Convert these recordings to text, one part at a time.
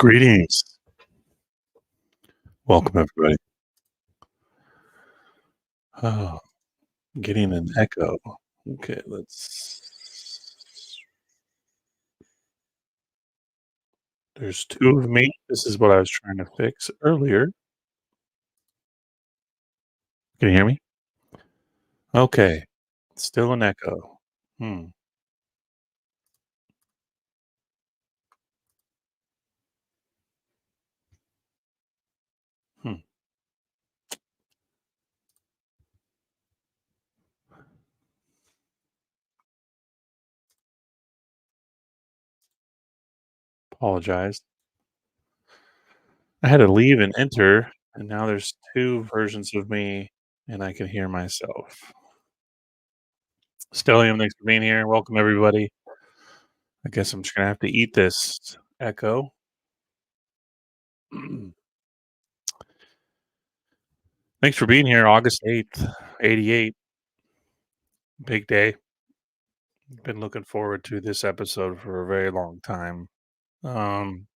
Greetings. Welcome, everybody. Oh, getting an echo. Okay, there's two of me. This is what I was trying to fix earlier. Can you hear me? Okay, still an echo. Hmm. Hmm. Apologize. I had to leave and enter, and now there's two versions of me, and I can hear myself. Stellium, thanks for being here. Welcome, everybody. I guess I'm just gonna have to eat this echo. Thanks for being here. August 8th, 88. Big day. Been looking forward to this episode for a very long time. Um,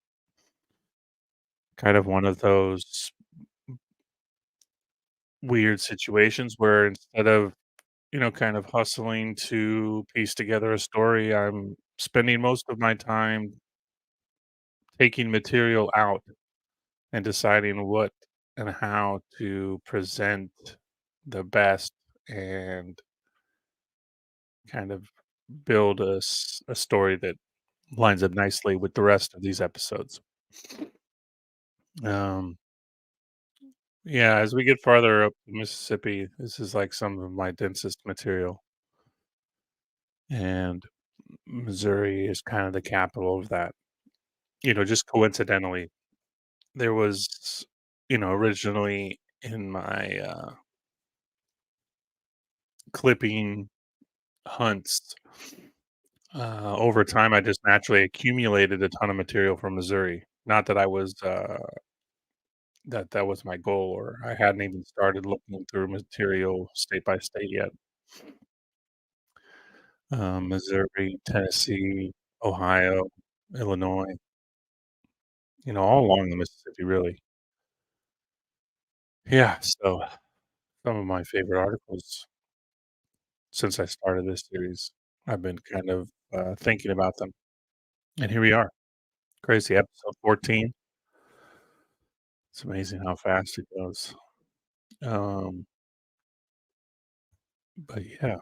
Kind of one of those weird situations where instead of, kind of hustling to piece together a story, I'm spending most of my time taking material out and deciding what and how to present the best and kind of build a story that lines up nicely with the rest of these episodes. Um, Yeah, as we get farther up the Mississippi, this is like some of my densest material, and Missouri is kind of the capital of that. Just coincidentally, there was, originally in my clipping hunts, over time, I just naturally accumulated a ton of material from Missouri. Not that I was that was my goal, or I hadn't even started looking through material state by state yet. Missouri, Tennessee, Ohio, Illinois, all along the Mississippi, really. Yeah, so some of my favorite articles since I started this series, I've been kind of thinking about them. And here we are. Crazy episode 14. It's amazing how fast it goes. Um, but yeah,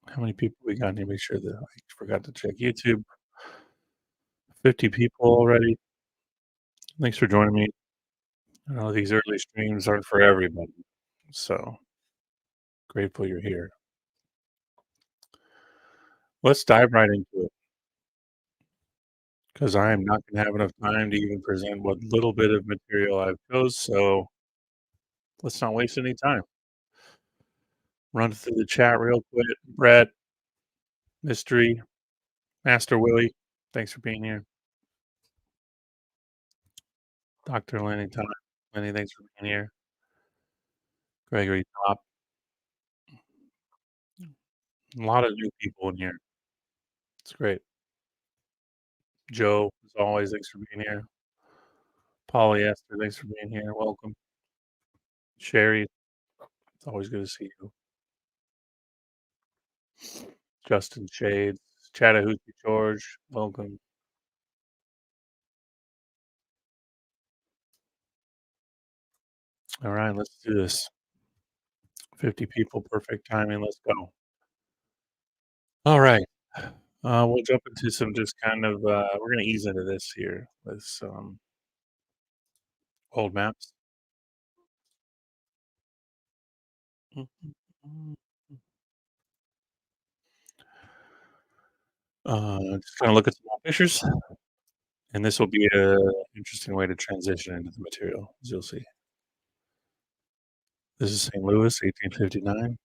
how many people we got? Let me make sure that I forgot to check YouTube. 50 people already. Thanks for joining me. I know these early streams aren't for everybody. So grateful you're here. Let's dive right into it because I am not going to have enough time to even present what little bit of material I've chose. So let's not waste any time. Run through the chat real quick. Brett, Mystery, Master Willie, thanks for being here. Dr. Lenny, Tom, Lenny, thanks for being here. Gregory Top, a lot of new people in here. It's great. Joe, as always, thanks for being here. Polyester, thanks for being here. Welcome. Sherry, it's always good to see you. Justin Shades, Chattahoochee George, welcome. All right, let's do this. 50 people, perfect timing. Let's go. All right. We'll jump into some just kind of, we're going to ease into this here with some old maps. Just kind of look at some old pictures, and this will be a interesting way to transition into the material, as you'll see. This is St. Louis, 1859.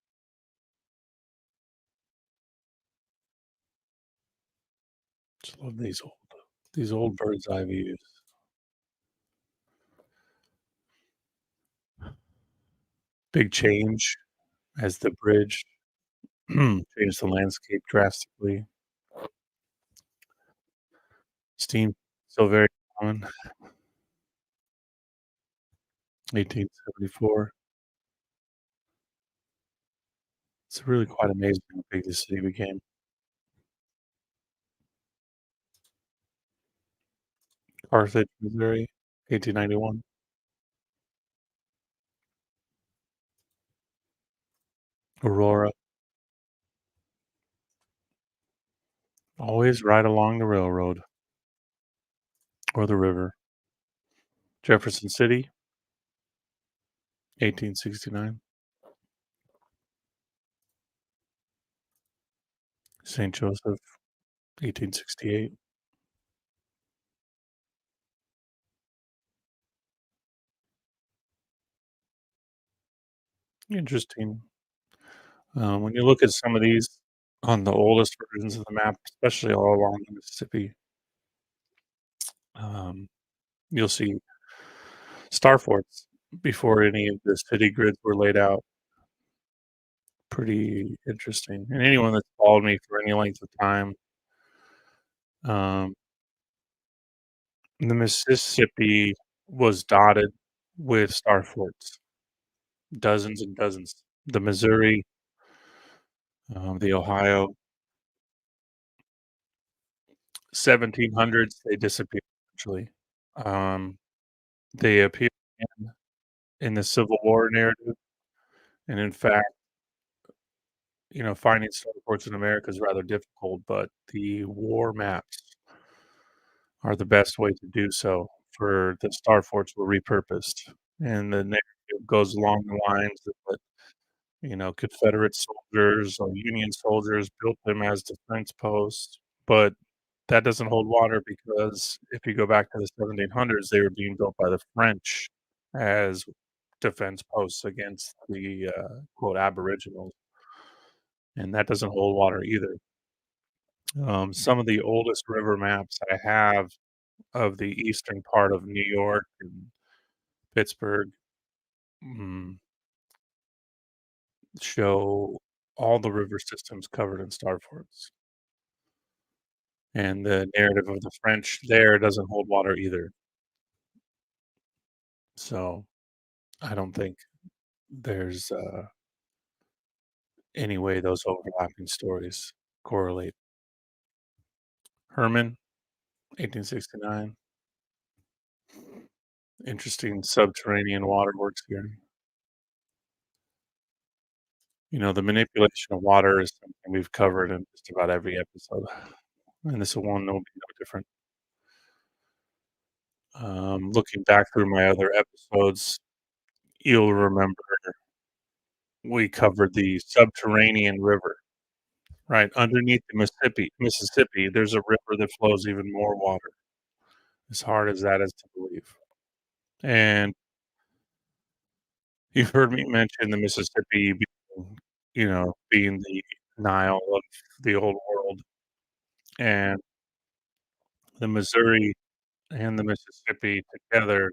Just love these old bird's eye views. Big change as the bridge changed the landscape drastically. Steam So very common. 1874. It's really quite amazing how big this city became. Carthage, Missouri, 1891. Aurora, always right along the railroad or the river. Jefferson City, 1869. St. Joseph, 1868. Interesting. When you look at some of these on the oldest versions of the map, especially all along the Mississippi, um, you'll see star forts before any of the city grids were laid out. Pretty interesting. And anyone that's followed me for any length of time, um, the Mississippi was dotted with star forts, dozens and dozens. The Missouri, the Ohio, 1700s, they disappeared actually. Um, they appear in the Civil War narrative, and in fact, finding star forts in America is rather difficult, but the war maps are the best way to do so. For the star forts were repurposed, and the narrative goes along the lines that Confederate soldiers or Union soldiers built them as defense posts, but that doesn't hold water because if you go back to the 1700s, they were being built by the French as defense posts against the quote aboriginals, and that doesn't hold water either. Some of the oldest river maps I have of the eastern part of New York and Pittsburgh mm, show all the river systems covered in star forts. And the narrative of the French there doesn't hold water either. So I don't think there's any way those overlapping stories correlate. Herman, 1869. Interesting subterranean waterworks here. The manipulation of water is something we've covered in just about every episode, and this one will be no different. Looking back through my other episodes, you'll remember we covered the subterranean river. Right, underneath the Mississippi, there's a river that flows even more water, as hard as that is to believe. And you've heard me mention the Mississippi being the Nile of the Old World, and the Missouri and the Mississippi together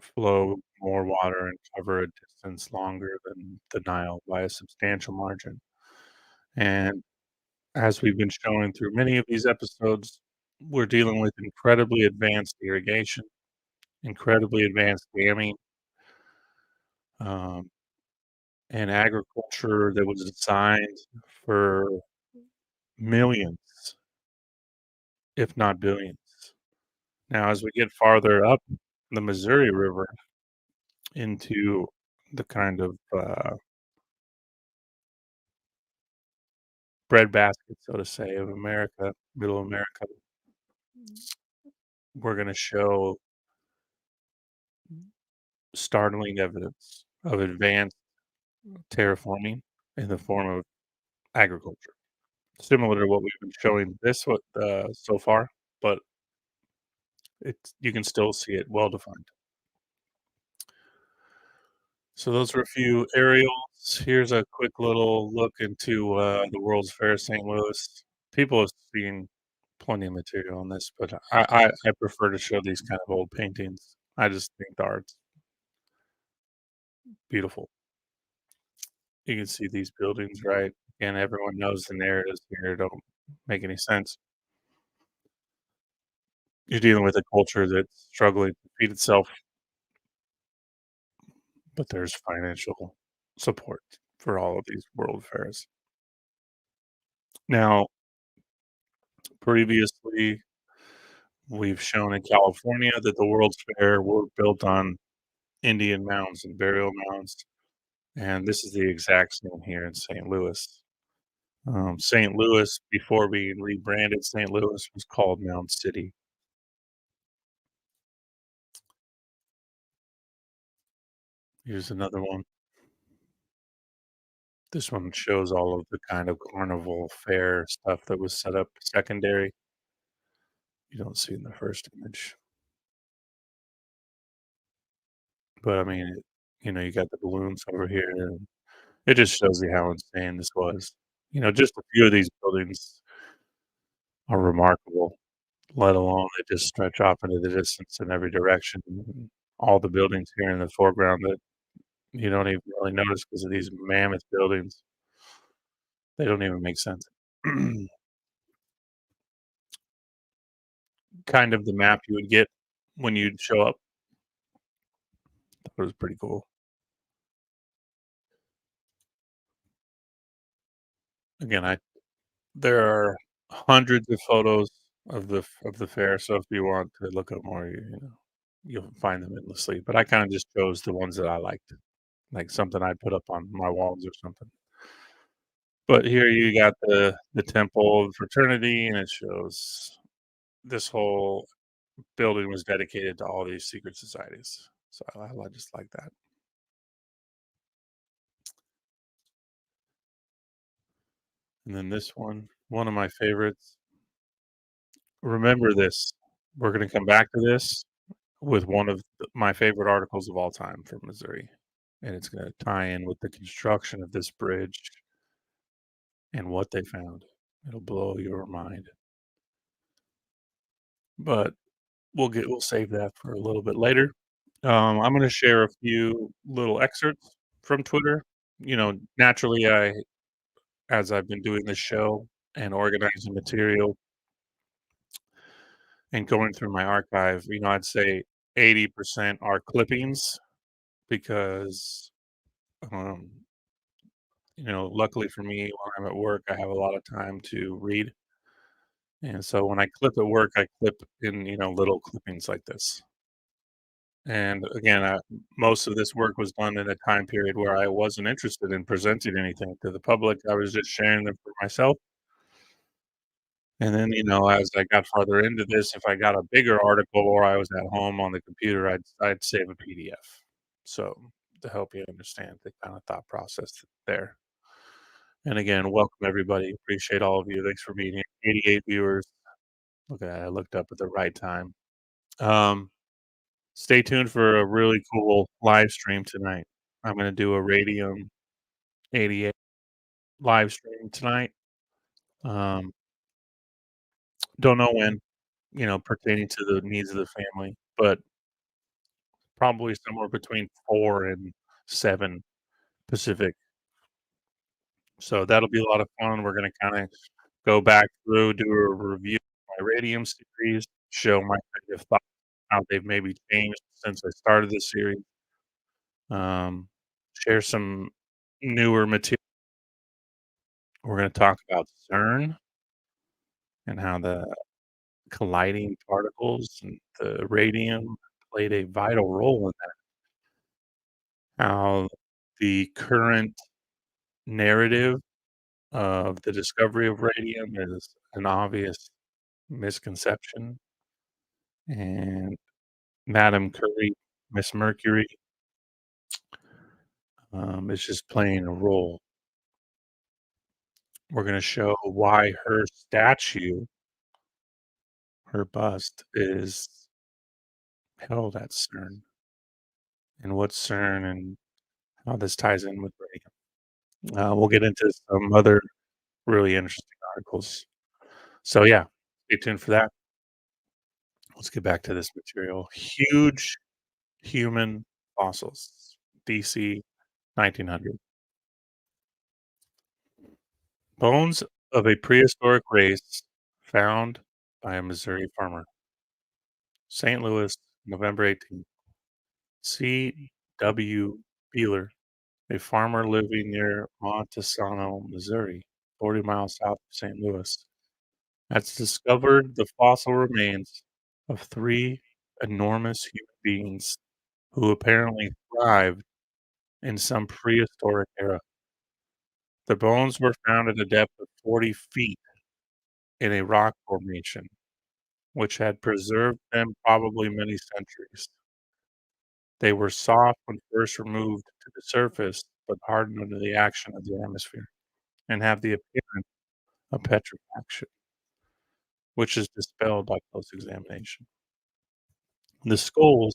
flow more water and cover a distance longer than the Nile by a substantial margin. And as we've been showing through many of these episodes, we're dealing with incredibly advanced irrigation, incredibly advanced damming, um, and agriculture that was designed for millions, if not billions. Now, as we get farther up the Missouri River into the kind of breadbasket, so to say, of America, middle America, we're going to show startling evidence of advanced terraforming in the form of agriculture, similar to what we've been showing so far, but you can still see it well defined. So those were a few aerials. Here's a quick little look into the World's Fair St. Louis. People have seen plenty of material on this, but I prefer to show these kind of old paintings. I just think the art's beautiful. You can see these buildings, right? And everyone knows the narratives here don't make any sense. You're dealing with a culture that's struggling to feed itself, but there's financial support for all of these world fairs. Now, previously, we've shown in California that the World's Fair were built on Indian mounds and burial mounds, and this is the exact same here in St. Louis. St. Louis, before being rebranded St. Louis, was called Mound City. Here's another one. This one shows all of the kind of carnival fair stuff that was set up secondary. You don't see in the first image. But I mean, you got the balloons over here, and it just shows you how insane this was. Just a few of these buildings are remarkable, let alone they just stretch off into the distance in every direction. All the buildings here in the foreground that you don't even really notice because of these mammoth buildings. They don't even make sense. Kind of the map you would get when you'd show up. That was pretty cool. Again, I there are hundreds of photos of the fair, so if you want to look up more, you'll find them endlessly, but I kinda just chose the ones that I liked, like something I'd put up on my walls or something. But here you got the Temple of Fraternity, and it shows this whole building was dedicated to all these secret societies. So I just like that. And then this one of my favorites. Remember this. We're gonna come back to this with one of my favorite articles of all time from Missouri, and it's gonna tie in with the construction of this bridge and what they found. It'll blow your mind, but we'll save that for a little bit later. I'm gonna share a few little excerpts from Twitter. Naturally, as I've been doing this show and organizing material and going through my archive, I'd say 80% are clippings because, um, luckily for me, when I'm at work, I have a lot of time to read. And so when I clip at work, I clip in, little clippings like this. And again, most of this work was done in a time period where I wasn't interested in presenting anything to the public. I was just sharing them for myself. And then, as I got farther into this, if I got a bigger article or I was at home on the computer, I'd save a PDF. So to help you understand the kind of thought process there. And again, welcome everybody. Appreciate all of you. Thanks for being here. 88 viewers. Look at that. I looked up at the right time. Um, Stay tuned for a really cool live stream tonight. I'm going to do a Radium 88 live stream tonight. Um, don't know when, pertaining to the needs of the family, but probably somewhere between 4 and 7 Pacific. So that'll be a lot of fun. We're gonna kinda go back through, do a review of my Radium series, show my kind of thoughts, how they've maybe changed since I started this series, um, share some newer material. We're gonna talk about CERN and how the colliding particles and the radium played a vital role in that. How the current narrative of the discovery of radium is an obvious misconception, and Madame Curie, Miss Mercury, is just playing a role. We're gonna show why her statue, her bust, is held at CERN, and what CERN and how this ties in with radium. We'll get into some other really interesting articles. So, yeah, stay tuned for that. Let's get back to this material. Huge human fossils, BC 1900. Bones of a prehistoric race found by a Missouri farmer. St. Louis, November 18th. C.W. Beeler, a farmer living near Montesano, Missouri, 40 miles south of St. Louis, has discovered the fossil remains of three enormous human beings who apparently thrived in some prehistoric era. The bones were found at a depth of 40 feet in a rock formation, which had preserved them probably many centuries. They were soft when first removed to the surface, but hardened under the action of the atmosphere, and have the appearance of petrifaction, which is dispelled by close examination. The skulls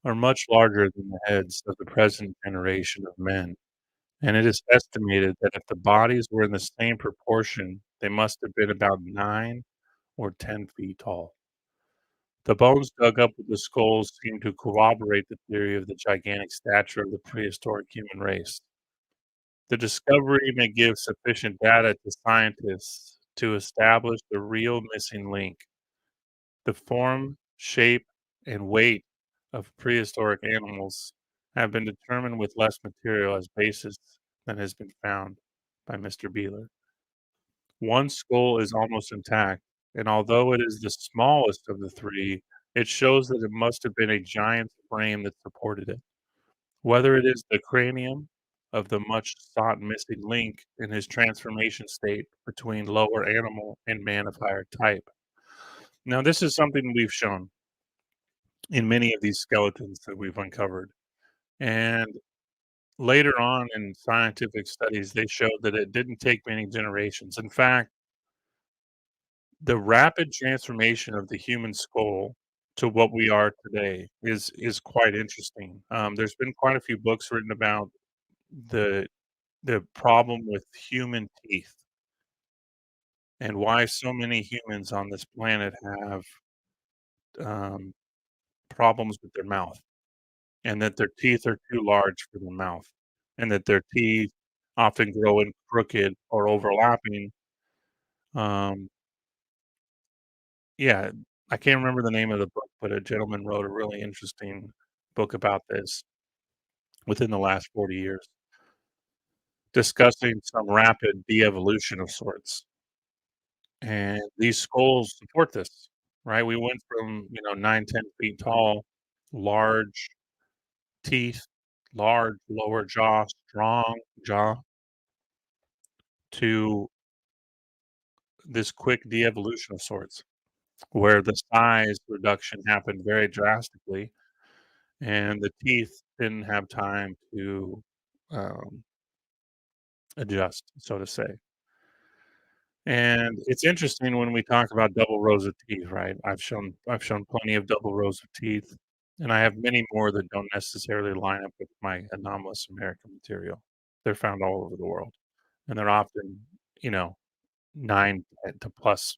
are much larger than the heads of the present generation of men, and it is estimated that if the bodies were in the same proportion, they must have been about 9 or 10 feet tall. The bones dug up with the skulls seem to corroborate the theory of the gigantic stature of the prehistoric human race. The discovery may give sufficient data to scientists to establish the real missing link. The form, shape, and weight of prehistoric animals have been determined with less material as basis than has been found by Mr. Beeler. One skull is almost intact, and although it is the smallest of the three, it shows that it must have been a giant frame that supported it. Whether it is the cranium of the much sought missing link in his transformation state between lower animal and man of higher type. Now, this is something we've shown in many of these skeletons that we've uncovered. And later on in scientific studies, they showed that it didn't take many generations. In fact, the rapid transformation of the human skull to what we are today is quite interesting. There's been quite a few books written about the the problem with human teeth and why so many humans on this planet have um, problems with their mouth, and that their teeth are too large for their mouth, and that their teeth often grow in crooked or overlapping. Um, yeah, I can't remember the name of the book, but a gentleman wrote a really interesting book about this within the last 40 years, discussing some rapid de-evolution of sorts. And these skulls support this, right? We went from, 9, 10 feet tall, large teeth, large lower jaw, strong jaw, to this quick de-evolution of sorts, where the size reduction happened very drastically, and the teeth didn't have time to um, adjust, so to say. And it's interesting when we talk about double rows of teeth, right? I've shown plenty of double rows of teeth, and I have many more that don't necessarily line up with my anomalous American material. They're found all over the world, and they're often, you know, 9 to plus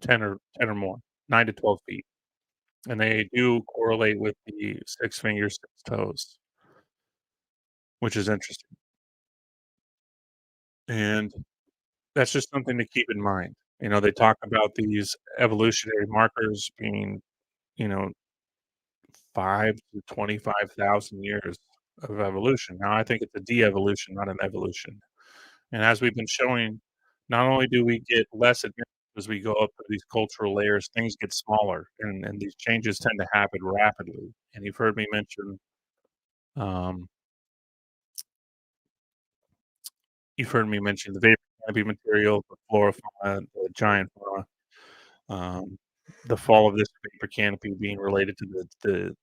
10 or more, 9 to 12 feet, and they do correlate with the 6 fingers, 6 toes, which is interesting, and that's just something to keep in mind. They talk about these evolutionary markers being, you know, 5 to 25,000 years of evolution. Now, I think it's a de-evolution, not an evolution. And as we've been showing, not only do we get less advanced as we go up these cultural layers, things get smaller, and these changes tend to happen rapidly. And um, you've heard me mention the vapor canopy material, the flora fauna, the giant fauna, um, the fall of this vapor canopy being related to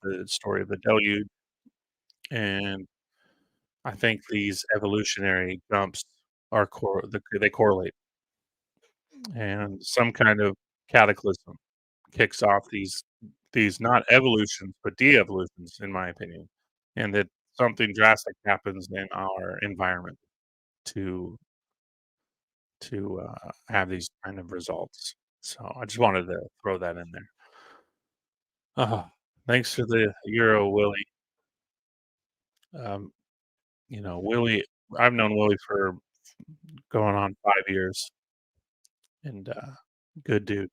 the story of the deluge, and I think these evolutionary jumps they correlate, and some kind of cataclysm kicks off these not evolutions, but de-evolutions, in my opinion, and that something drastic happens in our environment to have these kind of results. So I just wanted to throw that in there. Thanks for the Euro, Willie. Um, Willie, I've known Willie for going on 5 years, and good dude.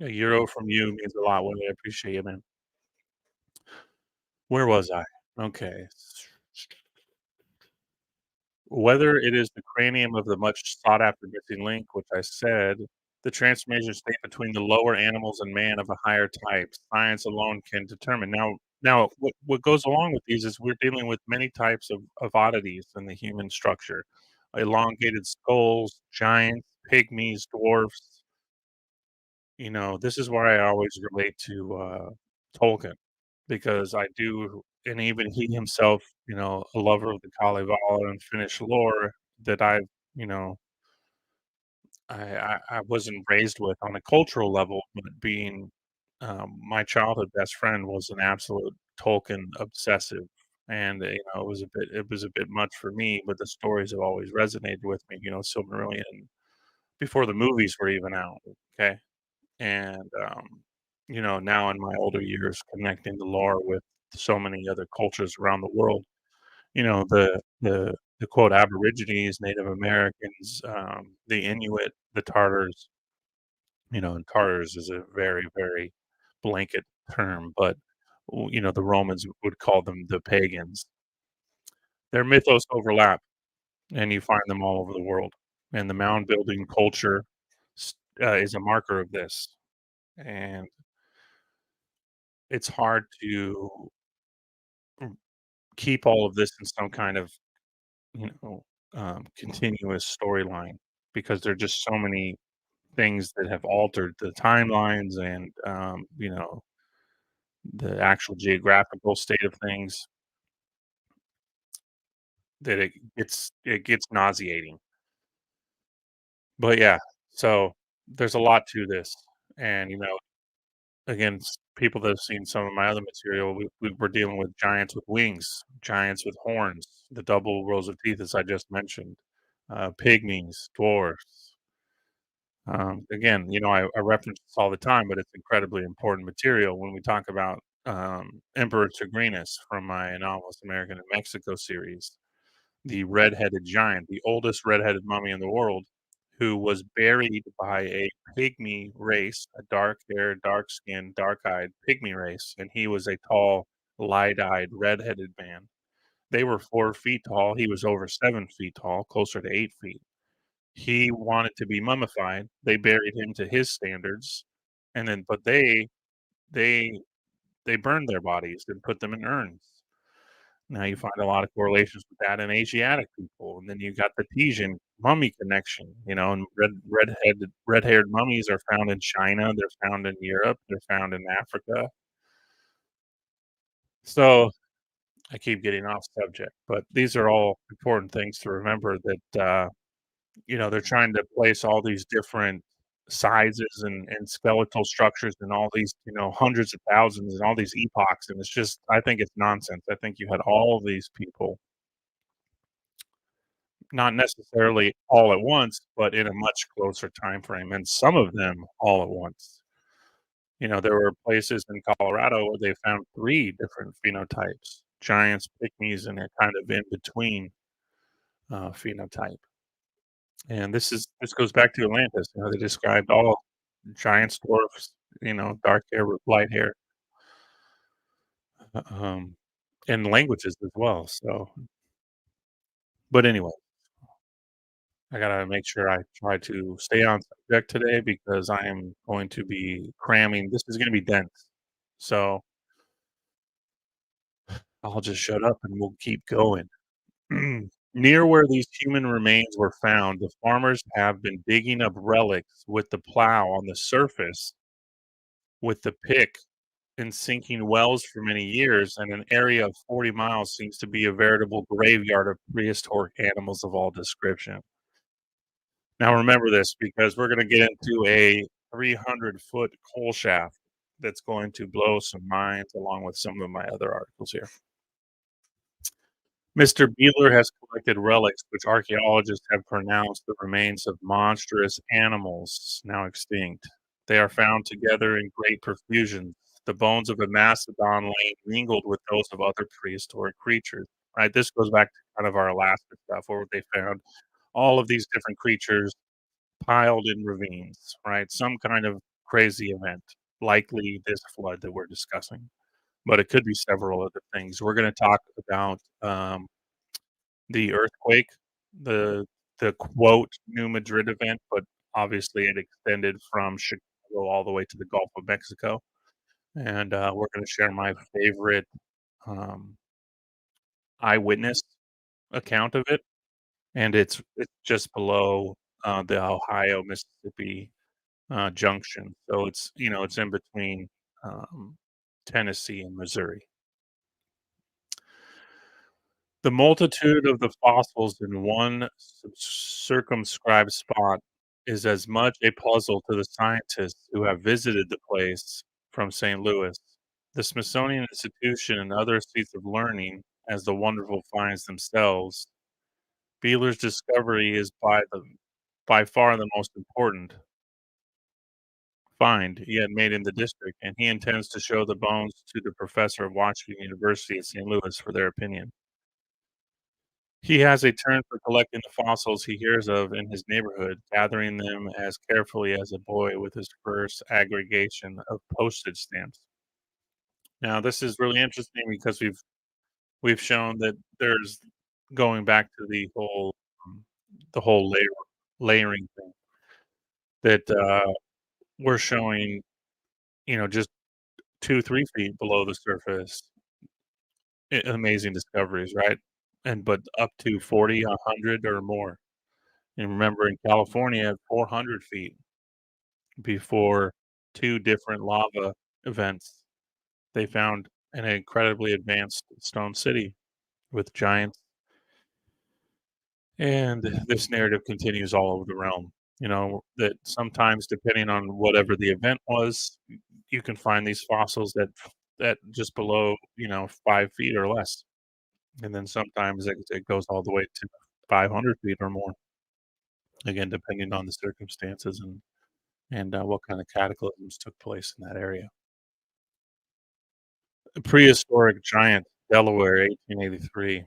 A euro from you means a lot, Willie. I appreciate it, man. Where was I? Okay. Whether it is the cranium of the much sought after missing link, which I said, the transformation state between the lower animals and man of a higher type, science alone can determine. Now, what goes along with these is we're dealing with many types of oddities in the human structure, elongated skulls, giants, pygmies, dwarfs. This is why I always relate to Tolkien because I do, and even he himself, a lover of the Kalevala and Finnish lore that you know, I wasn't raised with on a cultural level, but being my childhood best friend was an absolute Tolkien obsessive, and it was a bit much for me, but the stories have always resonated with me. Silmarillion before the movies were even out. Okay, and now in my older years, connecting the lore with so many other cultures around the world. The quote Aborigines, Native Americans, the Inuit, the Tartars. And Tartars is a very, very blanket term, but the Romans would call them the pagans. Their mythos overlap, and you find them all over the world. And the mound building culture is a marker of this. And it's hard to keep all of this in some kind of, continuous storyline because there are just so many things that have altered the timelines and, the actual geographical state of things that it gets nauseating. But yeah, so there's a lot to this, and again, people that have seen some of my other material, we were dealing with giants with wings, giants with horns, the double rows of teeth, as I just mentioned, pygmies, dwarfs. Again, I reference this all the time, but it's incredibly important material when we talk about Emperor Tigrinus from my Anomalous American in Mexico series, the red-headed giant, the oldest red-headed mummy in the world, who was buried by a pygmy race, a dark-haired, dark-skinned, dark-eyed pygmy race, and he was a tall, light-eyed, red-headed man. They were 4 feet tall. He was over 7 feet tall, closer to 8 feet. He wanted to be mummified. They buried him to his standards, and then but they they burned their bodies and put them in urns. Now you find a lot of correlations with that in Asiatic people, and then you got the Tijan mummy connection, and red-haired mummies are found in China, they're found in Europe, they're found in Africa. So, I keep getting off subject, but these are all important things to remember that, they're trying to place all these different sizes and skeletal structures and all these, hundreds of thousands and all these epochs, and I think it's nonsense. I think you had all of these people not necessarily all at once, but in a much closer time frame, and some of them all at once. There were places in Colorado where they found 3 different phenotypes, giants, pygmies, and a kind of in between, phenotype. And this goes back to Atlantis, they described all giants, dwarfs, dark hair with light hair, um, and languages as well, but anyway, I gotta make sure I try to stay on subject today because I am going to be cramming. This is gonna be dense. So I'll just shut up and we'll keep going. Near where these human remains were found, the farmers have been digging up relics with the plow on the surface with the pick and sinking wells for many years, and an area of 40 miles seems to be a veritable graveyard of prehistoric animals of all description. Now remember this because we're gonna get into a 300-foot coal shaft that's going to blow some minds along with some of my other articles here. Mr. Beeler has collected relics which archaeologists have pronounced the remains of monstrous animals now extinct. They are found together in great profusion. The bones of a mastodon lay mingled with those of other prehistoric creatures. Right, this goes back to kind of our Alaska stuff where they found all of these different creatures piled in ravines, right? Some kind of crazy event, likely this flood that we're discussing, but it could be several other things. We're going to talk about the earthquake, the quote New Madrid event, but obviously it extended from Chicago all the way to the Gulf of Mexico, and we're going to share my favorite um, eyewitness account of it, and it's just below the Ohio Mississippi junction, so it's in between um, Tennessee and Missouri. The multitude of the fossils in one circumscribed spot is as much a puzzle to the scientists who have visited the place from St. Louis, the Smithsonian Institution, and other seats of learning as the wonderful finds themselves. Beeler's discovery is by far the most important find he had made in the district, and he intends to show the bones to the professor of Washington University at St. Louis for their opinion. He has a turn for collecting the fossils he hears of in his neighborhood, gathering them as carefully as a boy with his first aggregation of postage stamps. Now, this is really interesting because we've shown that there's going back to um, the whole layering thing that we're showing, just 2, 3 feet below the surface, amazing discoveries, right? And but up to 40, 100, or more. And remember, in California, at 400 feet before two different lava events, they found an incredibly advanced stone city with giants. And this narrative continues all over the realm. That sometimes, depending on whatever the event was, you can find these fossils that just below, 5 feet or less. And then sometimes it goes all the way to 500 feet or more, again, depending on the circumstances and what kind of cataclysms took place in that area. A prehistoric giant, Delaware, 1883.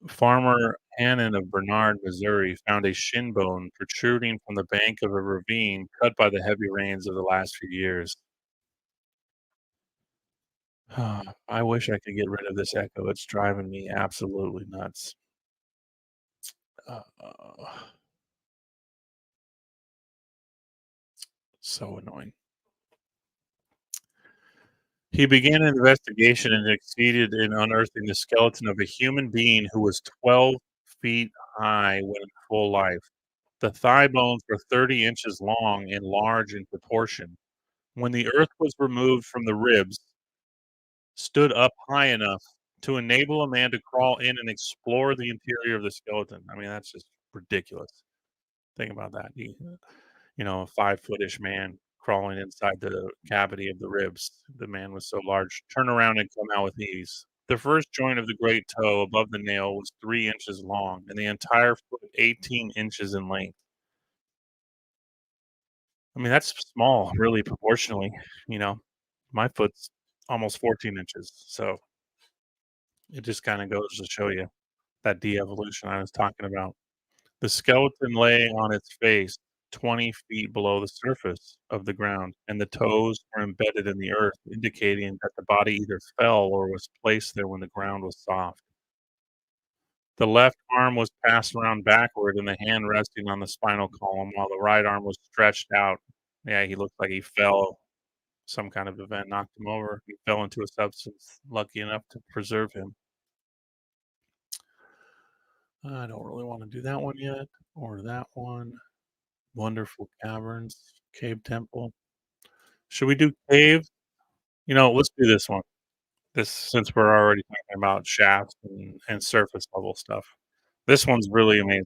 Farmer Hannon of Bernard, Missouri, found a shin bone protruding from the bank of a ravine cut by the heavy rains of the last few years. I wish I could get rid of this echo. It's driving me absolutely nuts. Uh, so annoying. He began an investigation and succeeded in unearthing the skeleton of a human being who was 12 feet high when in full life. The thigh bones were 30 inches long and large in proportion. When the earth was removed from the ribs, stood up high enough to enable a man to crawl in and explore the interior of the skeleton. I mean, that's just ridiculous. Think about that. A 5 footish man crawling inside the cavity of the ribs. The man was so large. Turn around and come out with ease. The first joint of the great toe above the nail was 3 inches long, and the entire foot 18 inches in length. I mean, that's small, really, proportionally. You know, my foot's almost 14 inches. So it just kind of goes to show you that de evolution I was talking about. The skeleton lay on its face 20 feet below the surface of the ground, and the toes were embedded in the earth, indicating that the body either fell or was placed there when the ground was soft. The left arm was passed around backward and the hand resting on the spinal column while the right arm was stretched out. Yeah, he looked like he fell. Some kind of event knocked him over. He fell into a substance lucky enough to preserve him. I don't really want to do that one yet, or that one. Wonderful caverns, cave temple. Should we do cave? Let's do this one. This since we're already talking about shafts and surface level stuff. This one's really amazing.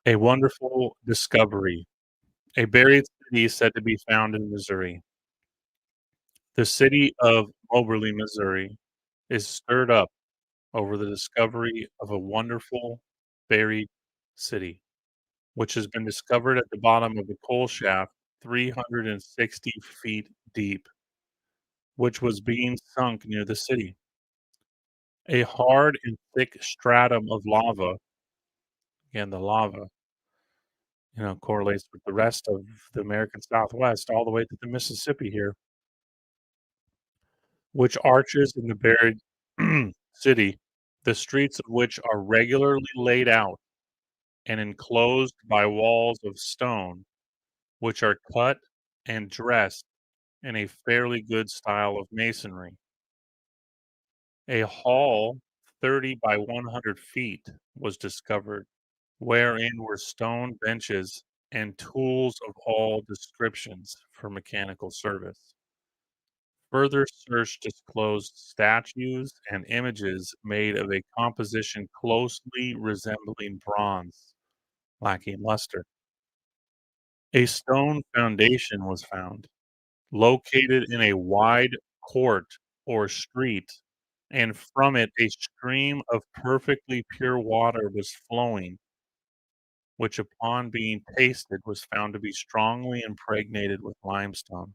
A wonderful discovery. A buried city is said to be found in Missouri. The city of Moberly, Missouri, is stirred up over the discovery of a wonderful buried city, which has been discovered at the bottom of a coal shaft 360 feet deep, which was being sunk near the city. A hard and thick stratum of lava, again, the lava, correlates with the rest of the American Southwest all the way to the Mississippi here, which arches in the buried city, the streets of which are regularly laid out and enclosed by walls of stone, which are cut and dressed in a fairly good style of masonry. A hall 30 by 100 feet was discovered, wherein were stone benches and tools of all descriptions for mechanical service. Further search disclosed statues and images made of a composition closely resembling bronze, lacking luster. A stone foundation was found, located in a wide court or street, and from it a stream of perfectly pure water was flowing, which upon being tasted was found to be strongly impregnated with limestone.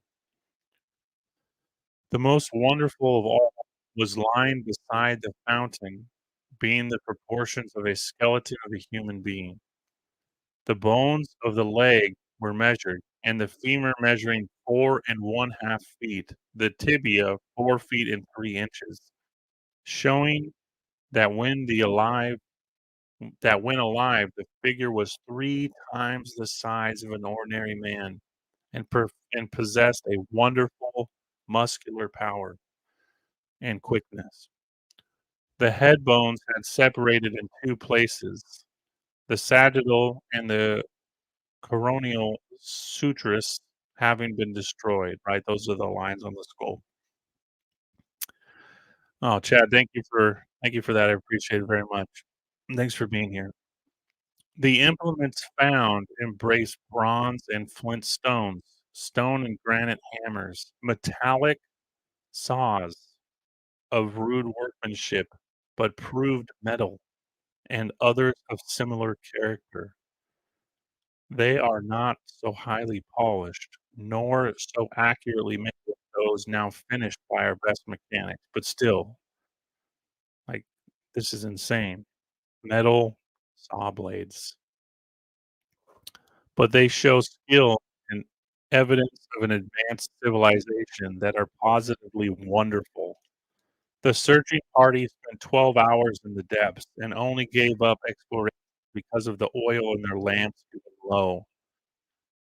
The most wonderful of all was lying beside the fountain, being the proportions of a skeleton of a human being. The bones of the leg were measured, and the femur measuring 4 1/2 feet, the tibia 4 feet and 3 inches, showing that when alive, the figure was 3 times the size of an ordinary man, and possessed a wonderful muscular power and quickness. The head bones had separated in 2 places, the sagittal and the coronal sutures having been destroyed, right? Those are the lines on the skull. Oh, Chad, thank you for that. I appreciate it very much. Thanks for being here. The implements found embrace bronze and flint stones, stone and granite hammers, metallic saws of rude workmanship, but proved metal, and others of similar character. They are not so highly polished, nor so accurately made as those now finished by our best mechanics, but still, like, this is insane. Metal saw blades, but they show skill and evidence of an advanced civilization that are positively wonderful. The searching party spent 12 hours in the depths and only gave up exploration because of the oil in their lamps being low.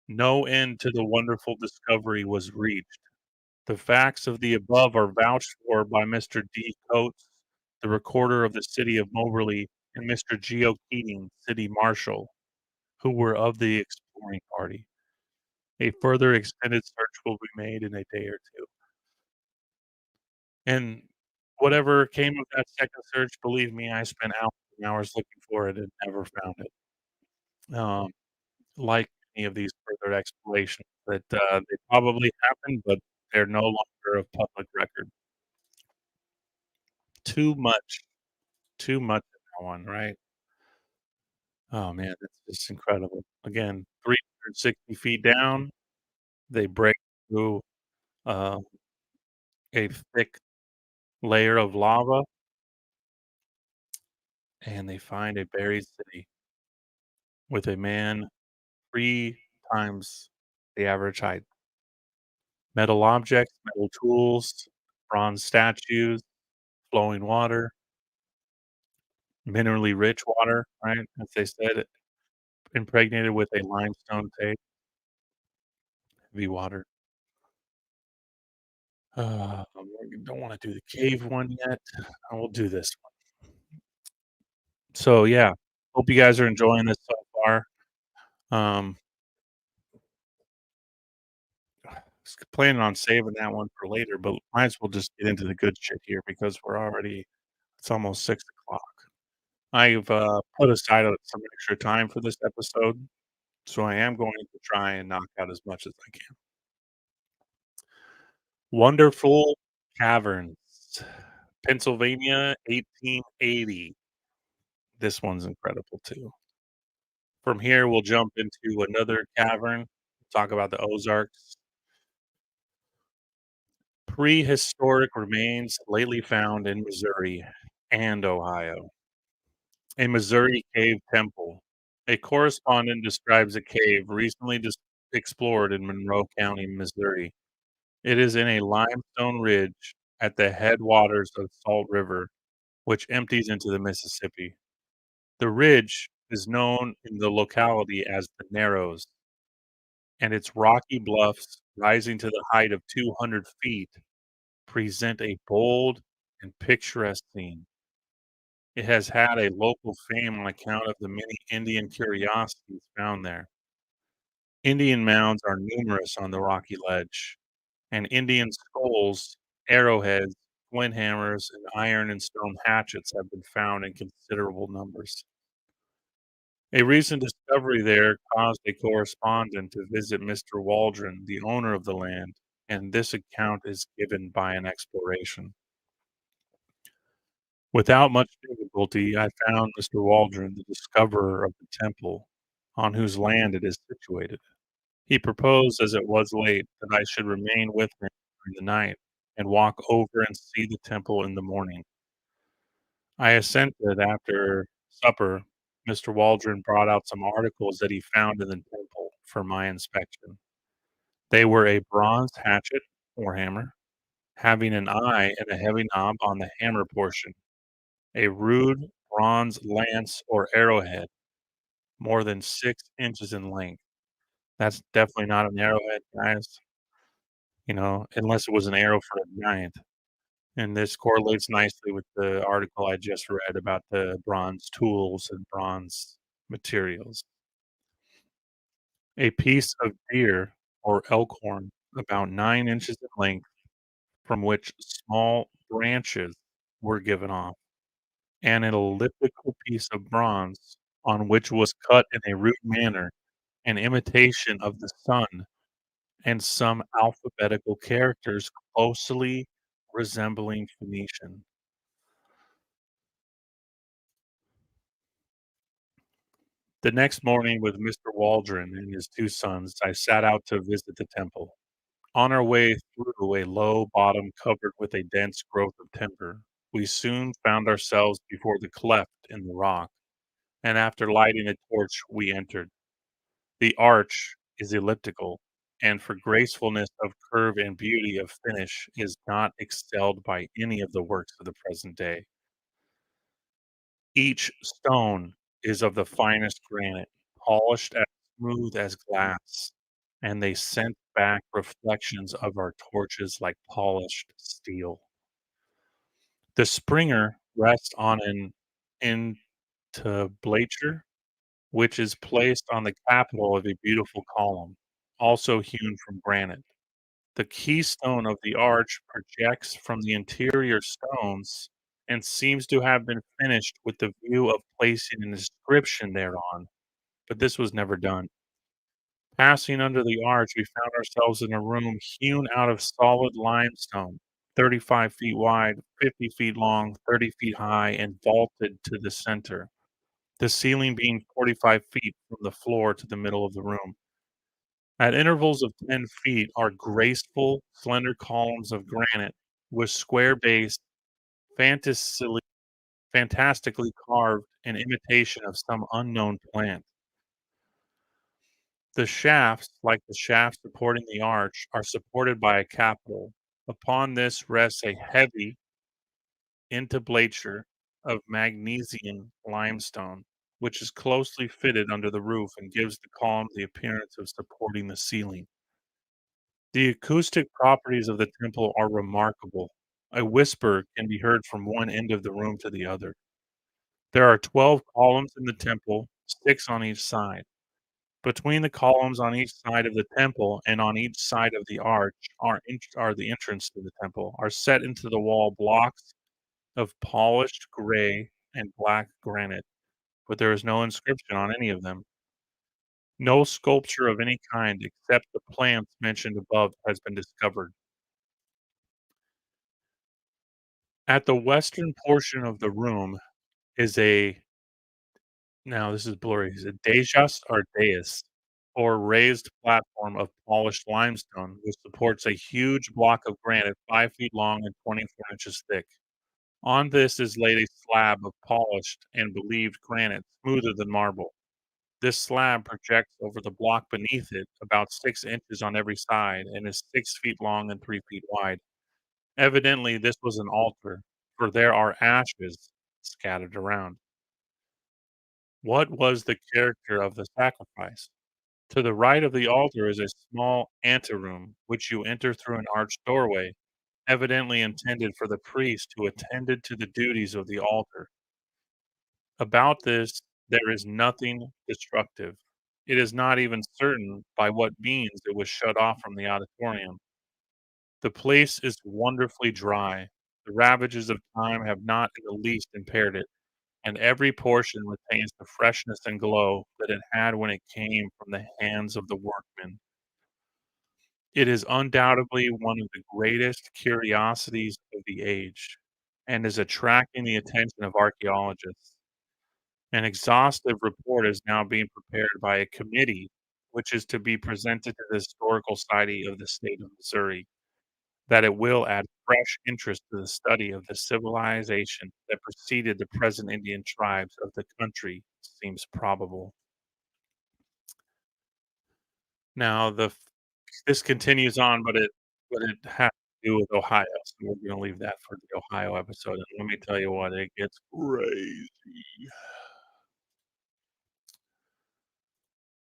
No end to the wonderful discovery was reached. The facts of the above are vouched for by Mr. D. Coates, the recorder of the city of Moberly, and Mr. Geo Keating, city marshal, who were of the exploring party. A further extended search will be made in a day or two. And whatever came of that second search, believe me, I spent hours and hours looking for it and never found it. Um, like any of these further explorations that, they probably happened, but they're no longer of public record. Too much, too much in that one, right? Oh, man, it's just incredible. Again, 360 feet down, they break through, uh, a thick layer of lava, and they find a buried city with a man 3 times the average height. Metal objects, metal tools, bronze statues, flowing water, minerally rich water, right, as they said, impregnated with a limestone tape, heavy water. We don't wanna do the cave one yet. I will do this one. So, yeah, hope you guys are enjoying this so far. Um, was planning on saving that one for later, but might as well just get into the good shit here because it's almost 6 o'clock. I've, put aside, some extra time for this episode, so I am going to try and knock out as much as I can. Wonderful Caverns, Pennsylvania, 1880. This one's incredible too. From here, we'll jump into another cavern, talk about the Ozarks. Prehistoric remains lately found in Missouri and Ohio. A Missouri cave temple. A correspondent describes a cave recently explored in Monroe County, Missouri. It is in a limestone ridge at the headwaters of Salt River, which empties into the Mississippi. The ridge is known in the locality as the Narrows, and its rocky bluffs, rising to the height of 200 feet, present a bold and picturesque scene. It has had a local fame on account of the many Indian curiosities found there. Indian mounds are numerous on the rocky ledge, and Indian skulls, arrowheads, flint hammers, and iron and stone hatchets have been found in considerable numbers. A recent discovery there caused a correspondent to visit Mr. Waldron, the owner of the land, and this account is given by an exploration. Without much difficulty, I found Mr. Waldron, the discoverer of the temple, on whose land it is situated. He proposed, as it was late, that I should remain with him during the night and walk over and see the temple in the morning. I assented. After supper, Mr. Waldron brought out some articles that he found in the temple for my inspection. They were a bronze hatchet or hammer, having an eye and a heavy knob on the hammer portion, a rude bronze lance or arrowhead, more than 6 inches in length. That's definitely not an arrowhead, guys, unless it was an arrow for a giant. And this correlates nicely with the article I just read about the bronze tools and bronze materials. A piece of deer or elk horn about 9 inches in length, from which small branches were given off, and an elliptical piece of bronze on which was cut in a rude manner an imitation of the sun and some alphabetical characters closely resembling Phoenician. The next morning, with Mr. Waldron and his 2 sons, I set out to visit the temple. On our way through a low bottom covered with a dense growth of timber, we soon found ourselves before the cleft in the rock, and after lighting a torch, we entered. The arch is elliptical, and for gracefulness of curve and beauty of finish is not excelled by any of the works of the present day. Each stone is of the finest granite, polished as smooth as glass, and they sent back reflections of our torches like polished steel. The springer rests on an entablature, which is placed on the capital of a beautiful column, also hewn from granite. The keystone of the arch projects from the interior stones and seems to have been finished with the view of placing an inscription thereon, but this was never done. Passing under the arch, we found ourselves in a room hewn out of solid limestone, 35 feet wide, 50 feet long, 30 feet high, and vaulted to the center, the ceiling being 45 feet from the floor to the middle of the room. At intervals of 10 feet are graceful, slender columns of granite with square base, fantastically fantastically carved in imitation of some unknown plant. The shafts, like the shaft supporting the arch, are supported by a capital. Upon this rests a heavy entablature of magnesian limestone, which is closely fitted under the roof and gives the columns the appearance of supporting the ceiling. The acoustic properties of the temple are remarkable. A whisper can be heard from one end of the room to the other. There are 12 columns in the temple, 6 on each side. Between the columns on each side of the temple and on each side of the arch are the entrance to the temple, are set into the wall blocks of polished gray and black granite, but there is no inscription on any of them. No sculpture of any kind except the plants mentioned above has been discovered. At the western portion of the room is a now this is blurry, is it dais or dais, or raised platform of polished limestone, which supports a huge block of granite 5 feet long and 24 inches thick. On this is laid a slab of polished and believed granite, smoother than marble. This slab projects over the block beneath it about 6 inches on every side and is 6 feet long and 3 feet wide. Evidently, this was an altar, for there are ashes scattered around. What was the character of the sacrifice? To the right of the altar is a small anteroom, which you enter through an arched doorway, evidently intended for the priest who attended to the duties of the altar. About this, there is nothing destructive. It is not even certain by what means it was shut off from the auditorium. The place is wonderfully dry. The ravages of time have not in the least impaired it, and every portion retains the freshness and glow that it had when it came from the hands of the workmen. It is undoubtedly one of the greatest curiosities of the age, and is attracting the attention of archaeologists. An exhaustive report is now being prepared by a committee, which is to be presented to the Historical Society of the State of Missouri. That it will add fresh interest to the study of the civilization that preceded the present Indian tribes of the country seems probable. Now, this continues on, but it has to do with Ohio, so we're gonna leave that for the Ohio episode, and let me tell you what, it gets crazy.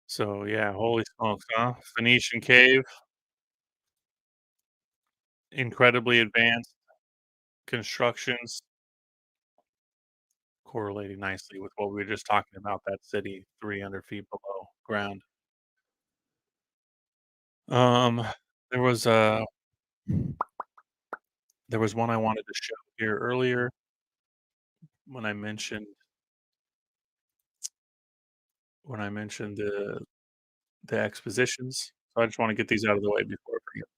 So, yeah, holy smokes, huh? Phoenician cave, incredibly advanced constructions, correlating nicely with what we were just talking about, that city 300 feet below ground. Um, there was, uh there was one I wanted to show here earlier when I mentioned the expositions. So I just wanna get these out of the way before I forget.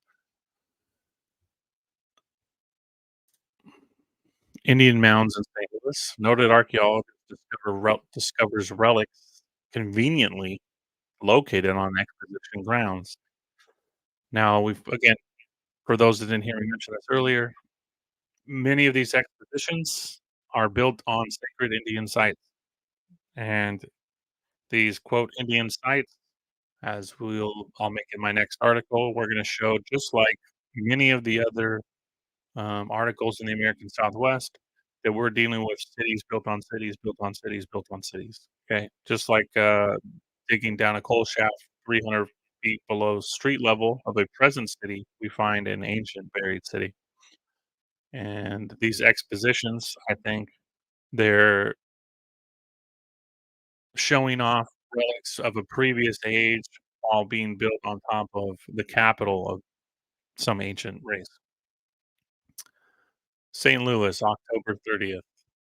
Indian mounds in St. Louis. Noted archaeologist discovers relics conveniently located on exposition grounds. Now we've again, for those that didn't hear me mention this earlier, many of these expositions are built on sacred Indian sites, and these, quote, "Indian sites," as I'll make in my next article, we're gonna show just like many of the other, articles in the American Southwest, that we're dealing with cities built on cities, built on cities, built on cities, okay? Just like, digging down a coal shaft 300 feet below street level of a present city, we find an ancient buried city. And these expositions, I think they're showing off relics of a previous age while being built on top of the capital of some ancient race. St. Louis, October 30th.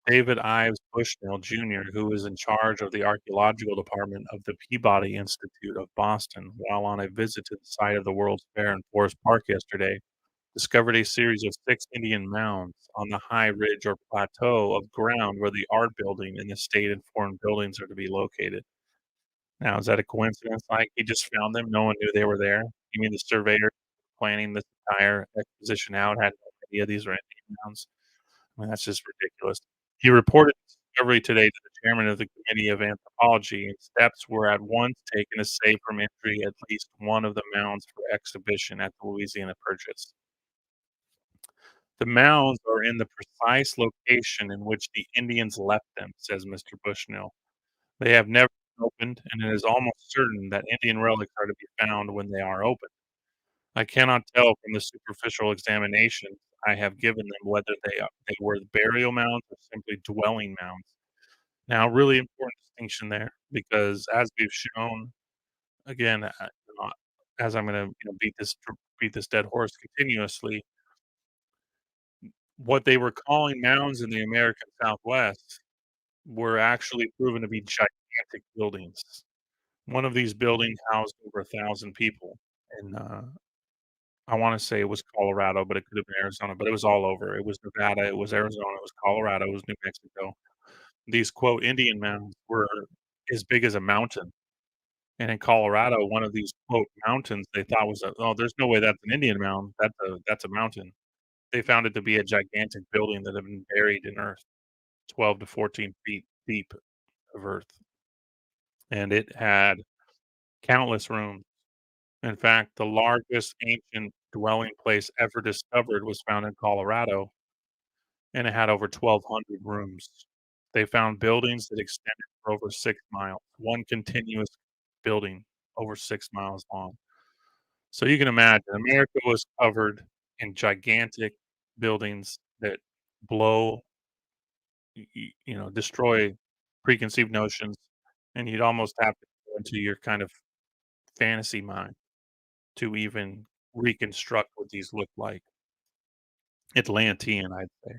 David Ives Bushnell Jr., who is in charge of the archaeological department of the Peabody Institute of Boston, while on a visit to the site of the World's Fair in Forest Park yesterday, discovered a series of 6 Indian mounds on the high ridge or plateau of ground where the art building and the state and foreign buildings are to be located. Now, is that a coincidence? Like, he just found them, no one knew they were there? You mean the surveyor planning this entire exposition out had no idea these were Indian mounds? I mean, that's just ridiculous. He reported the discovery today to the chairman of the Committee of Anthropology, and steps were at once taken to save from entry at least one of the mounds for exhibition at the Louisiana Purchase. The mounds are in the precise location in which the Indians left them, says Mr. Bushnell. They have never been opened, and it is almost certain that Indian relics are to be found when they are opened. I cannot tell from the superficial examination I have given them whether they were burial mounds or simply dwelling mounds. Now, really important distinction there because as we've shown, again, as I'm gonna, beat this dead horse continuously, what they were calling mounds in the American Southwest were actually proven to be gigantic buildings. One of these buildings housed over 1,000 people, and, I wanna say it was Colorado, but it could have been Arizona, but it was all over. It was Nevada, it was Arizona, it was Colorado, it was New Mexico. These, quote, "Indian mounds" were as big as a mountain, and in Colorado, one of these, quote, "mountains" they thought was "Oh, there's no way that's an Indian mound. That's a mountain." They found it to be a gigantic building that had been buried in earth, 12 to 14 feet deep of earth. and it had countless rooms. In fact, the largest ancient dwelling place ever discovered was found in Colorado, and it had over 1,200 rooms. They found buildings that extended for over 6 miles, one continuous building over 6 miles long. So you can imagine, America was covered in gigantic buildings that blow, destroy preconceived notions, and you'd almost have to go into your kind of fantasy mind to even reconstruct what these look like. Atlantean, I'd say.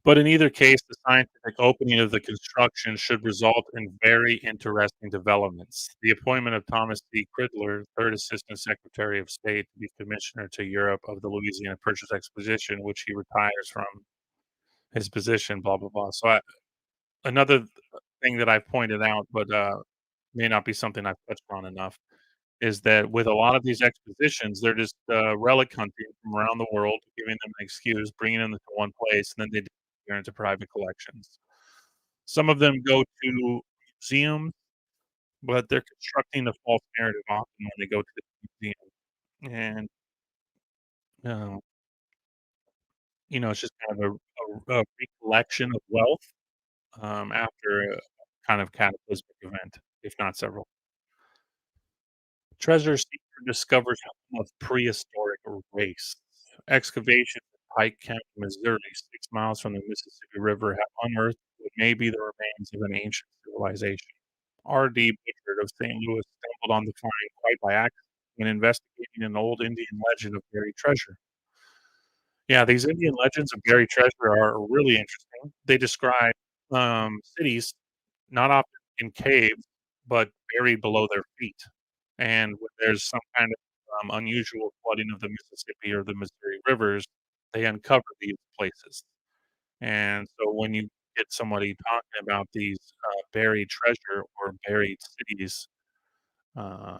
But in either case, the scientific opening of the construction should result in very interesting developments. The appointment of Thomas C. Cridler, third Assistant Secretary of State, to be Commissioner to Europe of the Louisiana Purchase Expedition, which he retires from his position, blah, blah, blah. Another thing that I pointed out, but may not be something I've touched on enough, is that with a lot of these expositions, they're just relic hunting from around the world, giving them an excuse, bringing them to one place, and then they disappear into private collections. Some of them go to museums, but they're constructing the false narrative often when they go to the museum. And, uh, it's just kind of a recollection of wealth after a kind of cataclysmic event, if not several. Treasure seeker discovers home of prehistoric race. Excavations in Pike County, Missouri, 6 miles from the Mississippi River, have unearthed what may be the remains of an ancient civilization. R.D. Butchert of St. Louis stumbled on the find quite by accident when investigating an old Indian legend of buried treasure. Yeah, these Indian legends of buried treasure are really interesting. They describe cities not often in caves, but buried below their feet. And when there's some kind of, unusual flooding of the Mississippi or the Missouri rivers, they uncover these places. And so when you get somebody talking about these, buried treasure or buried cities, uh,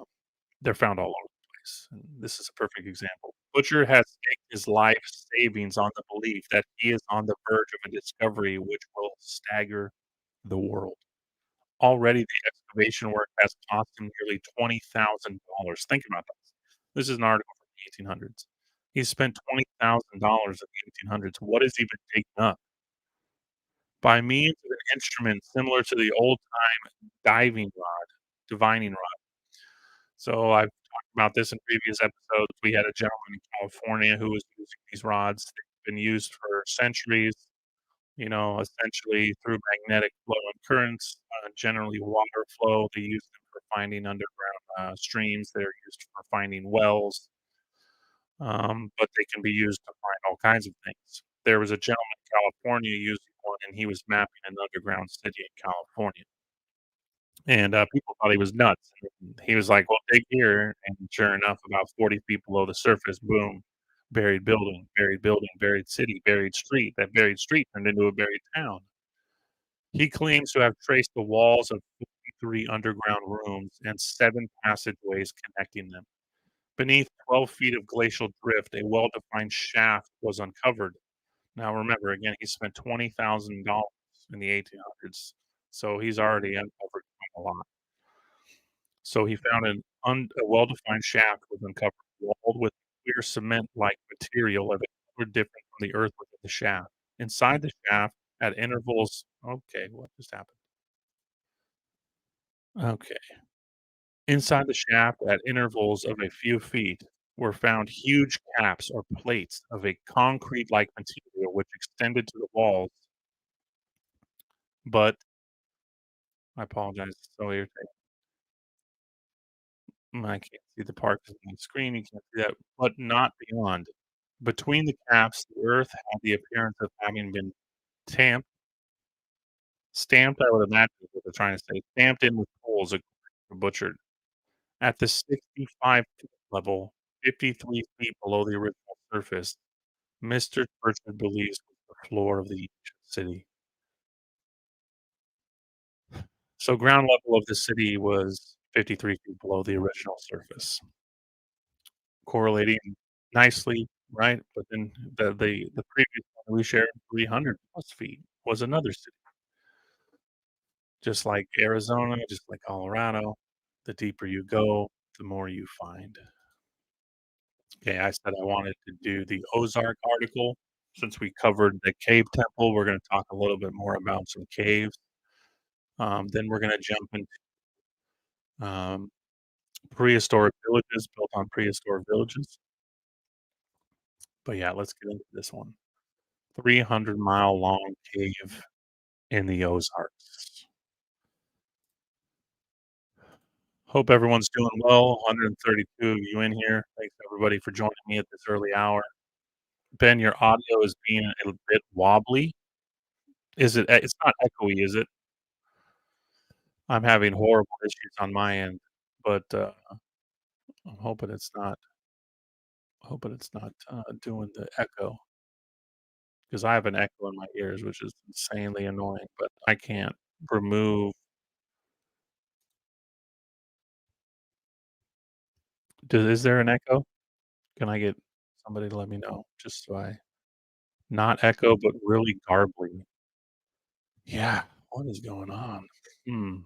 they're found all over the place. And this is a perfect example. Butcher has staked his life savings on the belief that he is on the verge of a discovery which will stagger the world. Already, the excavation work has cost him nearly $20,000. Think about this. This is an article from the 1800s. He spent $20,000 in the 1800s. What has he been digging up? By means of an instrument similar to the old-time diving rod, divining rod. So I've talked about this in previous episodes. We had a gentleman in California who was using these rods. They've been used for centuries. Essentially through magnetic flow and currents, generally water flow. They use them for finding underground streams. They're used for finding wells, but they can be used to find all kinds of things. There was a gentleman in California using one, and he was mapping an underground city in California. And people thought he was nuts. And he was like, "Well, dig here." And sure enough, about 40 feet below the surface, boom, buried building, buried city, buried street. That buried street turned into a buried town. He claims to have traced the walls of 53 underground rooms and 7 passageways connecting them. Beneath 12 feet of glacial drift, a well-defined shaft was uncovered. Now remember, again, he spent $20,000 in the 1800s, so he's already uncovered quite a lot. So he found a well-defined shaft was uncovered, walled with clear cement-like material of a color different from the earth within the shaft. Inside the shaft, at intervals okay, what just happened? Okay. Inside the shaft, at intervals of a few feet, were found huge caps or plates of a concrete-like material which extended to the walls, but I apologize, it's so irritating. I can't see the part 'cause on the screen, you can't see that, but not beyond. Between the caps, the earth had the appearance of having been tamped stamped, I would imagine is what they're trying to say, stamped in with holes, according to Butchert. At the 65 feet level, 53 feet below the original surface, Mr. Churchman believes was the floor of the ancient city. So ground level of the city was 53 feet below the original surface, correlating nicely, right? But then the previous one we shared, 300 plus feet, was another city. Just like Arizona, just like Colorado, the deeper you go, the more you find. Okay, I said I wanted to do the Ozark article. Since we covered the cave temple, we're gonna talk a little bit more about some caves. Then we're gonna jump into, um, prehistoric villages built on prehistoric villages. But yeah, let's get into this one. 300-mile long cave in the Ozarks. Hope everyone's doing well. 132 of you in here. Thanks everybody for joining me at this early hour. Ben, your audio is being a bit wobbly. Is it it's not echoey, is it? I'm having horrible issues on my end, but, I'm hoping it's not doing the echo because I have an echo in my ears, which is insanely annoying, but I can't remove is there an echo? Can I get somebody to let me know just so I not echo, but really garbly? Yeah, what is going on? Hmm,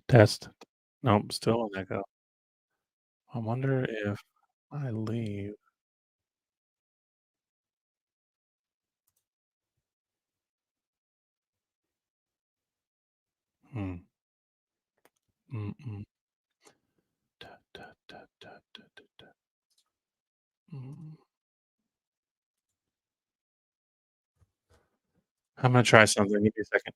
test. Nope, still an echo. I wonder if I leave. Hmm, mm. Da, da, da, da, da, da, da. Mm. I'm gonna try something. Give me a second.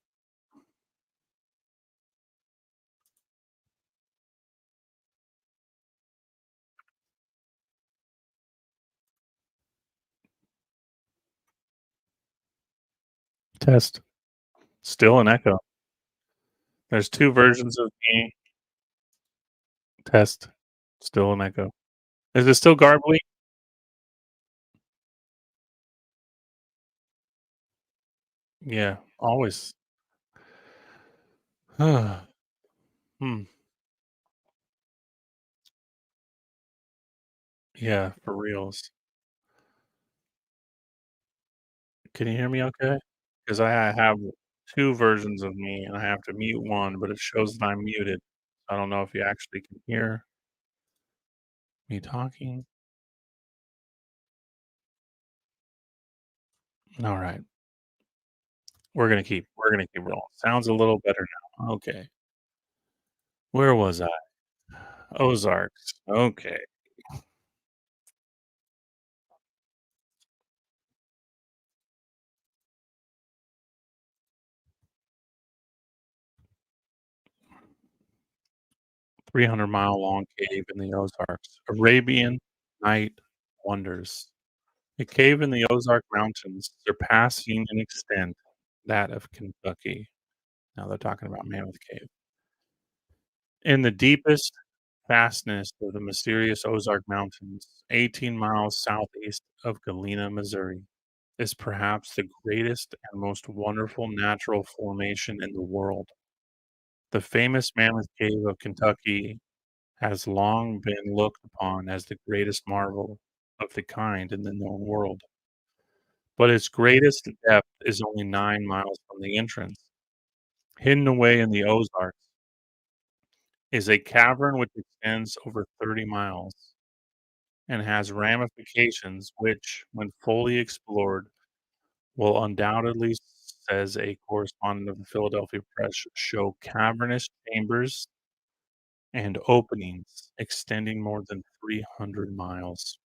Test. Still an echo. There's 2 versions of me. Test. Still an echo. Is it still garbly? Yeah, always. Hmm. Yeah, for reals. Can you hear me okay? 'Cause I have 2 versions of me, and I have to mute one, but it shows that I'm muted. I don't know if you actually can hear me talking. Alright. We're gonna keep rolling. Sounds a little better now. Okay. Where was I? Ozarks. Okay. 300-mile-long cave in the Ozarks. Arabian Night Wonders. A cave in the Ozark Mountains, surpassing in extent that of Kentucky. Now they're talking about Mammoth Cave. In the deepest fastness of the mysterious Ozark Mountains, 18 miles southeast of Galena, Missouri, is perhaps the greatest and most wonderful natural formation in the world. The famous Mammoth Cave of Kentucky has long been looked upon as the greatest marvel of the kind in the known world, but its greatest depth is only 9 miles from the entrance. Hidden away in the Ozarks is a cavern which extends over 30 miles and has ramifications which, when fully explored, will undoubtedly, says a correspondent of the Philadelphia Press, show cavernous chambers and openings extending more than 300 miles.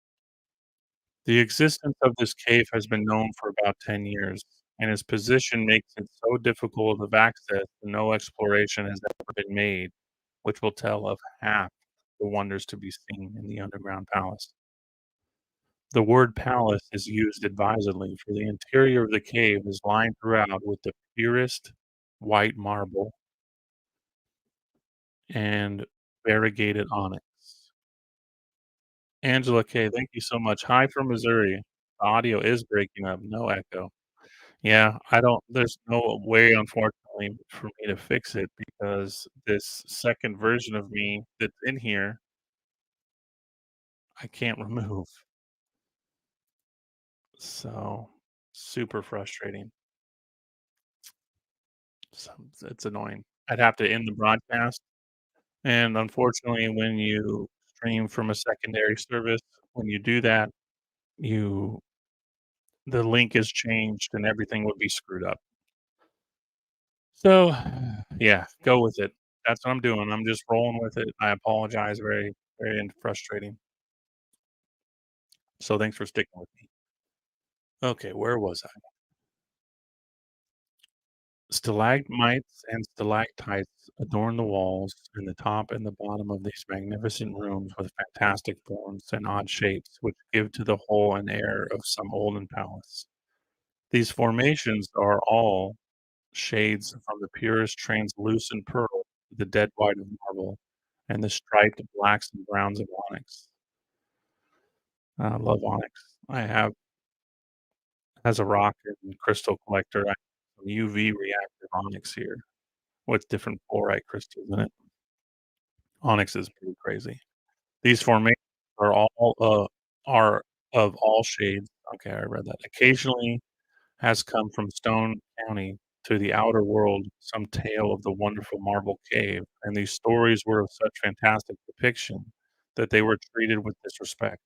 The existence of this cave has been known for about 10 years, and its position makes it so difficult of access that no exploration has ever been made, which will tell of half the wonders to be seen in the underground palace. The word palace is used advisedly, for the interior of the cave is lined throughout with the purest white marble and variegated onyx. Angela K, thank you so much. Hi from Missouri. The audio is breaking up, no echo. Yeah, I don't there's no way, unfortunately, for me to fix it because this second version of me that's in here, I can't remove. So, super frustrating. So it's annoying. I'd have to end the broadcast, and unfortunately, when you stream from a secondary service, when you do that, you the link is changed and everything would be screwed up. So, yeah, go with it. That's what I'm doing. I'm just rolling with it. I apologize, very, very frustrating. So thanks for sticking with me. Okay, where was I? Stalagmites and stalactites adorn the walls and the top and the bottom of these magnificent rooms with fantastic forms and odd shapes, which give to the whole an air of some olden palace. These formations are all shades from the purest translucent pearl to the dead white of marble and the striped blacks and browns of onyx. I love onyx. I have, as a rock and crystal collector, I have some UV reactive onyx here with different fluorite crystals in it. Onyx is pretty crazy. These formations are are of all shades. Okay, I read that. Occasionally has come from Stone County to the outer world some tale of the wonderful marble cave, and these stories were of such fantastic depiction that they were treated with disrespect.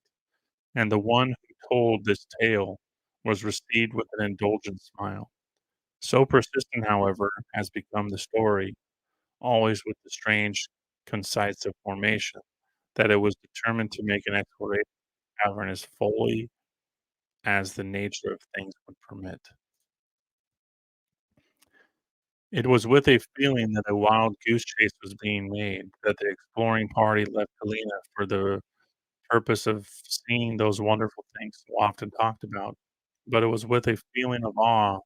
And the one who told this tale was received with an indulgent smile. So persistent, however, has become the story, always with the strange concise formation, that it was determined to make an exploration cavern as fully as the nature of things would permit. It was with a feeling that a wild goose chase was being made that the exploring party left Helena for the purpose of seeing those wonderful things so often talked about. But it was with a feeling of awe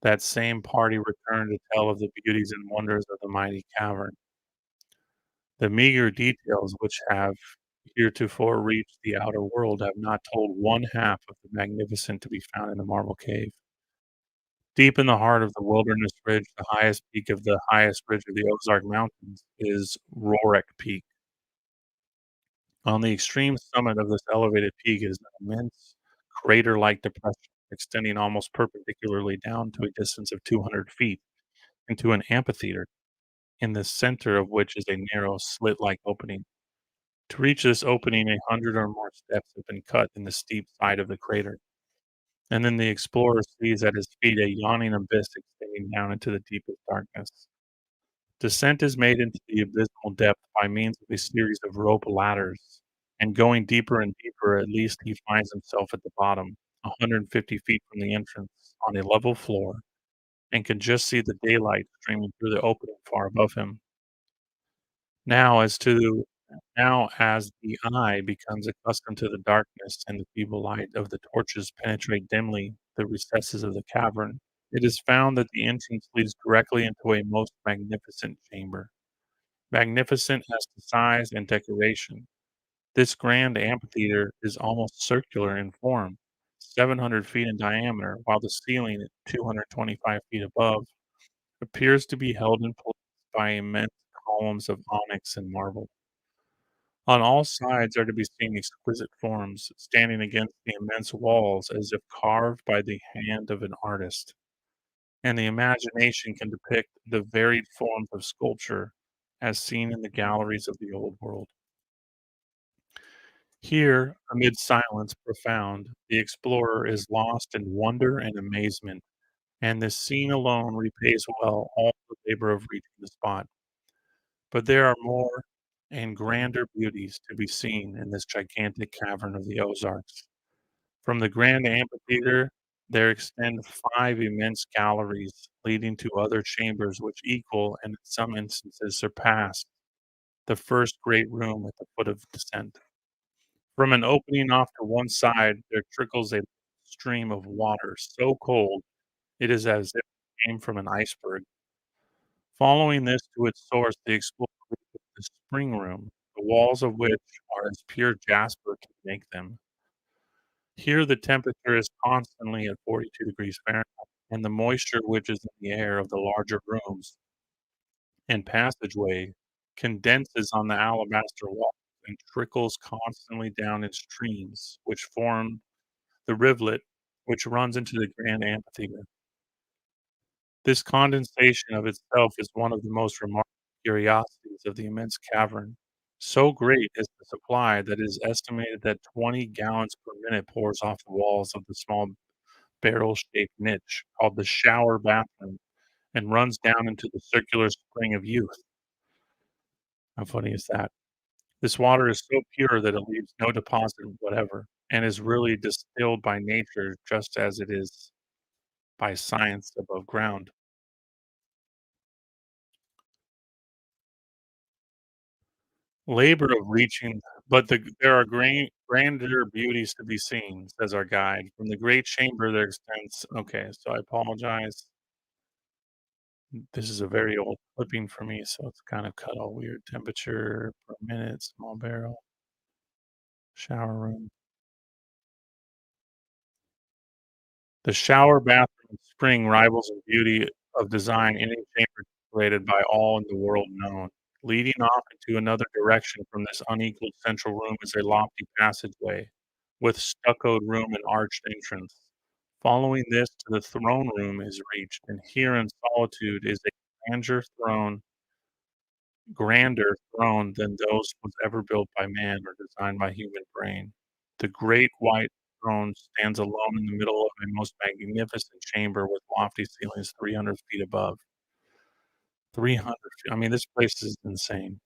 that same party returned to tell of the beauties and wonders of the mighty cavern. The meager details which have heretofore reached the outer world have not told one half of the magnificent to be found in the marble cave. Deep in the heart of the wilderness ridge, the highest peak of the highest ridge of the Ozark Mountains is Rorik Peak. On the extreme summit of this elevated peak is an immense crater-like depression extending almost perpendicularly down to a distance of 200 feet into an amphitheater, in the center of which is a narrow slit-like opening. To reach this opening, 100 or more steps have been cut in the steep side of the crater, and then the explorer sees at his feet a yawning abyss extending down into the deepest darkness. Descent is made into the abysmal depth by means of a series of rope ladders, and going deeper and deeper, at least he finds himself at the bottom, 150 feet from the entrance, on a level floor, and can just see the daylight streaming through the opening far above him. Now as to Now as the eye becomes accustomed to the darkness and the feeble light of the torches penetrate dimly the recesses of the cavern, it is found that the entrance leads directly into a most magnificent chamber. Magnificent as to size and decoration, this grand amphitheater is almost circular in form, 700 feet in diameter, while the ceiling at 225 feet above appears to be held in place by immense columns of onyx and marble. On all sides are to be seen exquisite forms standing against the immense walls as if carved by the hand of an artist, and the imagination can depict the varied forms of sculpture as seen in the galleries of the old world. Here, amid silence profound, the explorer is lost in wonder and amazement, and this scene alone repays well all the labor of reaching the spot. But there are more and grander beauties to be seen in this gigantic cavern of the Ozarks. From the grand amphitheater, there extend 5 immense galleries leading to other chambers which equal, and in some instances surpass, the first great room at the foot of descent. From an opening off to one side, there trickles a stream of water so cold it is as if it came from an iceberg. Following this to its source, the explorer reaches the spring room, the walls of which are as pure jasper can make them. Here the temperature is constantly at 42 degrees Fahrenheit, and the moisture which is in the air of the larger rooms and passageway condenses on the alabaster walls and trickles constantly down in streams, which form the rivulet which runs into the grand amphitheater. This condensation of itself is one of the most remarkable curiosities of the immense cavern. So great is the supply that it is estimated that 20 gallons per minute pours off the walls of the small barrel-shaped niche called the shower bathroom and runs down into the circular spring of youth. How funny is that? This water is so pure that it leaves no deposit whatever and is really distilled by nature just as it is by science above ground. Labor of reaching, but there are grander beauties to be seen, says our guide. From the great chamber there extends. Okay, so I apologize. This is a very old clipping for me, so it's kind of cut all weird. Temperature per minute, small barrel, shower room. The shower bathroom spring rivals in beauty of design any chamber decorated by all in the world known. Leading off into another direction from this unequaled central room is a lofty passageway with stuccoed room and arched entrance. Following this to the throne room is reached, and here in solitude is a grandeur throne grander throne than those was ever built by man or designed by human brain. The great white throne stands alone in the middle of a most magnificent chamber with lofty ceilings 300 feet above. 300 feet. I mean, this place is insane.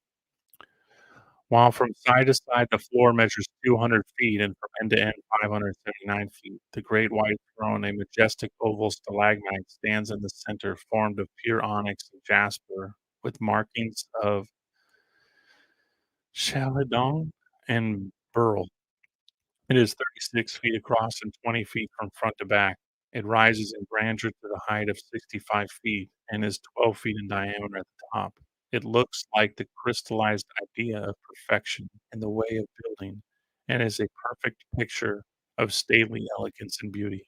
While from side to side, the floor measures 200 feet and from end to end 579 feet. The great white throne, a majestic oval stalagmite, stands in the center, formed of pure onyx and jasper, with markings of chalcedony and beryl. It is 36 feet across and 20 feet from front to back. It rises in grandeur to the height of 65 feet and is 12 feet in diameter at the top. It looks like the crystallized idea of perfection in the way of building and is a perfect picture of stately elegance and beauty.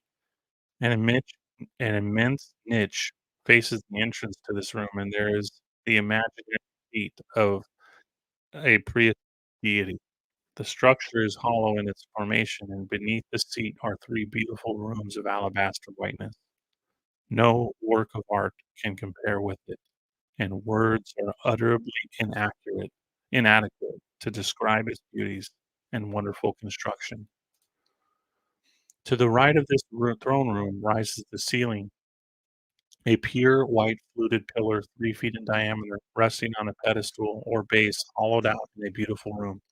An immense, an immense niche faces the entrance to this room, and there is the imaginary seat of a prehistoric deity. The structure is hollow in its formation, and beneath the seat are three beautiful rooms of alabaster whiteness. No work of art can compare with it, and words are utterly inadequate to describe its beauties and wonderful construction. To the right of this throne room rises the ceiling, a pure white fluted pillar 3 feet in diameter, resting on a pedestal or base hollowed out in a beautiful room.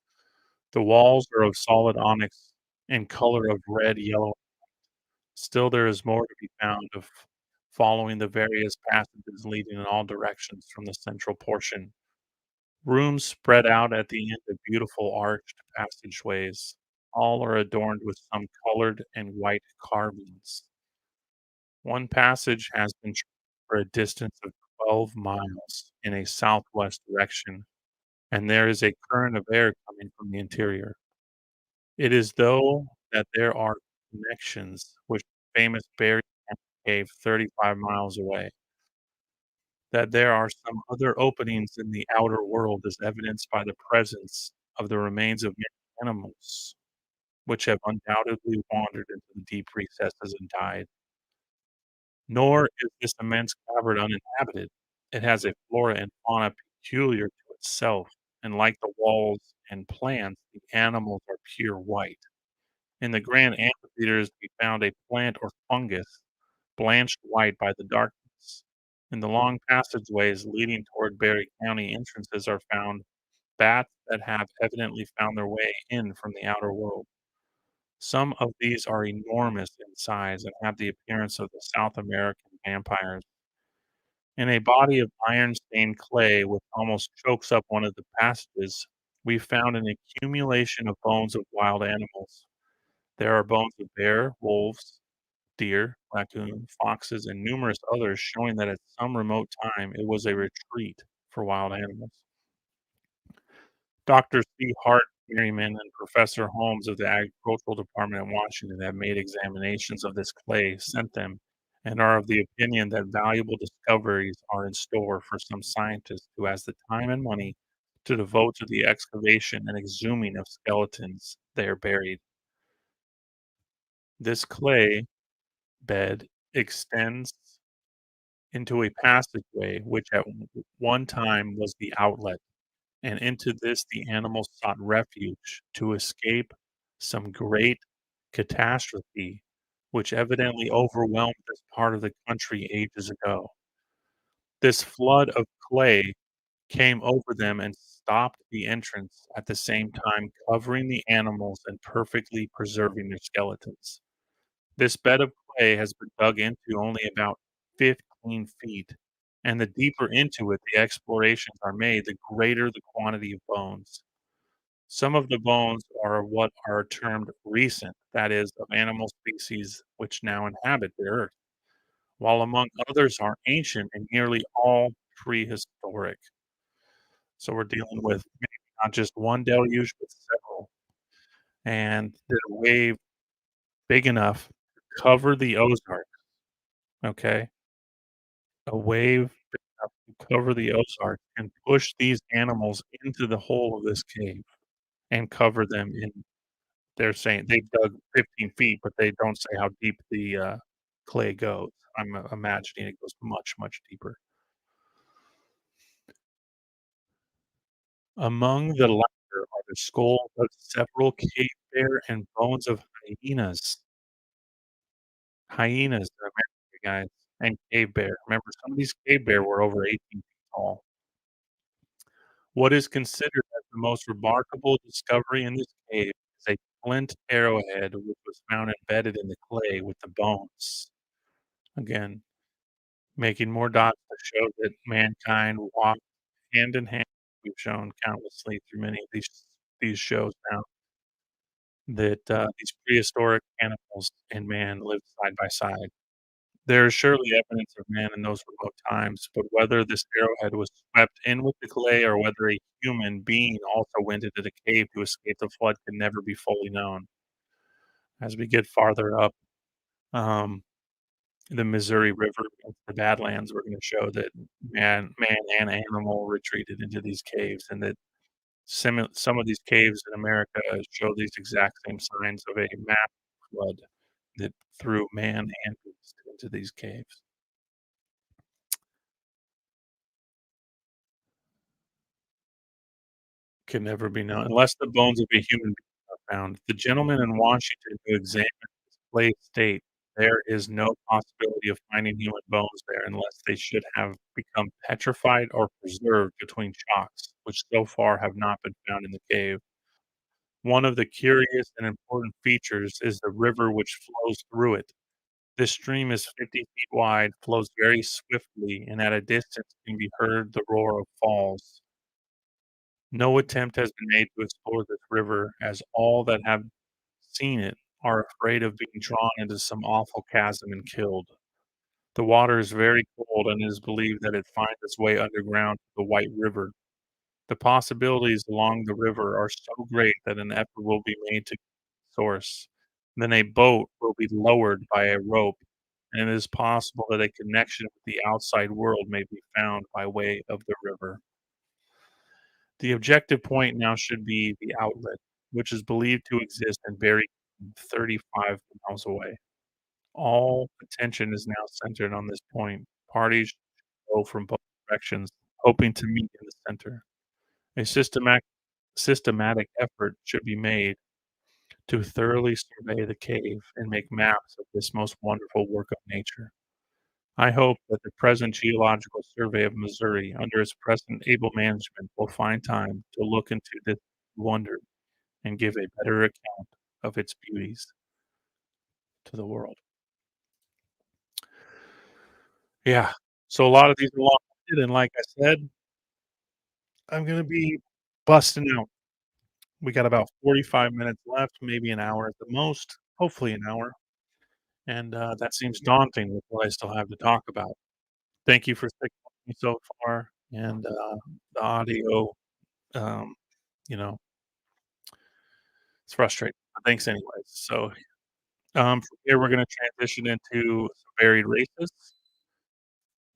The walls are of solid onyx and color of red, yellow. Still, there is more to be found of following the various passages leading in all directions from the central portion. Rooms spread out at the end of beautiful arched passageways. All are adorned with some colored and white carvings. One passage has been traced for a distance of 12 miles in a southwest direction, and there is a current of air coming from the interior. It is though that there are connections with famous Barry Cave 35 miles away, that there are some other openings in the outer world is evidenced by the presence of the remains of many animals, which have undoubtedly wandered into the deep recesses and died. Nor is this immense cavern uninhabited. It has a flora and fauna peculiar to itself, and like the walls and plants, the animals are pure white. In the grand amphitheater is to be found a plant or fungus, blanched white by the darkness. In the long passageways leading toward Berry County entrances are found bats that have evidently found their way in from the outer world. Some of these are enormous in size and have the appearance of the South American vampires. In a body of iron-stained clay which almost chokes up one of the passages, we found an accumulation of bones of wild animals. There are bones of bear, wolves, deer, raccoon, foxes, and numerous others, showing that at some remote time it was a retreat for wild animals. Dr. C. Hart Merriman and Professor Holmes of the Agricultural Department in Washington have made examinations of this clay, sent them, and are of the opinion that valuable discoveries are in store for some scientist who has the time and money to devote to the excavation and exhuming of skeletons there buried. This clay bed extends into a passageway which at one time was the outlet, and into this the animals sought refuge to escape some great catastrophe which evidently overwhelmed this part of the country ages ago. This flood of clay came over them and stopped the entrance at the same time covering the animals and perfectly preserving their skeletons. This bed of clay has been dug into only about 15 feet, and the deeper into it the explorations are made, the greater the quantity of bones. Some of the bones are what are termed recent, that is, of animal species which now inhabit the earth, while among others are ancient and nearly all prehistoric. So we're dealing with maybe not just one deluge, but several. And did a wave big enough to cover the Ozark, okay? A wave big enough to cover the Ozark and push these animals into the hole of this cave and cover them in they're saying they dug 15 feet, but they don't say how deep the, clay goes. I'm, imagining it goes much, much deeper. Among the latter are the skulls of several cave bear and bones of hyenas. Hyenas in America, guys, and cave bear. Remember, some of these cave bear were over 18 feet tall. What is considered as the most remarkable discovery in this cave is a flint arrowhead which was found embedded in the clay with the bones. Again, making more dots to show that mankind walked hand in hand. We've shown countlessly through many of these shows now that these prehistoric animals and man lived side by side. There is surely evidence of man in those remote times, but whether this arrowhead was swept in with the clay or whether a human being also went into the cave to escape the flood can never be fully known. As we get farther up um, the Missouri River, into the Badlands, we're going to show that man and animal retreated into these caves, and that some of these caves in America show these exact same signs of a massive flood that threw man and beast into these caves. Can never be known unless the bones of a human being are found. The gentleman in Washington who examined this place state there is no possibility of finding human bones there unless they should have become petrified or preserved between shocks, which so far have not been found in the cave. One of the curious and important features is the river which flows through it. This stream is 50 feet wide, flows very swiftly, and at a distance can be heard the roar of falls. No attempt has been made to explore this river, as all that have seen it are afraid of being drawn into some awful chasm and killed. The water is very cold, and it is believed that it finds its way underground to the White River. The possibilities along the river are so great that an effort will be made to source. Then a boat will be lowered by a rope, and it is possible that a connection with the outside world may be found by way of the river. The objective point now should be the outlet, which is believed to exist and buried 35 miles away. All attention is now centered on this point. Parties go from both directions, hoping to meet in the center. A systematic effort should be made to thoroughly survey the cave and make maps of this most wonderful work of nature. I hope that the present Geological Survey of Missouri, under its present able management, will find time to look into this wonder and give a better account of its beauties to the world. Yeah. So a lot of these are long-winded, and like I said, I'm gonna be busting out. We got about 45 minutes left, maybe an hour at the most, hopefully an hour, and, that seems daunting with what I still have to talk about. Thank you for sticking with me so far, and, the audio, um, you know, it's frustrating, but thanks anyways. So, from here, we're gonna transition into some varied races,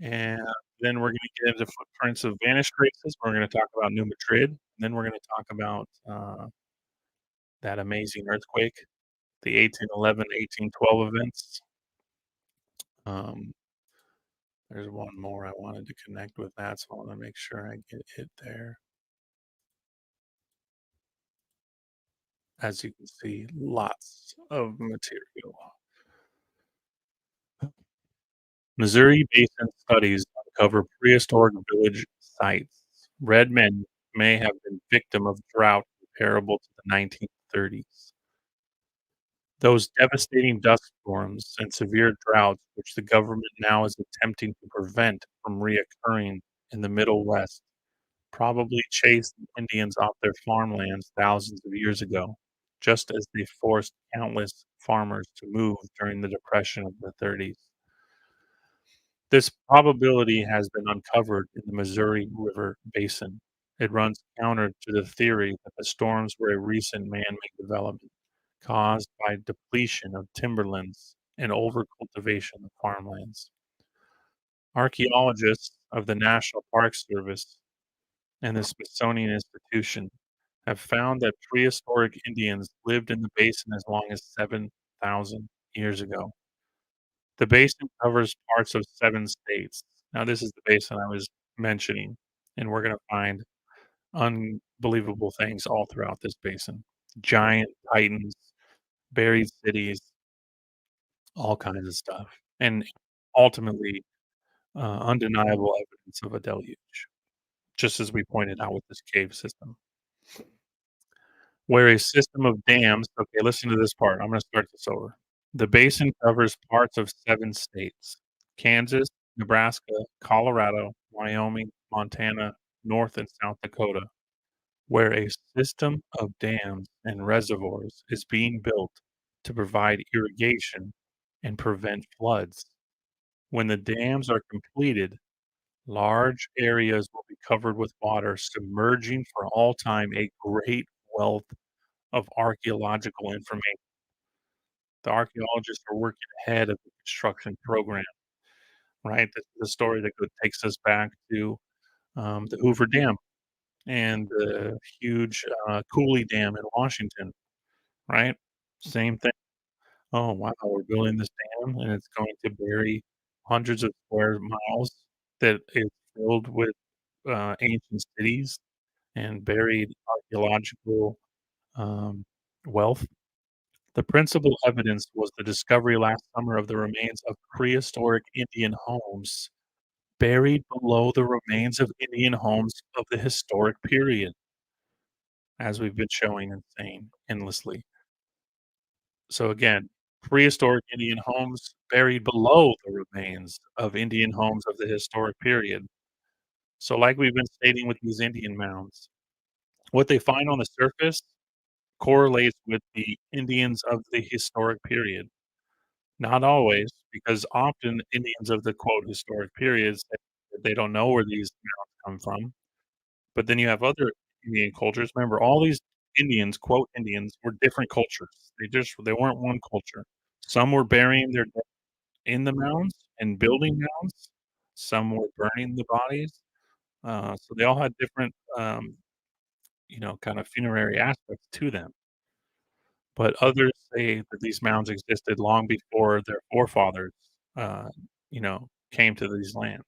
and Then we're gonna get into footprints of vanished races. We're gonna talk about New Madrid, and then we're gonna talk about, that amazing earthquake, the 1811, 1812 events. Um, there's one more I wanted to connect with that, so I wanna make sure I get it there. As you can see, lots of material. Missouri Basin studies uncover prehistoric village sites. Red men may have been victim of drought comparable to the 1930s. Those devastating dust storms and severe droughts, which the government now is attempting to prevent from reoccurring in the Middle West, probably chased the Indians off their farmlands thousands of years ago, just as they forced countless farmers to move during the Depression of the 30s. This probability has been uncovered in the Missouri River Basin. It runs counter to the theory that the storms were a recent man-made development caused by depletion of timberlands and overcultivation of farmlands. Archaeologists of the National Park Service and the Smithsonian Institution have found that prehistoric Indians lived in the basin as long as 7,000 years ago. The basin covers parts of 7 states. Now, this is the basin I was mentioning, and we're gonna find unbelievable things all throughout this basin. Giant titans, buried cities, all kinds of stuff, and ultimately, undeniable evidence of a deluge, just as we pointed out with this cave system. Where a system of dams okay, listen to this part, I'm gonna start this over. The basin covers parts of 7 states: Kansas, Nebraska, Colorado, Wyoming, Montana, North and South Dakota, where a system of dams and reservoirs is being built to provide irrigation and prevent floods. When the dams are completed, large areas will be covered with water, submerging for all time a great wealth of archaeological information. The archaeologists are working ahead of the construction program, right? This is a story that takes us back to the Hoover Dam and the huge Cooley Dam in Washington, right? Same thing. Oh, wow, we're building this dam and it's going to bury hundreds of square miles that is filled with ancient cities and buried archaeological um, wealth. The principal evidence was the discovery last summer of the remains of prehistoric Indian homes buried below the remains of Indian homes of the historic period, as we've been showing and saying endlessly. So again, prehistoric Indian homes buried below the remains of Indian homes of the historic period. So like we've been stating with these Indian mounds, what they find on the surface correlates with the Indians of the historic period. Not always, because often Indians of the, quote, "historic period" say that they don't know where these mounds come from, but then you have other Indian cultures. Remember, all these Indians, quote, "Indians," were different cultures. They weren't one culture. Some were burying their dead in the mounds and building mounds. Some were burning the bodies. So they all had different, kind of funerary aspects to them. But others say that these mounds existed long before their forefathers, came to these lands.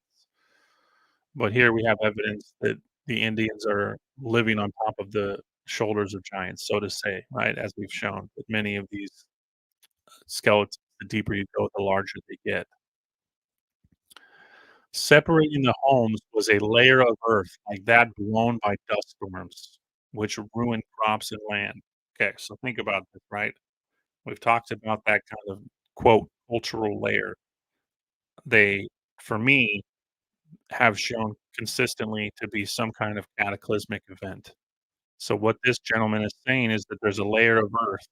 But here we have evidence that the Indians are living on top of the shoulders of giants, so to say, right? As we've shown with many of these skeletons, the deeper you go, the larger they get. Separating the homes was a layer of earth like that blown by dust storms, which ruined crops and land. Okay, so think about this, right? We've talked about that kind of quote cultural layer. They, for me, have shown consistently to be some kind of cataclysmic event. So what this gentleman is saying is that there's a layer of earth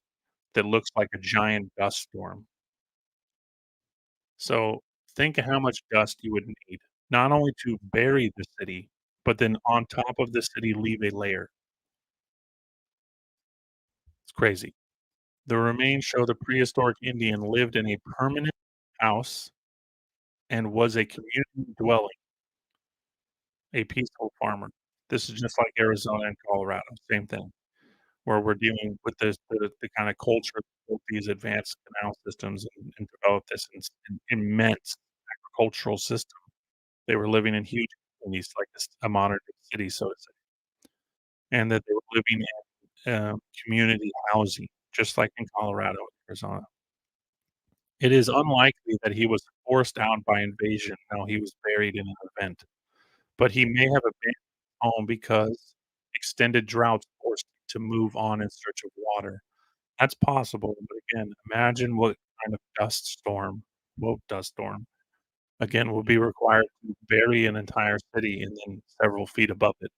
that looks like a giant dust storm. So think of how much dust you would need, not only to bury the city, but then on top of the city leave a layer. It's crazy. The remains show the prehistoric Indian lived in a permanent house and was a community dwelling. a peaceful farmer. This is just like Arizona and Colorado, same thing, where we're dealing with the kinda culture that built these advanced canal systems and developed this immense agricultural system. They were living in huge communities like this a modern day city, so to say, and that they were living in, community housing, just like in Colorado and Arizona. It is unlikely that he was forced out by invasion. No, he was buried in an event, but he may have abandoned home because extended droughts forced him to move on in search of water. That's possible, but again, imagine what kind of dust storm, again, will be required to bury an entire city and then several feet above it,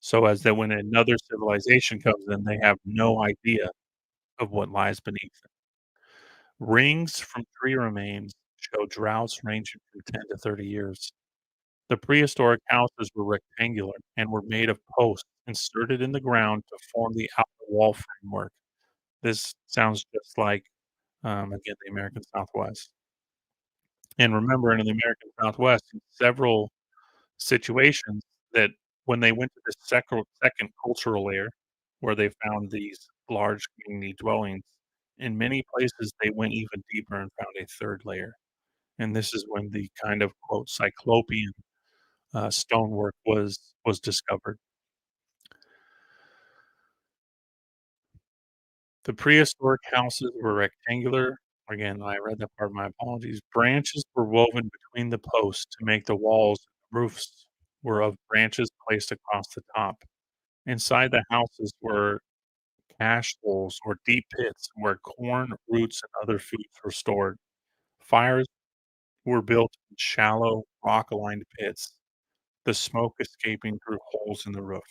so as that when another civilization comes in, they have no idea of what lies beneath it. Rings from tree remains show droughts ranging from 10 to 30 years. The prehistoric houses were rectangular and were made of posts inserted in the ground to form the outer wall framework. This sounds just like, again, the American Southwest. And remember, in the American Southwest, in several situations that when they went to the second cultural layer, where they found these large community dwellings, in many places, they went even deeper and found a third layer. And this is when the kind of, quote, "cyclopean," stonework was discovered. The prehistoric houses were rectangular. Again, I read that part, my apologies. Branches were woven between the posts to make the walls. Roofs were of branches placed across the top. Inside the houses were cache holes or deep pits where corn, roots, and other foods were stored. Fires were built in shallow, rock-lined pits, the smoke escaping through holes in the roof.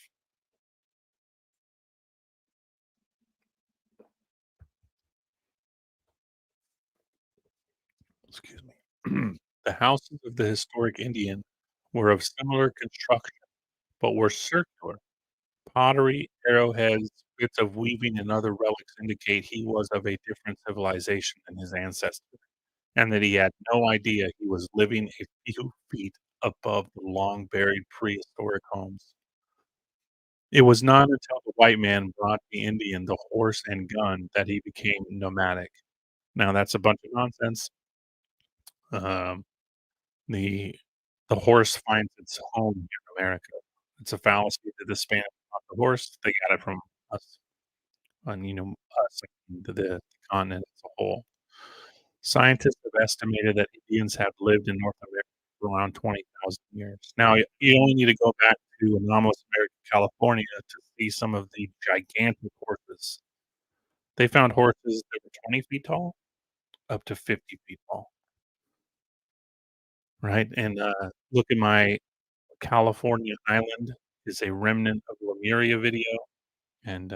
Excuse me. The houses of the historic Indian were of similar construction, but were circular. Pottery, arrowheads, bits of weaving, and other relics indicate he was of a different civilization than his ancestors, and that he had no idea he was living a few feet above the long buried prehistoric homes. It was not until the white man brought the Indian the horse and gun that he became nomadic. Now that's a bunch of nonsense. Um, the the horse finds its home here in America. It's a fallacy that the Spanish brought the horse. They got it from us, and us, the continent as a whole. Scientists have estimated that Indians have lived in North America for around 20,000 years. Now, you only need to go back to anomalous America, California, to see some of the gigantic horses. They found horses that were 20 feet tall, up to 50 feet tall, right? And, look at my California island is a remnant of Lemuria video, and,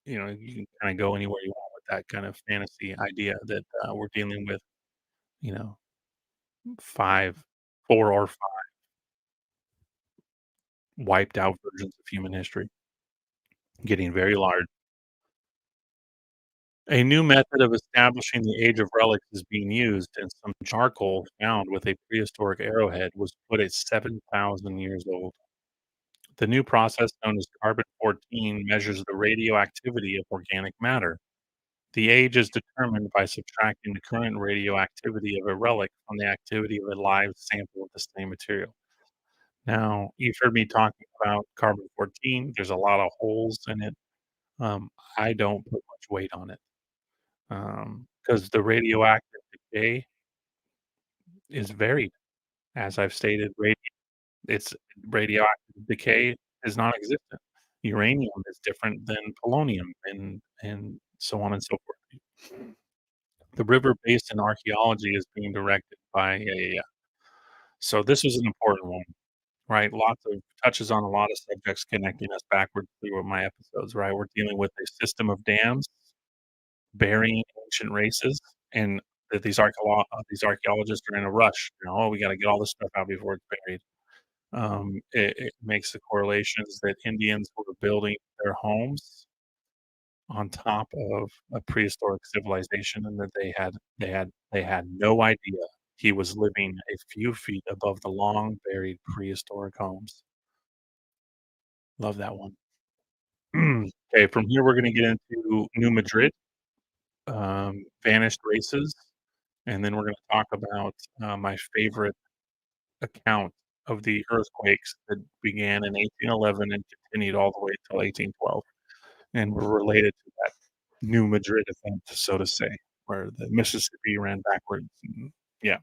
you can kinda go anywhere you want with that kind of fantasy idea that, we're dealing with, you know, 5 4 or 5 wiped out versions of human history, getting very large. A new method of establishing the age of relics is being used, and some charcoal found with a prehistoric arrowhead was put at 7,000 years old. The new process, known as carbon-14, measures the radioactivity of organic matter. The age is determined by subtracting the current radioactivity of a relic from the activity of a live sample of the same material. Now, you've heard me talking about carbon-14. There's a lot of holes in it. I don't put much weight on it, because the radioactive decay is varied. As I've stated, it's radioactive decay is non-existent. Uranium is different than polonium and so on and so forth. The river basin archaeology is being directed by a so this was an important one, right? Lots of touches on a lot of subjects connecting us backwards through my episodes, right? We're dealing with a system of dams burying ancient races, and that these archaeologists are in a rush, "Oh, we gotta get all this stuff out before it's buried." It makes the correlations that Indians were building their homes on top of a prehistoric civilization and that they had no idea. he was living a few feet above the long buried prehistoric homes. Love that one. Okay, from here we're gonna get into New Madrid, vanished races, and then we're gonna talk about, my favorite account of the earthquakes that began in 1811 and continued all the way till 1812, and were related to that New Madrid event, so to say, where the Mississippi ran backwards, and yeah.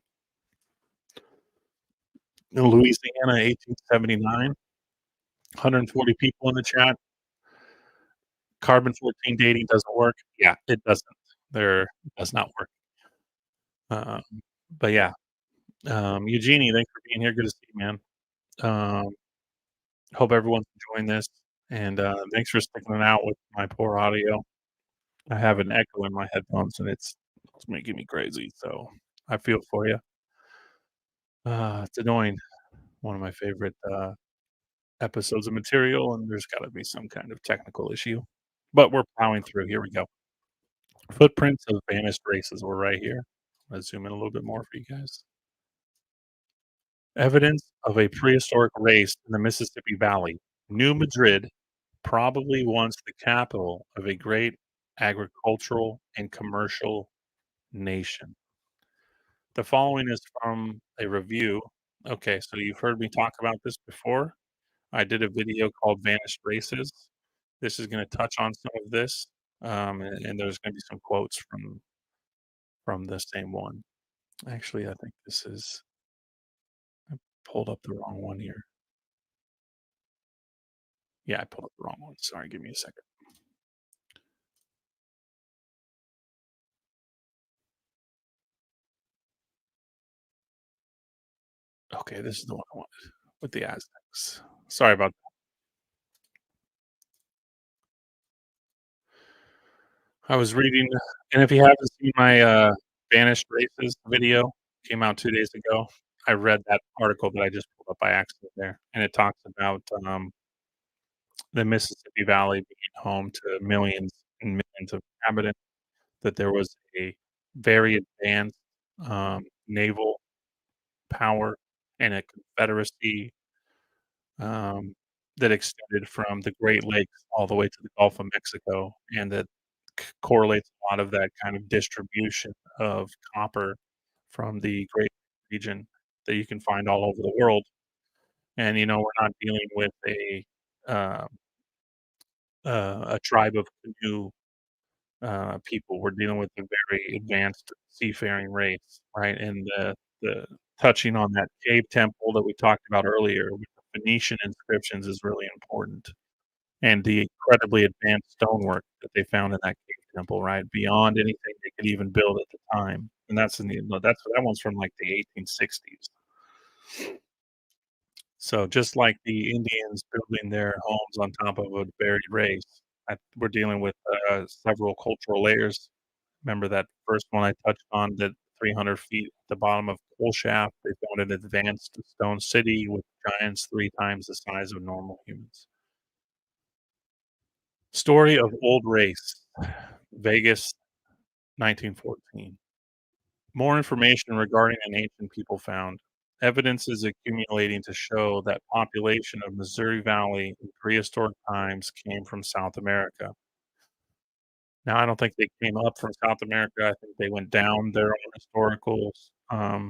In Louisiana, 1879, 140 people in the chat. Carbon-14 dating doesn't work. Yeah, it doesn't. It does not work. Um, but yeah, Eugenie, thanks for being here. Good to see you, man. Um, hope everyone's enjoying this, and, thanks for sticking it out with my poor audio. I have an echo in my headphones, and it's making me crazy, so I feel for you. It's annoying. One of my favorite, episodes of material, and there's gotta be some kind of technical issue, but we're plowing through. Here we go. Footprints of vanished races were right here. Let's zoom in a little bit more for you guys. Evidence of a prehistoric race in the Mississippi Valley. New Madrid, probably once the capital of a great agricultural and commercial nation. The following is from a review. Okay, so you've heard me talk about this before. I did a video called Vanished Races. This is going to touch on some of this, and there's going to be some quotes from the same one. Actually, I think this is pulled up the wrong one here. Yeah, I pulled up the wrong one. Sorry, give me a second. Okay, this is the one I wanted with the Aztecs. Sorry about that. I was reading, and if you haven't seen my Vanished Races video, came out 2 days ago. I read that article that I just pulled up by accident there, and it talks about the Mississippi Valley being home to millions and millions of inhabitants. That there was a very advanced naval power and a confederacy um, that extended from the Great Lakes all the way to the Gulf of Mexico, and that correlates a lot of that kind of distribution of copper from the Great region that you can find all over the world. And we're not dealing with um, a tribe of canoe people. We're dealing with a very advanced seafaring race, right? And the touching on that cave temple that we talked about earlier with the Phoenician inscriptions is really important, and the incredibly advanced stonework that they found in that cave temple, right? Beyond anything they could even build at the time, and that one's from, like, the 1860s. So, just like the Indians building their homes on top of a buried race, we're dealing with, several cultural layers. Remember that first one I touched on, that 300 feet at the bottom of coal shaft, they found an advanced stone city with giants 3 times the size of normal humans. Story of old race, Vegas, 1914. More information regarding an ancient people found. Evidence is accumulating to show that population of Missouri Valley in prehistoric times came from South America. Now, I don't think they came up from South America. I think they went down. Their own historical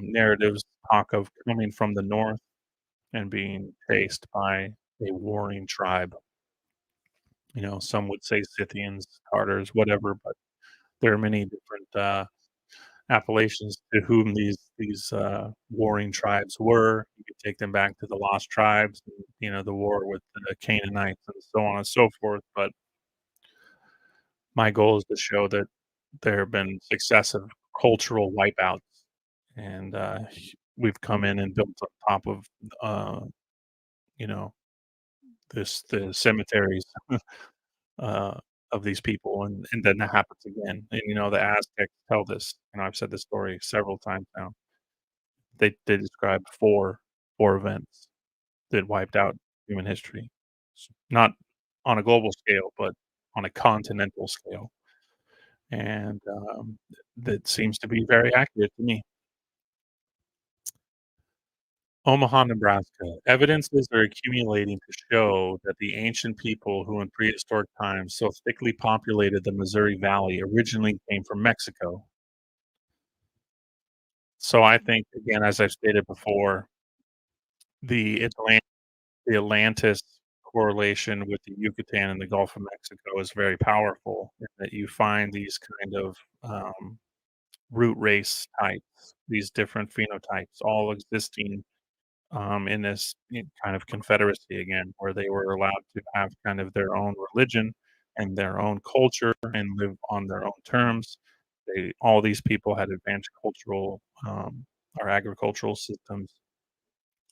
narratives talk of coming from the north and being chased by a warring tribe. Some would say Scythians, Tartars, whatever, but there are many different appellations to whom these warring tribes were. You could take them back to the lost tribes, and, the war with the Canaanites and so on and so forth. But my goal is to show that there have been successive cultural wipeouts, and we've come in and built on top of uh, you know the cemeteries uh, of these people, and then that happens again. And the Aztecs tell this. I've said this story several times now. They described four events that wiped out human history, not on a global scale, but on a continental scale, and that seems to be very accurate to me. Omaha, Nebraska. Evidences are accumulating to show that the ancient people who in prehistoric times so thickly populated the Missouri Valley originally came from Mexico. So I think, again, as I've stated before, the the Atlantis correlation with the Yucatan and the Gulf of Mexico is very powerful, in that you find these kind of, root race types, these different phenotypes all existing in this kind of confederacy again, where they were allowed to have kind of their own religion and their own culture and live on their own terms. All these people had advanced cultural or agricultural systems,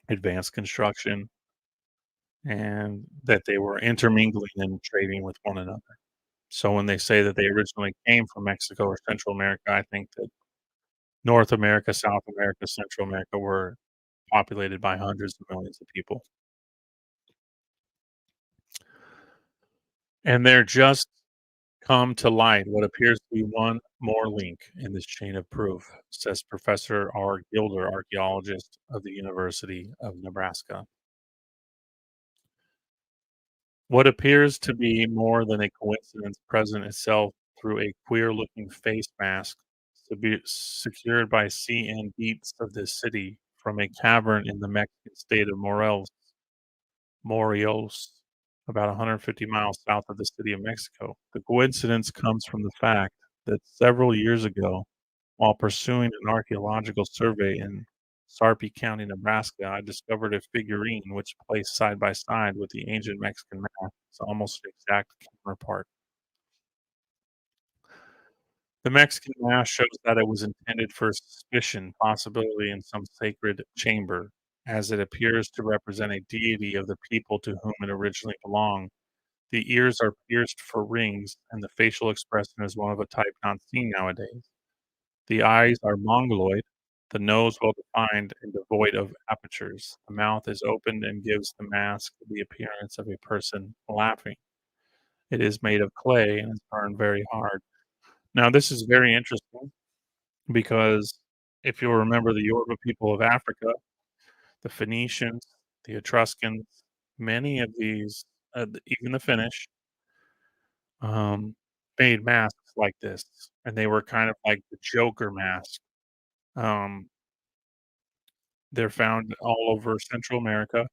advanced construction, and that they were intermingling and trading with one another. So when they say that they originally came from Mexico or Central America, I think that North America, South America, Central America were populated by hundreds of millions of people. And there just come to light what appears to be one more link in this chain of proof, says Professor R. Gilder, archaeologist of the University of Nebraska. What appears to be more than a coincidence present itself through a queer looking face mask to be secured by CN beats of this city from a cavern in the Mexican state of Morelos, about 150 miles south of the city of Mexico. The coincidence comes from the fact that several years ago, while pursuing an archaeological survey in Sarpy County, Nebraska, I discovered a figurine which placed side by side with the ancient Mexican mask. It's almost an exact counterpart. The Mexican mask shows that it was intended for suspicion, possibly in some sacred chamber, as it appears to represent a deity of the people to whom it originally belonged. The ears are pierced for rings, and the facial expression is one of a type not seen nowadays. The eyes are mongoloid, the nose well defined and devoid of apertures. The mouth is opened and gives the mask the appearance of a person laughing. It is made of clay and is burned very hard. Now, this is very interesting because if you'll remember the Yoruba people of Africa, the Phoenicians, the Etruscans, many of these, even the Finnish, um, made masks like this, and they were kind of like the Joker mask. Um, they're found all over Central America,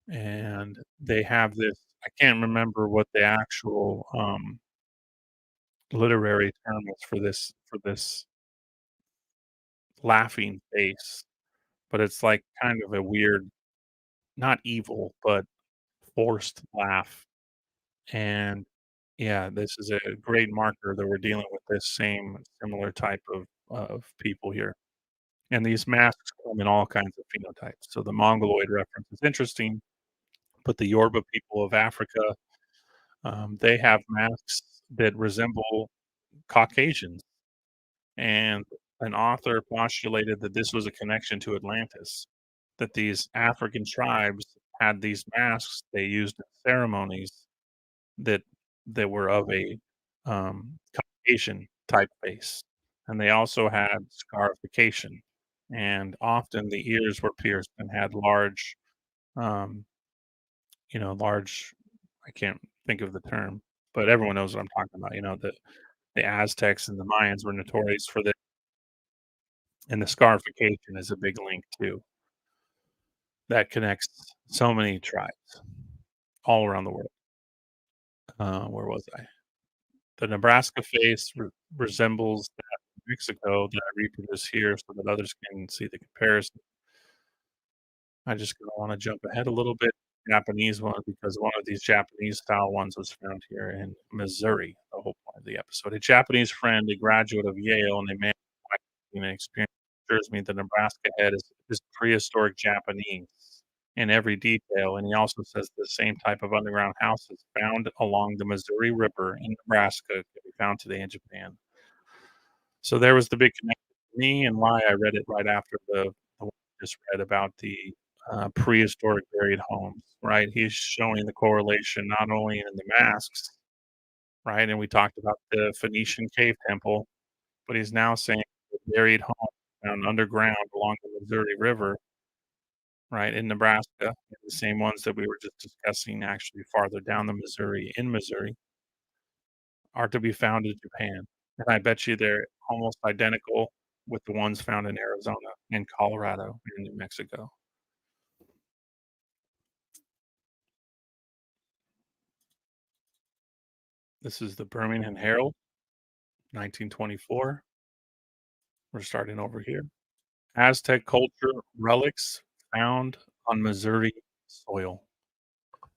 and they have this. I can't remember what the actual literary term is for this laughing face, but it's like kind of a weird, not evil, but forced laugh. And yeah, this is a great marker that we're dealing with this same similar type of people here. And these masks come in all kinds of phenotypes. So the Mongoloid reference is interesting, but the Yoruba people of Africa, they have masks that resemble Caucasians. And an author postulated that this was a connection to Atlantis, that these African tribes had these masks they used in ceremonies that were of a Caucasian type face. And they also had scarification. And often the ears were pierced and had large, um, large, I can't think of the term, but everyone knows what I'm talking about. The Aztecs and the Mayans were notorious for this, and the scarification is a big link too that connects so many tribes all around the world. Where was I? The Nebraska face resembles that of Mexico that I reproduce here so that others can see the comparison. I just gonna wanna jump ahead a little bit. Japanese one, because one of these Japanese style ones was found here in Missouri, the whole point of the episode. A Japanese friend, a graduate of Yale, and a man with experience assures me the Nebraska head is prehistoric Japanese in every detail, and he also says the same type of underground houses found along the Missouri River in Nebraska can be found today in Japan. So there was the big connection for me and why I read it right after the one I just read about the, prehistoric buried homes, right? He's showing the correlation not only in the masks, right, and we talked about the Phoenician cave temple, but he's now saying the buried home found underground along the Missouri River right, in Nebraska, and the same ones that we were just discussing actually farther down the Missouri in Missouri are to be found in Japan. And I bet you they're almost identical with the ones found in Arizona and Colorado and New Mexico. This is the Birmingham Herald, 1924. We're starting over here. Aztec culture relics found on Missouri soil.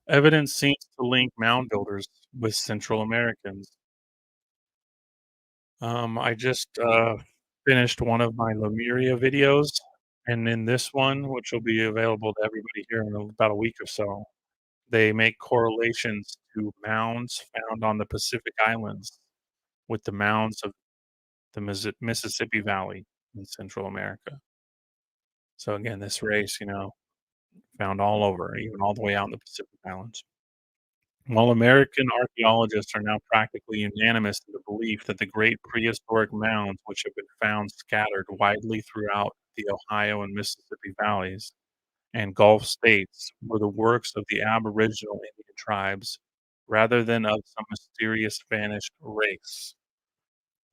Evidence seems to link mound builders with Central Americans. I just finished one of my Lemuria videos, and in this one, which will be available to everybody here in about a week or so, they make correlations to mounds found on the Pacific Islands with the mounds of the Mississippi Valley in Central America. So again, this race, found all over, even all the way out in the Pacific Islands. While American archaeologists are now practically unanimous in the belief that the great prehistoric mounds, which have been found scattered widely throughout the Ohio and Mississippi valleys and Gulf states, were the works of the Aboriginal Indian tribes rather than of some mysterious vanished race.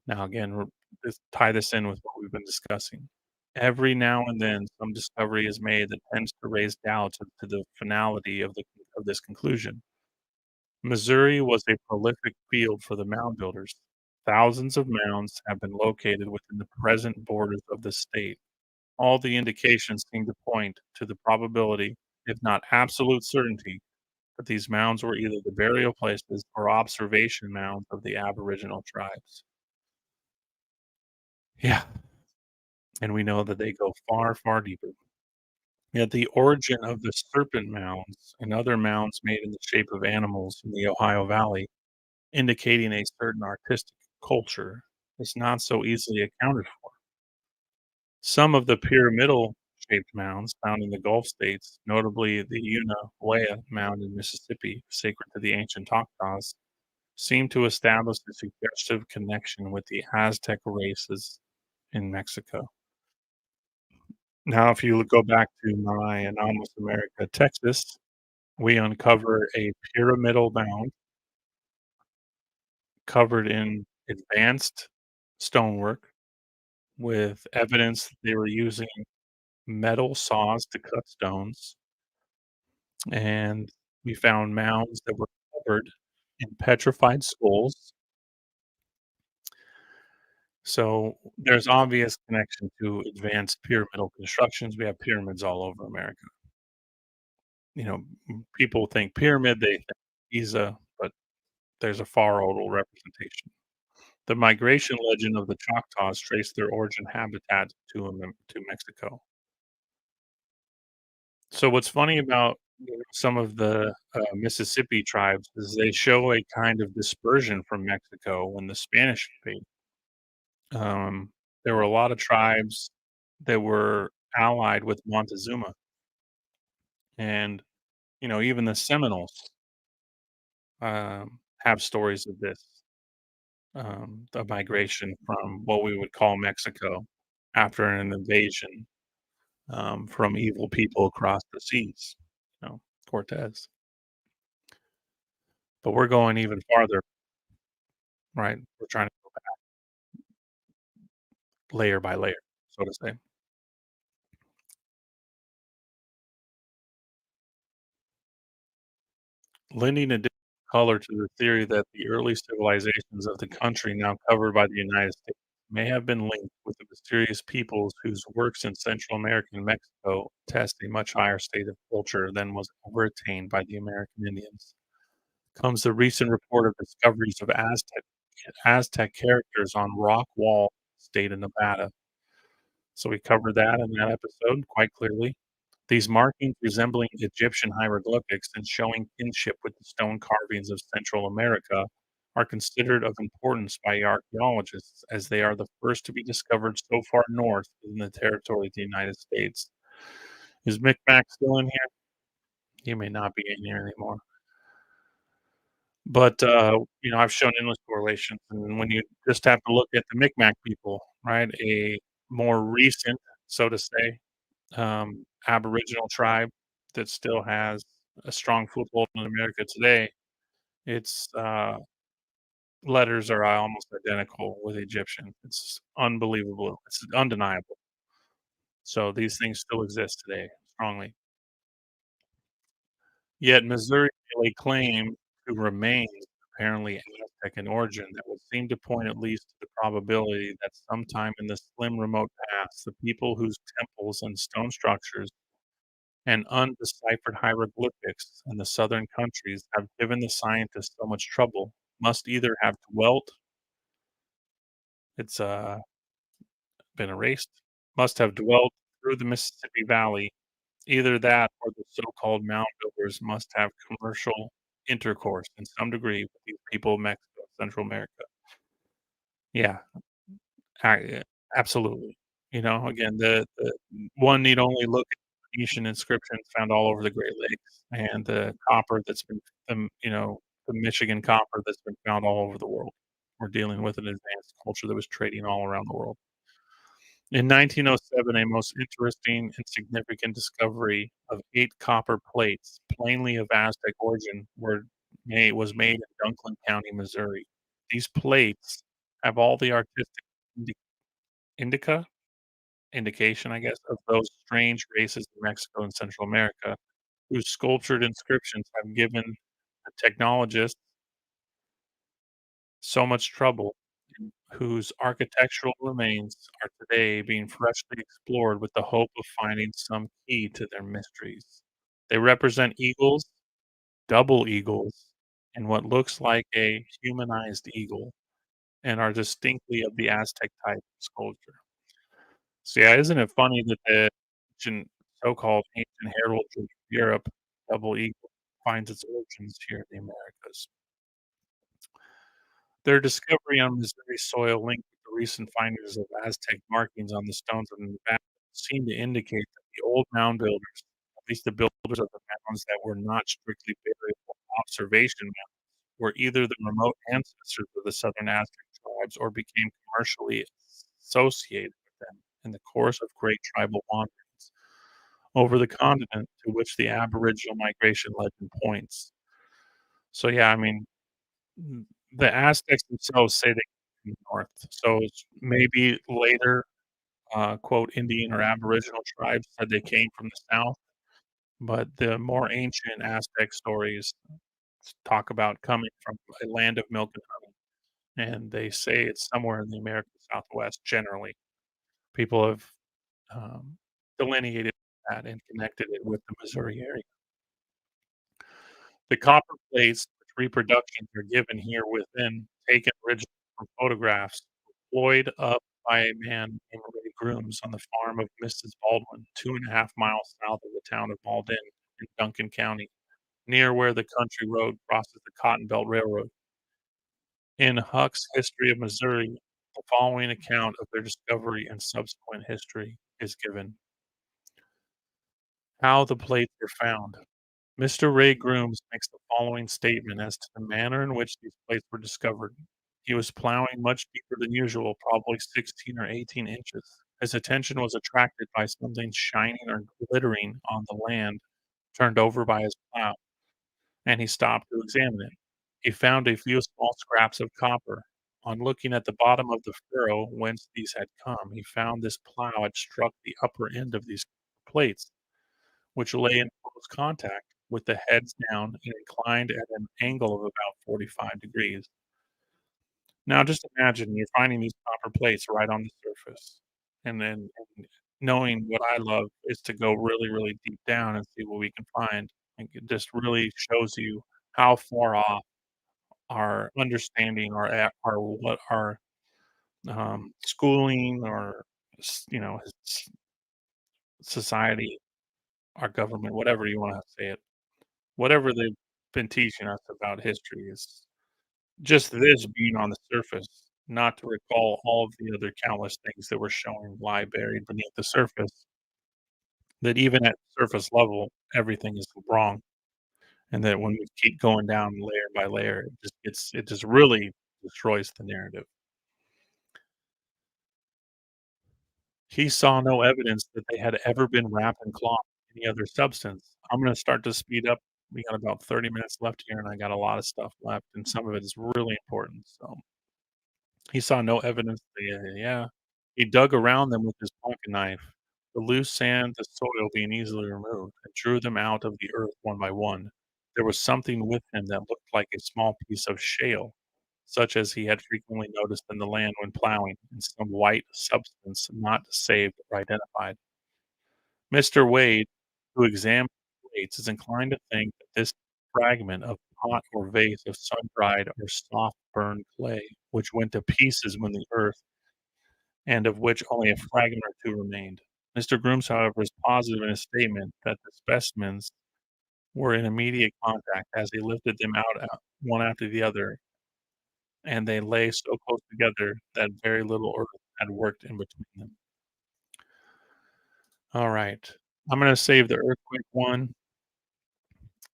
Now, again, tie this in with what we've been discussing. Every now and then, some discovery is made that tends to raise doubts as to the finality of this conclusion. Missouri was a prolific field for the mound builders. Thousands of mounds have been located within the present borders of the state. All the indications seem to point to the probability, if not absolute certainty, that these mounds were either the burial places or observation mounds of the Aboriginal tribes. Yeah, and we know that they go far, far deeper. Yet the origin of the serpent mounds and other mounds made in the shape of animals in the Ohio Valley, indicating a certain artistic culture, is not so easily accounted for. Some of the pyramidal shaped mounds found in the Gulf states, notably the Una mound in Mississippi, sacred to the ancient Choctaws, seem to establish a suggestive connection with the Aztec races in Mexico. Now, if you go back to my Anomalous America, Texas, we uncover a pyramidal mound covered in advanced stonework with evidence that they were using metal saws to cut stones, and we found mounds that were covered in petrified skulls. So there's obvious connection to advanced pyramidal constructions. We have pyramids all over America. People think pyramid, they think Giza, but there's a far older representation. The migration legend of the Choctaws traced their origin habitat to Mexico. So what's funny about some of the Mississippi tribes is they show a kind of dispersion from Mexico when the Spanish invaded. There were a lot of tribes that were allied with Montezuma, and even the Seminoles have stories of this, the migration from what we would call Mexico after an invasion from evil people across the seas, Cortez. But we're going even farther, right? We're trying to go back layer by layer, so to say. Lending additional color to the theory that the early civilizations of the country now covered by the United States may have been linked with the mysterious peoples whose works in Central America and Mexico attest a much higher state of culture than was ever attained by the American Indians. Comes the recent report of discoveries of Aztec characters on rock wall state of Nevada. So we covered that in that episode quite clearly. These markings resembling Egyptian hieroglyphics and showing kinship with the stone carvings of Central America are considered of importance by archaeologists as they are the first to be discovered so far north in the territory of the United States. Is Micmac still in here? He may not be in here anymore. But, I've shown endless correlations, and when you just have to look at the Micmac people, right, a more recent, so to say, Aboriginal tribe that still has a strong foothold in America today. Its letters are almost identical with Egyptian. It's unbelievable. It's undeniable. So these things still exist today strongly. Yet Missouri made a claim to remains apparently Aztec in origin that would seem to point at least to the probability that sometime in the slim remote past, the people whose temples and stone structures and undeciphered hieroglyphics in the southern countries have given the scientists so much trouble must either have dwelt it's been erased, must have dwelt through the Mississippi Valley. Either that or the so-called mound builders must have commercial intercourse in some degree with these people of Mexico, Central America. Yeah, I absolutely. You know, again, the one need only look at Phoenician inscriptions found all over the Great Lakes and the copper that's been, the Michigan copper that's been found all over the world. We're dealing with an advanced culture that was trading all around the world. In 1907, a most interesting and significant discovery of 8 copper plates, plainly of Aztec origin, was made in Dunklin County, Missouri. These plates have all the artistic indi indica indication, I guess, of those strange races in Mexico and Central America, whose sculptured inscriptions have given the technologists so much trouble, and whose architectural remains are today being freshly explored with the hope of finding some key to their mysteries. They represent eagles, double eagles, and what looks like a humanized eagle, and are distinctly of the Aztec type of sculpture. So, yeah, isn't it funny that the ancient so-called ancient heraldry of Europe, double eagle, finds its origins here in the Americas? Their discovery on Missouri soil linked with the recent findings of Aztec markings on the stones of Nevada seem to indicate that the old mound builders, at least the builders of the mounds that were not strictly burial observation mounds, were either the remote ancestors of the southern Aztec tribes or became commercially associated with them in the course of great tribal wanderings over the continent to which the aboriginal migration legend points. So, yeah, I mean, Mm, the Aztecs themselves say they came from the north, so it's maybe later, quote, Indian or Aboriginal tribes said they came from the south, but the more ancient Aztec stories talk about coming from a land of milk and honey, and they say it's somewhere in the American Southwest generally. People have, um, delineated that and connected it with the Missouri area. The copper plates, which reproductions are given here within, taken originally from photographs, deployed up by a man named Ray Grooms on the farm of Mrs. Baldwin, 2.5 miles south of the town of Malden in Duncan County, near where the country road crosses the Cotton Belt Railroad. In Huck's History of Missouri, the following account of their discovery and subsequent history is given. How the plates were found. Mr. Ray Grooms makes the following statement as to the manner in which these plates were discovered. He was plowing much deeper than usual, probably 16 or 18 inches. His attention was attracted by something shining or glittering on the land turned over by his plow, and he stopped to examine it. He found a few small scraps of copper. On looking at the bottom of the furrow whence these had come, he found this plow had struck the upper end of these plates, which lay in close contact with the heads down and inclined at an angle of about 45 degrees. Now just imagine you're finding these copper plates right on the surface, and knowing what I love is to go really, really deep down and see what we can find. Like, it just really shows you how far off our understanding, our what our, schooling or society, our government, whatever you wanna say it. Whatever they've been teaching us about history is just this being on the surface, not to recall all of the other countless things that we're showing lie buried beneath the surface, that even at surface level, everything is wrong, and that when we keep going down layer by layer, it just really destroys the narrative. He saw no evidence that they had ever been wrapped in cloth or any other substance. I'm gonna start to speed up. We got about 30 minutes left here, and I got a lot of stuff left, and some of it is really important, so he saw no evidence yeah. He dug around them with his pocket knife, the loose sand, the soil being easily removed, and drew them out of the earth one by one. There was something with him that looked like a small piece of shale, such as he had frequently noticed in the land when plowing, and some white substance not saved or identified. Mr. Wade, who examined the plates, is inclined to think that this fragment of pot or vase of sun-dried or soft-burned clay, which went to pieces when the earth and of which only a fragment or two remained. Mr. Grooms, however, is positive in his statement that the specimens were in immediate contact as he lifted them out one after the other, and they lay so close together that very little earth had worked in between them. All right. I'm gonna save the earthquake one.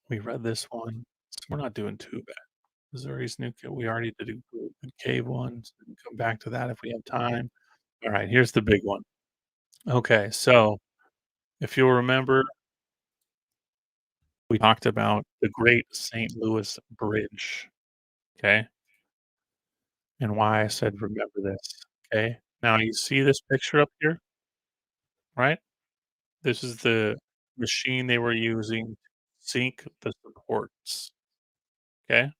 We read this one, so we're not doing too bad. Missouri's new ca we already did a cave one, so we can come back to that if we have time. All right, here's the big one. Okay, so if you'll remember, we talked about the Great St. Louis Bridge, okay, and why I said remember this, okay? Now you see this picture up here, right? This is the machine they were using to sink the supports, okay?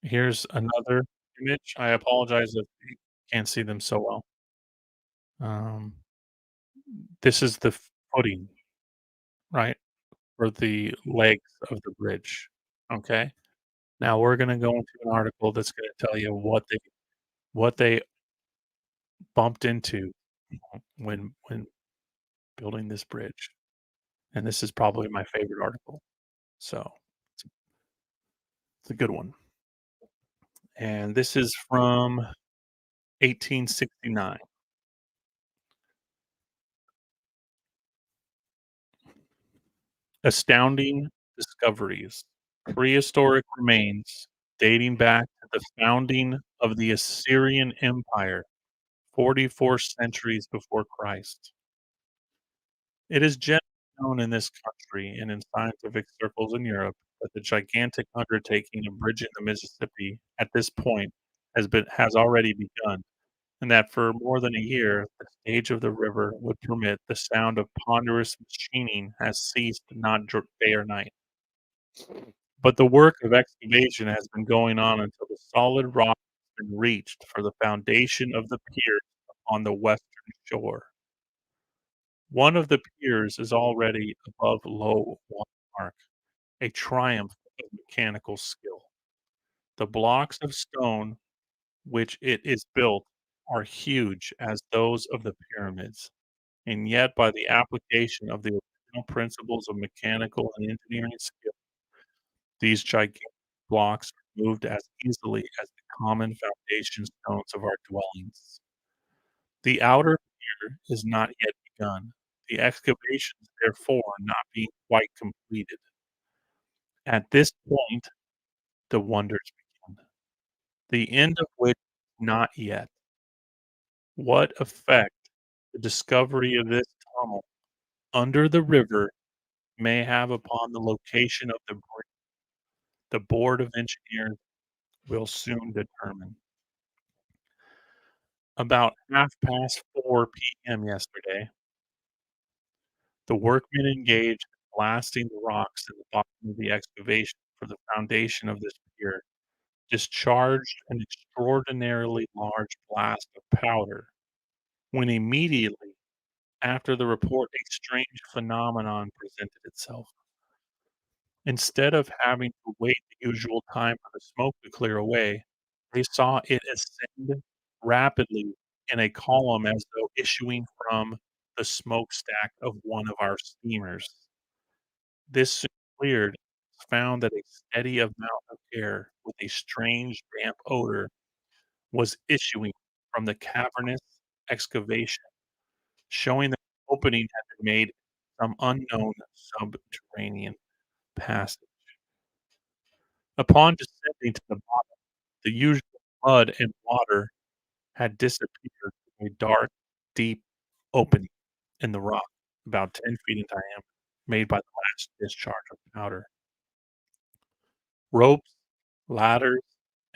Here's another image. I apologize if you can't see them so well. Um, this is the footing, right, for the legs of the bridge, okay? Now we're gonna go into an article that's gonna tell you what they bumped into when building this bridge, and this is probably my favorite article, so it's a good one, and this is from 1869. Astounding discoveries. Prehistoric remains dating back to the founding of the Assyrian Empire, 44 centuries before Christ. It is generally known in this country and in scientific circles in Europe that the gigantic undertaking of bridging the Mississippi at this point has already begun, and that for more than a year, the stage of the river would permit the sound of ponderous machining has ceased not day or night. But the work of excavation has been going on until the solid rock has been reached for the foundation of the pier on the western shore. One of the piers is already above low water mark, a triumph of mechanical skill. The blocks of stone which it is built are huge as those of the pyramids, and yet by the application of the original principles of mechanical and engineering skill, these gigantic blocks are moved as easily as the common foundation stones of our dwellings. The outer pier is not yet begun, the excavations therefore not being quite completed. At this point, the wonders begin, the end of which not yet. What effect the discovery of this tunnel under the river may have upon the location of the bridge, the Board of Engineers will soon determine. About 4:30 PM yesterday, the workmen engaged in blasting the rocks in the bottom of the excavation for the foundation of this pier discharged an extraordinarily large blast of powder, when immediately after the report a strange phenomenon presented itself. Instead of having to wait the usual time for the smoke to clear away, they saw it ascend rapidly in a column as though issuing from the smokestack of one of our steamers. This soon cleared, found that a steady amount of air with a strange damp odor was issuing from the cavernous excavation, showing that the opening had been made in some unknown subterranean passage. Upon descending to the bottom, the usual mud and water had disappeared in a dark, deep opening in the rock about 10 feet in diameter, made by the last discharge of powder. Ropes, ladders,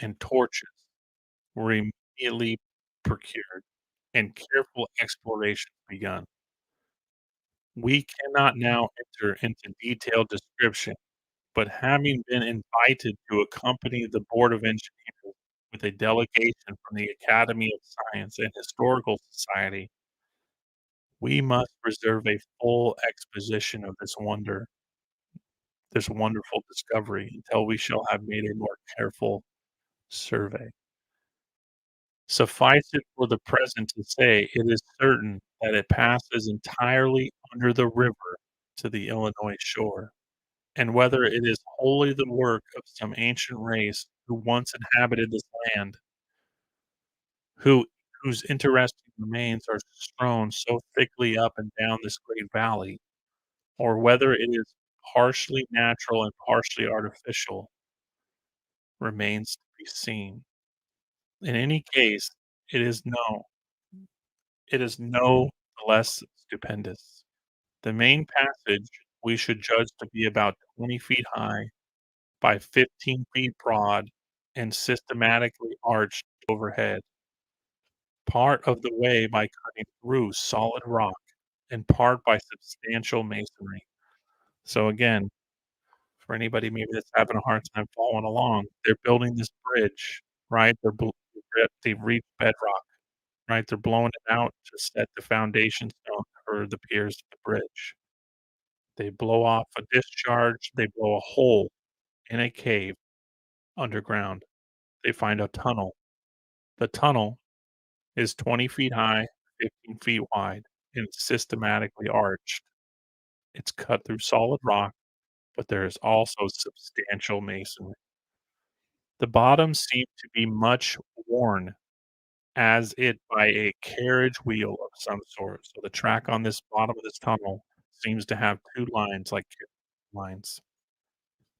and torches were immediately procured, and careful exploration begun. We cannot now enter into detailed description, but having been invited to accompany the Board of Engineers with a delegation from the Academy of Science and Historical Society, we must reserve a full exposition of this wonderful discovery, until we shall have made a more careful survey. Suffice it for the present to say, it is certain that it passes entirely under the river to the Illinois shore, and whether it is wholly the work of some ancient race who once inhabited this land, who whose interesting remains are strewn so thickly up and down this great valley, or whether it is partially natural and partially artificial, remains to be seen. In any case, it is no less stupendous. The main passage we should judge to be about 20 feet high by 15 feet broad and systematically arched overhead, part of the way by cutting through solid rock and part by substantial masonry. So again, for anybody maybe that's having a hard time following along, they're building this bridge, right? They've reached bedrock, right? They're blowing it out to set the foundation stone for the piers of the bridge. They blow off a discharge, they blow a hole in a cave underground. They find a tunnel. The tunnel is 20 feet high, 15 feet wide, and it's systematically arched. It's cut through solid rock, but there is also substantial masonry. The bottom seemed to be much worn, as it by a carriage wheel of some sort. So the track on this bottom of this tunnel seems to have 2 lines like lines.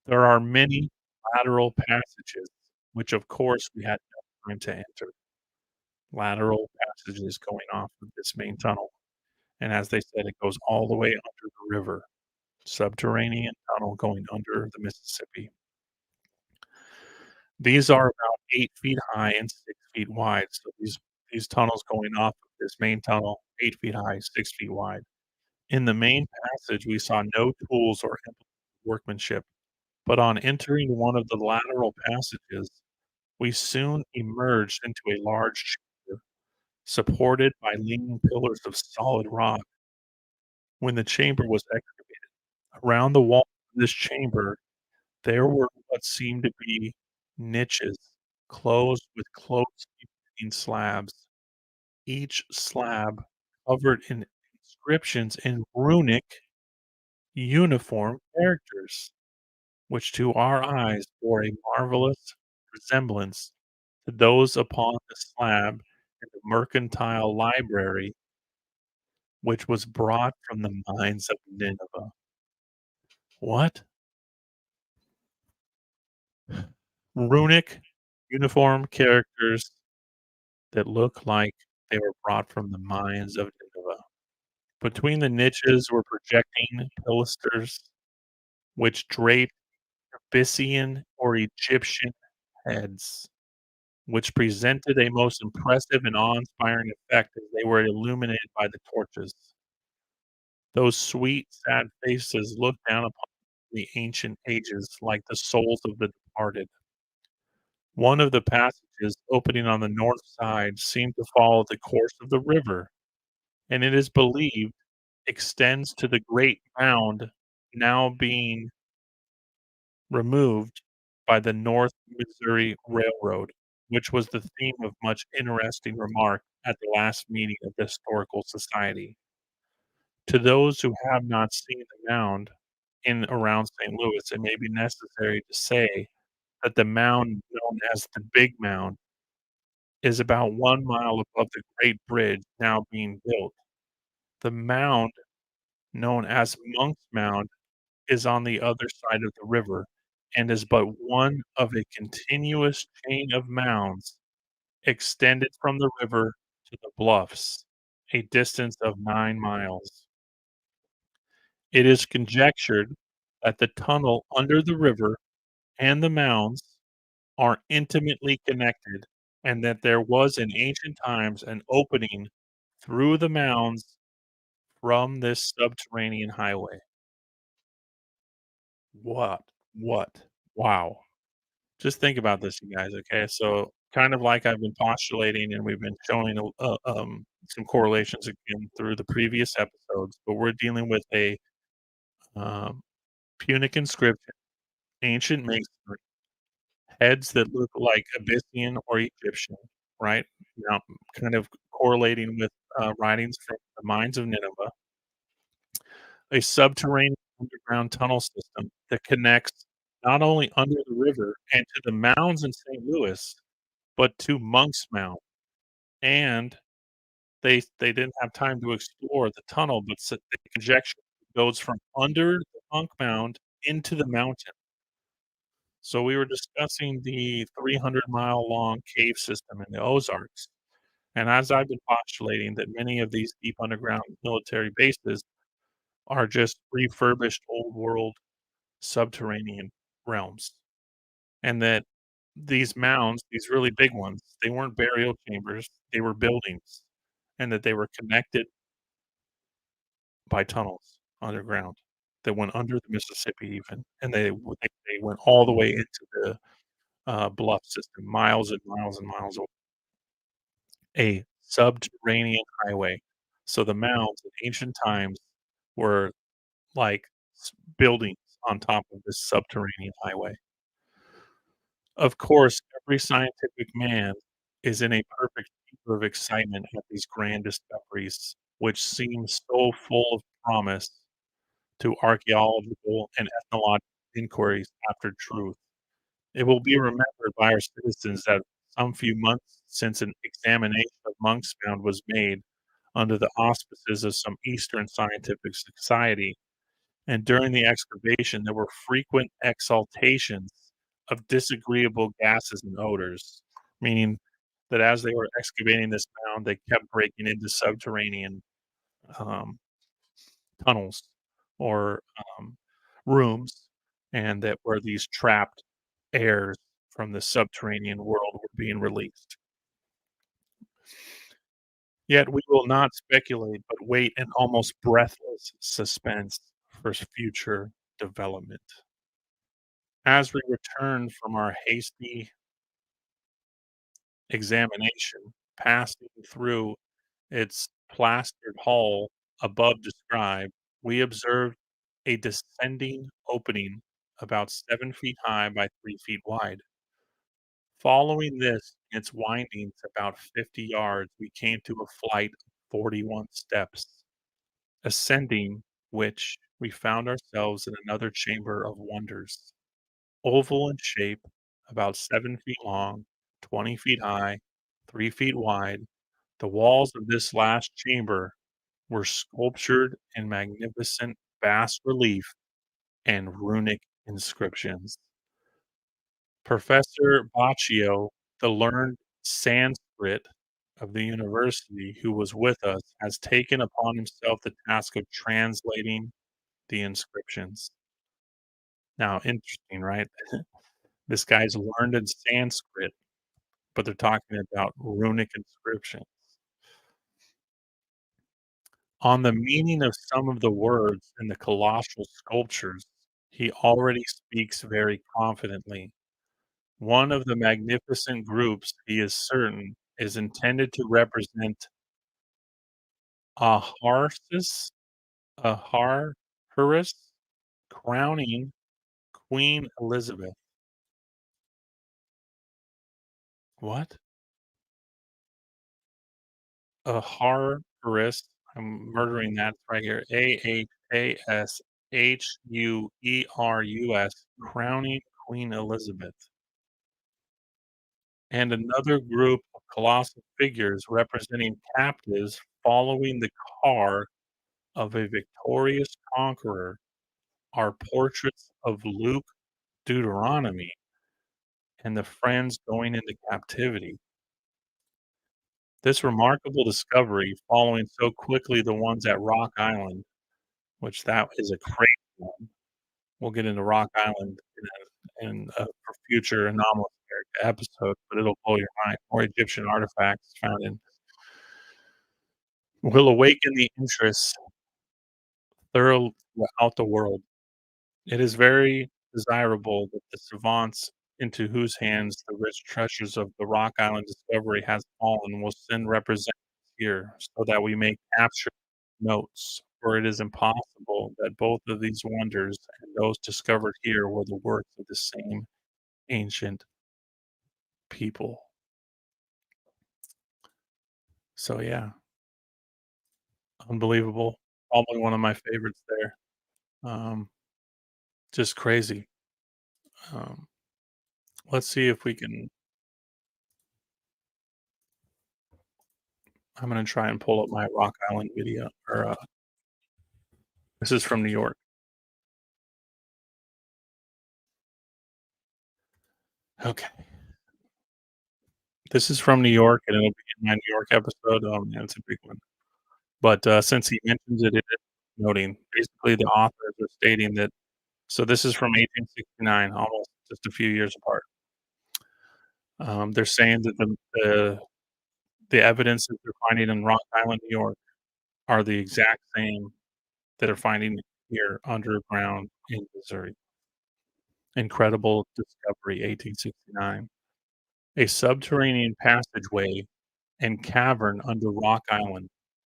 There are many lateral passages, which of course we had no time to enter. Lateral passages going off of this main tunnel, and as they said, it goes all the way under the river, subterranean tunnel going under the Mississippi. These are about 8 feet high and 6 feet wide, so these tunnels going off of this main tunnel, 8 feet high, 6 feet wide. In the main passage, we saw no tools or workmanship, but on entering one of the lateral passages, we soon emerged into a large chamber, supported by leaning pillars of solid rock. When the chamber was excavated, around the wall of this chamber, there were what seemed to be niches closed with close-fitting slabs, each slab covered in inscriptions in runic uniform characters, which to our eyes bore a marvelous resemblance to those upon the slab in the mercantile library which was brought from the mines of Nineveh. What? Runic uniform characters that look like they were brought from the mines of Nineveh. Between the niches were projecting pilasters which draped Abyssinian or Egyptian heads, which presented a most impressive and awe-inspiring effect as they were illuminated by the torches. Those sweet, sad faces looked down upon the ancient ages like the souls of the departed. One of the passages opening on the north side seemed to follow the course of the river, and it is believed extends to the great mound now being removed by the North Missouri Railroad, which was the theme of much interesting remark at the last meeting of the Historical Society. To those who have not seen the mound in around St. Louis, it may be necessary to say that the mound known as the Big Mound is about 1 mile above the great bridge now being built. The mound, known as Monk's Mound, is on the other side of the river and is but one of a continuous chain of mounds extended from the river to the bluffs a distance of 9 miles. It is conjectured that the tunnel under the river and the mounds are intimately connected, and that there was in ancient times an opening through the mounds from this subterranean highway. What? What? Wow. Just think about this, you guys, okay? So, kind of like I've been postulating and we've been showing some correlations again through the previous episodes, but we're dealing with a um, Punic inscription, ancient masonry, heads that look like Abyssinian or Egyptian, right? Now, kind of correlating with writings from the mines of Nineveh, a subterranean underground tunnel system that connects not only under the river and to the mounds in St. Louis, but to Monk's Mound. And they didn't have time to explore the tunnel, but they conjecture it goes from under the Monk Mound into the mountain. So we were discussing the 300-mile-long cave system in the Ozarks, and as I've been postulating that many of these deep underground military bases are just refurbished old world subterranean realms, and that these mounds, these really big ones, they weren't burial chambers, they were buildings, and that they were connected by tunnels underground that went under the Mississippi even, and they went all the way into the, bluff system, miles and miles and miles away. A subterranean highway. So the mounds in ancient times were like buildings on top of this subterranean highway. Of course, every scientific man is in a perfect fever of excitement at these grand discoveries, which seem so full of promise to archaeological and ethnological inquiries after truth. It will be remembered by our citizens that some few months since an examination of Monk's Mound was made under the auspices of some Eastern scientific society, and during the excavation there were frequent exhalations of disagreeable gases and odors, meaning that as they were excavating this mound, they kept breaking into subterranean, um, tunnels or, rooms, and that where these trapped airs from the subterranean world were being released. Yet we will not speculate, but wait in almost breathless suspense for future development. As we return from our hasty examination, passing through its plastered hall above described, we observed a descending opening about 7 feet high by 3 feet wide. Following this, in its windings about 50 yards, we came to a flight of 41 steps, ascending which we found ourselves in another chamber of wonders. Oval in shape, about 7 feet long, 20 feet high, 3 feet wide, the walls of this last chamber were sculptured in magnificent bas relief and runic inscriptions. Professor Baccio, the learned Sanskrit of the university who was with us, has taken upon himself the task of translating the inscriptions. Now, interesting, right? This guy's learned in Sanskrit, but they're talking about runic inscriptions. On the meaning of some of the words in the colossal sculptures, he already speaks very confidently. One of the magnificent groups, he is certain, is intended to represent Aharsis Aharhurus crowning Queen Elizabeth. What? Aharhurus, I'm murdering that right here, Ahashurus, crowning Queen Elizabeth. And another group of colossal figures representing captives following the car of a victorious conqueror are portraits of Luke, Deuteronomy, and the friends going into captivity. This remarkable discovery, following so quickly the ones at Rock Island, which that is a crazy one. We'll get into Rock Island for future anomalous episodes, but it'll blow your mind. More Egyptian artifacts found in will awaken the interest throughout the world. It is very desirable that the savants into whose hands the rich treasures of the Rock Island discovery has fallen will send representatives here so that we may capture notes, for it is impossible that both of these wonders and those discovered here were the works of the same ancient people. So yeah, unbelievable. Probably one of my favorites there. Um, just crazy. Um, let's see if we can. I'm gonna try and pull up my Rock Island video. Or this is from New York. Okay, this is from New York, and it'll be in my New York episode. Oh man, it's a big one. But since he mentions it, it is noting. Basically, the authors are stating that. So this is from 1869, almost just a few years apart. They're saying that the evidence that they're finding in Rock Island, New York, are the exact same that are finding here underground in Missouri. Incredible discovery, 1869. A subterranean passageway and cavern under Rock Island.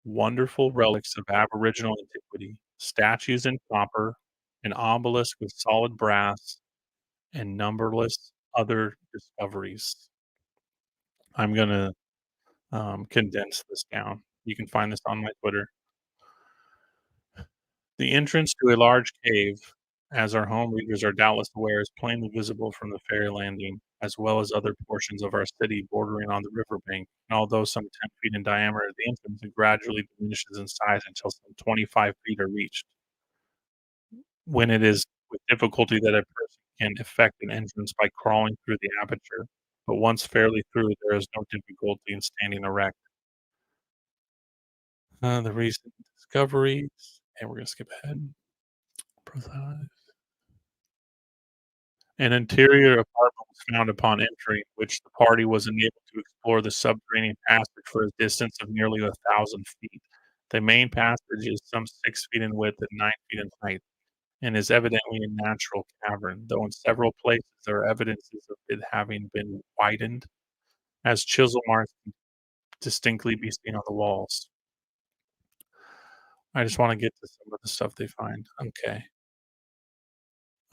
Wonderful relics of Aboriginal antiquity, statues in copper, an obelisk with solid brass, and numberless other discoveries. I'm gonna condense this down. You can find this on my Twitter. The entrance to a large cave, as our home readers are doubtless aware, is plainly visible from the ferry landing, as well as other portions of our city bordering on the riverbank. And although some 10 feet in diameter at the entrance, it gradually diminishes in size until some 25 feet are reached. When it is with difficulty that a person can effect an entrance by crawling through the aperture, but once fairly through, there is no difficulty in standing erect. The recent discoveries, and we're gonna skip ahead. Precise. An interior apartment was found upon entering, which the party was enabled to explore the subterranean passage for a distance of nearly 1,000 feet. The main passage is some 6 feet in width and 9 feet in height, and is evidently a natural cavern, though in several places there are evidences of it having been widened, as chisel marks can distinctly be seen on the walls. I just wanna get to some of the stuff they find. Okay.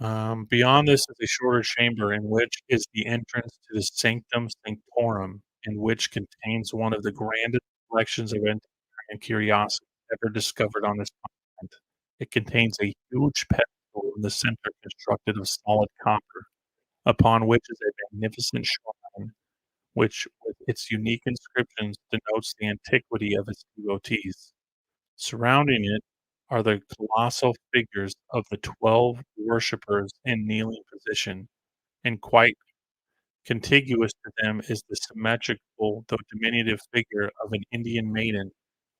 Beyond this is a shorter chamber in which is the entrance to the Sanctum Sanctorum, and which contains one of the grandest collections of antiquarian curiosities ever discovered on this continent. It contains a huge pedestal in the center constructed of solid copper, upon which is a magnificent shrine, which, with its unique inscriptions, denotes the antiquity of its devotees. Surrounding it are the colossal figures of the 12 worshippers in kneeling position, and quite contiguous to them is the symmetrical though diminutive figure of an Indian maiden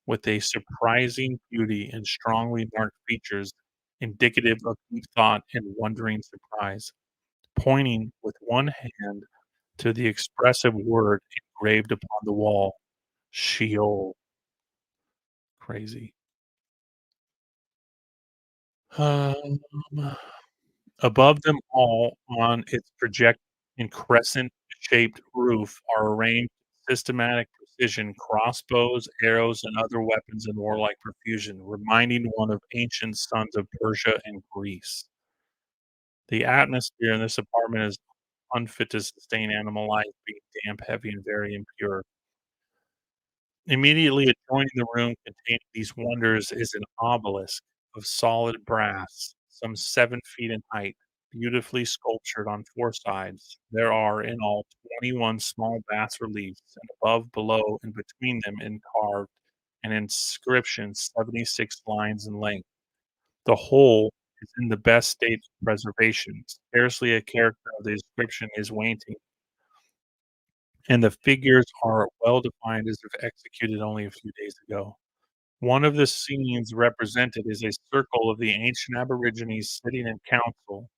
with a surprising beauty and strongly marked features indicative of deep thought and wondering surprise, pointing with one hand to the expressive word engraved upon the wall, Sheol. Crazy. Um Above them all, on its project and crescent-shaped roof, are arranged with systematic precision crossbows, arrows, and other weapons in warlike profusion, reminding one of ancient sons of Persia and Greece. The atmosphere in this apartment is unfit to sustain animal life, being damp, heavy, and very impure. Immediately adjoining the room containing these wonders is an obelisk of solid brass, some 7 feet in height, beautifully sculptured on 4 sides. There are in all 21 small bas reliefs, and above, below, and between them carved an inscription 76 lines in length. The whole is in the best state of preservation. Scarcely a character of the inscription is wanting. and the figures are well defined as if executed only a few days ago. One of the scenes represented is a circle of the ancient Aborigines sitting in council,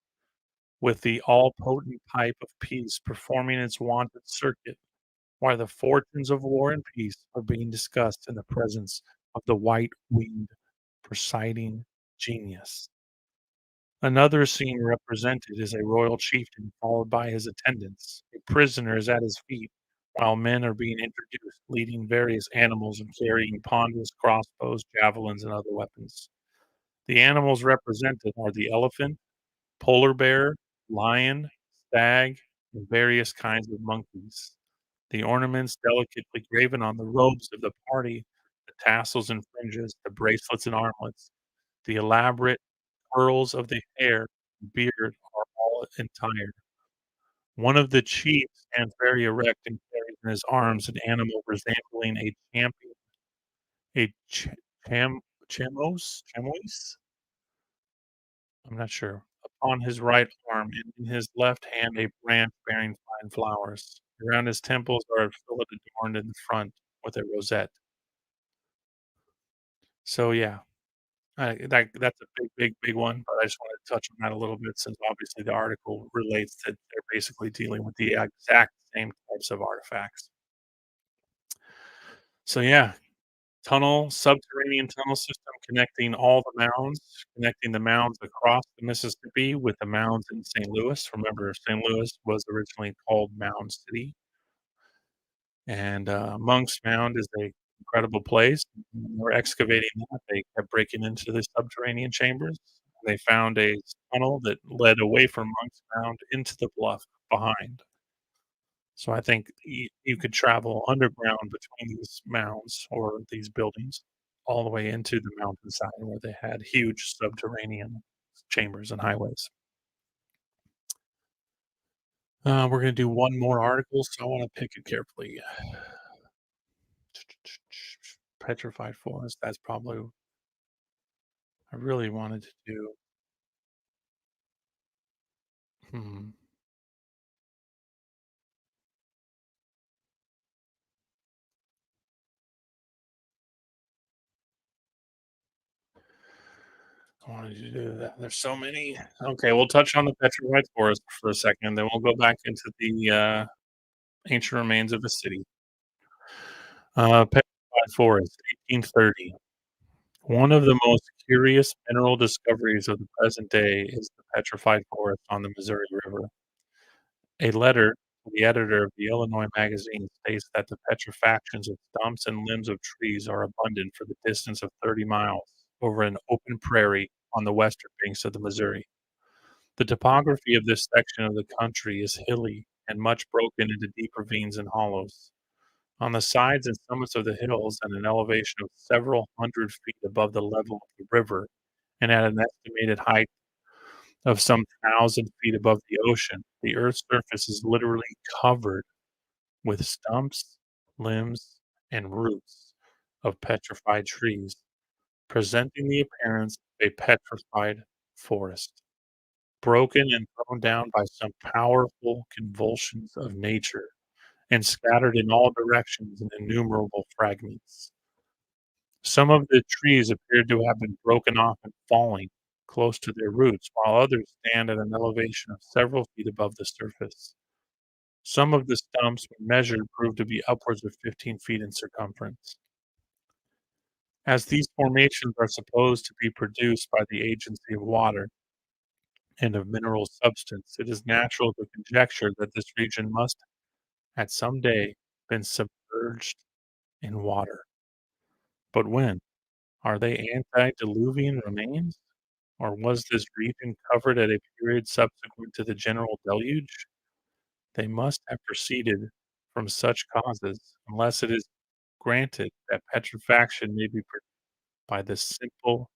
with the all-potent pipe of peace performing its wonted circuit, while the fortunes of war and peace are being discussed in the presence of the white-winged presiding genius. Another scene represented is a royal chieftain followed by his attendants. A prisoner is at his feet, while men are being introduced, leading various animals and carrying ponderous crossbows, javelins, and other weapons. The animals represented are the elephant, polar bear, lion, stag, and various kinds of monkeys. The ornaments delicately graven on the robes of the party, the tassels and fringes, the bracelets and armlets, the elaborate curls of the hair and beard are all entire. One of the chiefs stands very erect and carries in his arms an animal resembling a champion, a ch cham chamois? I'm not sure. Upon his right arm, and in his left hand a branch bearing fine flowers. Around his temples are a fillet adorned in the front with a rosette. So, yeah, that's a big, big, big one, but I just wanted to touch on that a little bit since obviously the article relates that they're basically dealing with the exact same types of artifacts. So, yeah, subterranean tunnel system connecting the mounds across the Mississippi with the mounds in St. Louis. Remember, St. Louis was originally called Mound City, and, Monk's Mound is a incredible place. When they were excavating that, they kept breaking into the subterranean chambers. They found a tunnel that led away from Monk's Mound into the bluff behind. So I think you could travel underground between these mounds or these buildings all the way into the mountainside where they had huge subterranean chambers and highways. We're gonna do one more article, so I wanna pick it carefully. Petrified forest, that's probably I really wanted to do hmm, I wanted to do that. There's so many. Okay, we'll touch on the petrified forest for a second, then we'll go back into the, ancient remains of a city. Petrified forest, 1830. One of the most curious mineral discoveries of the present day is the petrified forest on the Missouri River. A letter to the editor of the Illinois magazine states that the petrifactions of stumps and limbs of trees are abundant for the distance of 30 miles over an open prairie on the western banks of the Missouri. The topography of this section of the country is hilly and much broken into deep ravines and hollows. On the sides and summits of the hills, at an elevation of several hundred feet above the level of the river, and at an estimated height of some 1,000 feet above the ocean, the Earth's surface is literally covered with stumps, limbs, and roots of petrified trees, presenting the appearance of a petrified forest, broken and thrown down by some powerful convulsions of nature, and scattered in all directions in innumerable fragments. Some of the trees appeared to have been broken off and falling close to their roots, while others stand at an elevation of several feet above the surface. Some of the stumps, when measured, proved to be upwards of 15 feet in circumference. As these formations are supposed to be produced by the agency of water and of mineral substance, it is natural to conjecture that this region must, at some day, been submerged in water. But when? Are they antediluvian remains? Or was this region covered at a period subsequent to the general deluge? They must have proceeded from such causes, unless it is granted that petrifaction may be produced by the simple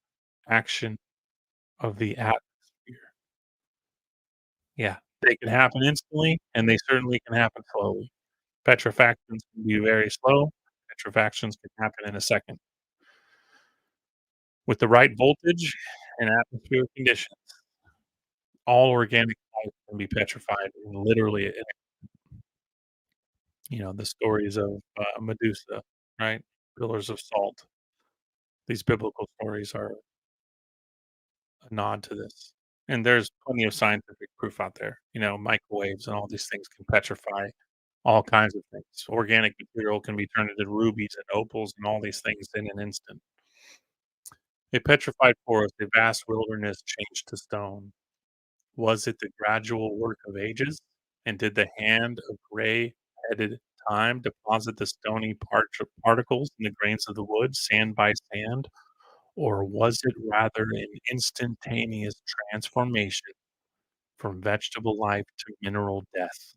action of the atmosphere. Yeah, they can happen instantly, and they certainly can happen slowly. Petrifactions can be very slow. Petrifactions can happen in a second. With the right voltage and atmospheric conditions, all organic life can be petrified in literally The stories of, Medusa, right? Pillars of salt. These biblical stories are a nod to this. And there's plenty of scientific proof out there. Microwaves and all these things can petrify all kinds of things. Organic material can be turned into rubies and opals and all these things in an instant. A petrified forest, a vast wilderness changed to stone. Was it the gradual work of ages? And did the hand of gray-headed time deposit the stony particles in the grains of the wood, sand by sand? Or was it rather an instantaneous transformation from vegetable life to mineral death,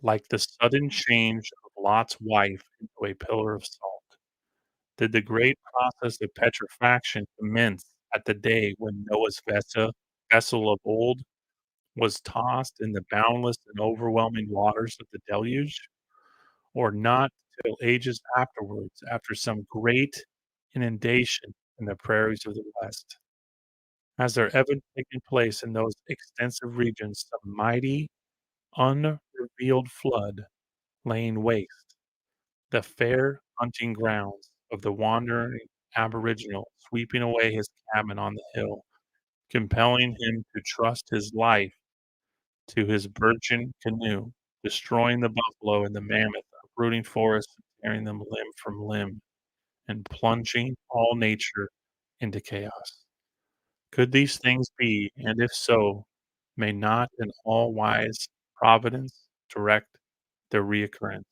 like the sudden change of Lot's wife into a pillar of salt? Did the great process of petrifaction commence at the day when Noah's vessel of old was tossed in the boundless and overwhelming waters of the deluge, or not till ages afterwards, after some great inundation in the prairies of the West? Has there ever taken place in those extensive regions some mighty, unrevealed flood, laying waste the fair hunting grounds of the wandering aboriginal, sweeping away his cabin on the hill, compelling him to trust his life to his birchen canoe, destroying the buffalo and the mammoth, uprooting forests and tearing them limb from limb, and plunging all nature into chaos? Could these things be, and if so, may not an all-wise providence direct their reoccurrence?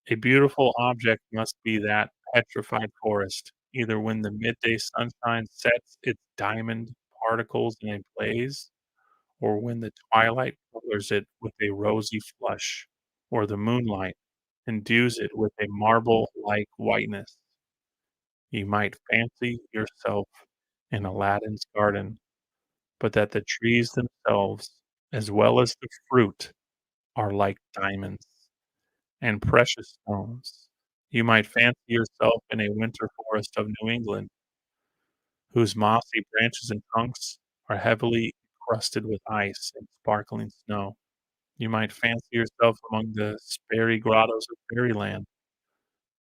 A beautiful object must be that petrified forest, either when the midday sunshine sets its diamond particles in a blaze, or when the twilight colors it with a rosy flush, or the moonlight endues it with a marble-like whiteness. You might fancy yourself in Aladdin's garden, but that the trees themselves, as well as the fruit, are like diamonds and precious stones. You might fancy yourself in a winter forest of New England, whose mossy branches and trunks are heavily crusted with ice and sparkling snow. You might fancy yourself among the sperry grottos of fairyland,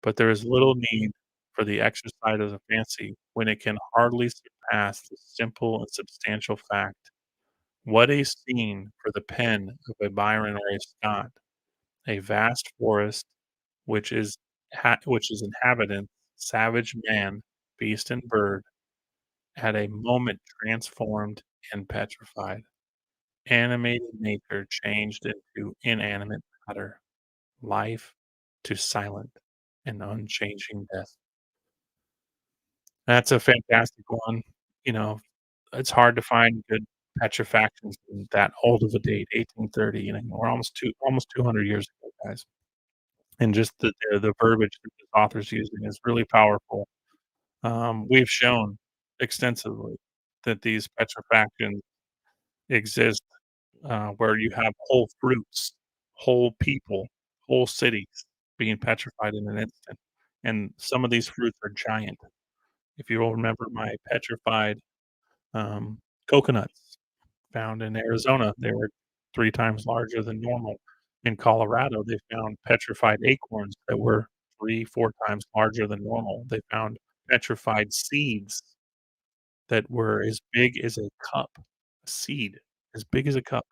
but there is little need for the exercise of fancy when it can hardly surpass the simple and substantial fact. What a scene for the pen of a Byron or a Scott! A vast forest which is inhabitant, savage man, beast, and bird, at a moment transformed and petrified. Animated nature changed into inanimate matter, life to silent and unchanging death. That's a fantastic one. You know, it's hard to find good petrifactions from that old of a date, 1830, we're almost 200 years ago, guys. And just the verbiage that this author's using is really powerful. We've shown extensively that these petrifactions exist, where you have whole fruits, whole people, whole cities being petrified in an instant, and some of these fruits are giant. If you will remember my petrified, coconuts found in Arizona, they were 3 times larger than normal. In Colorado, they found petrified acorns that were 3, 4 times larger than normal. They found petrified seeds that were as big as a cup, a seed as big as a cup.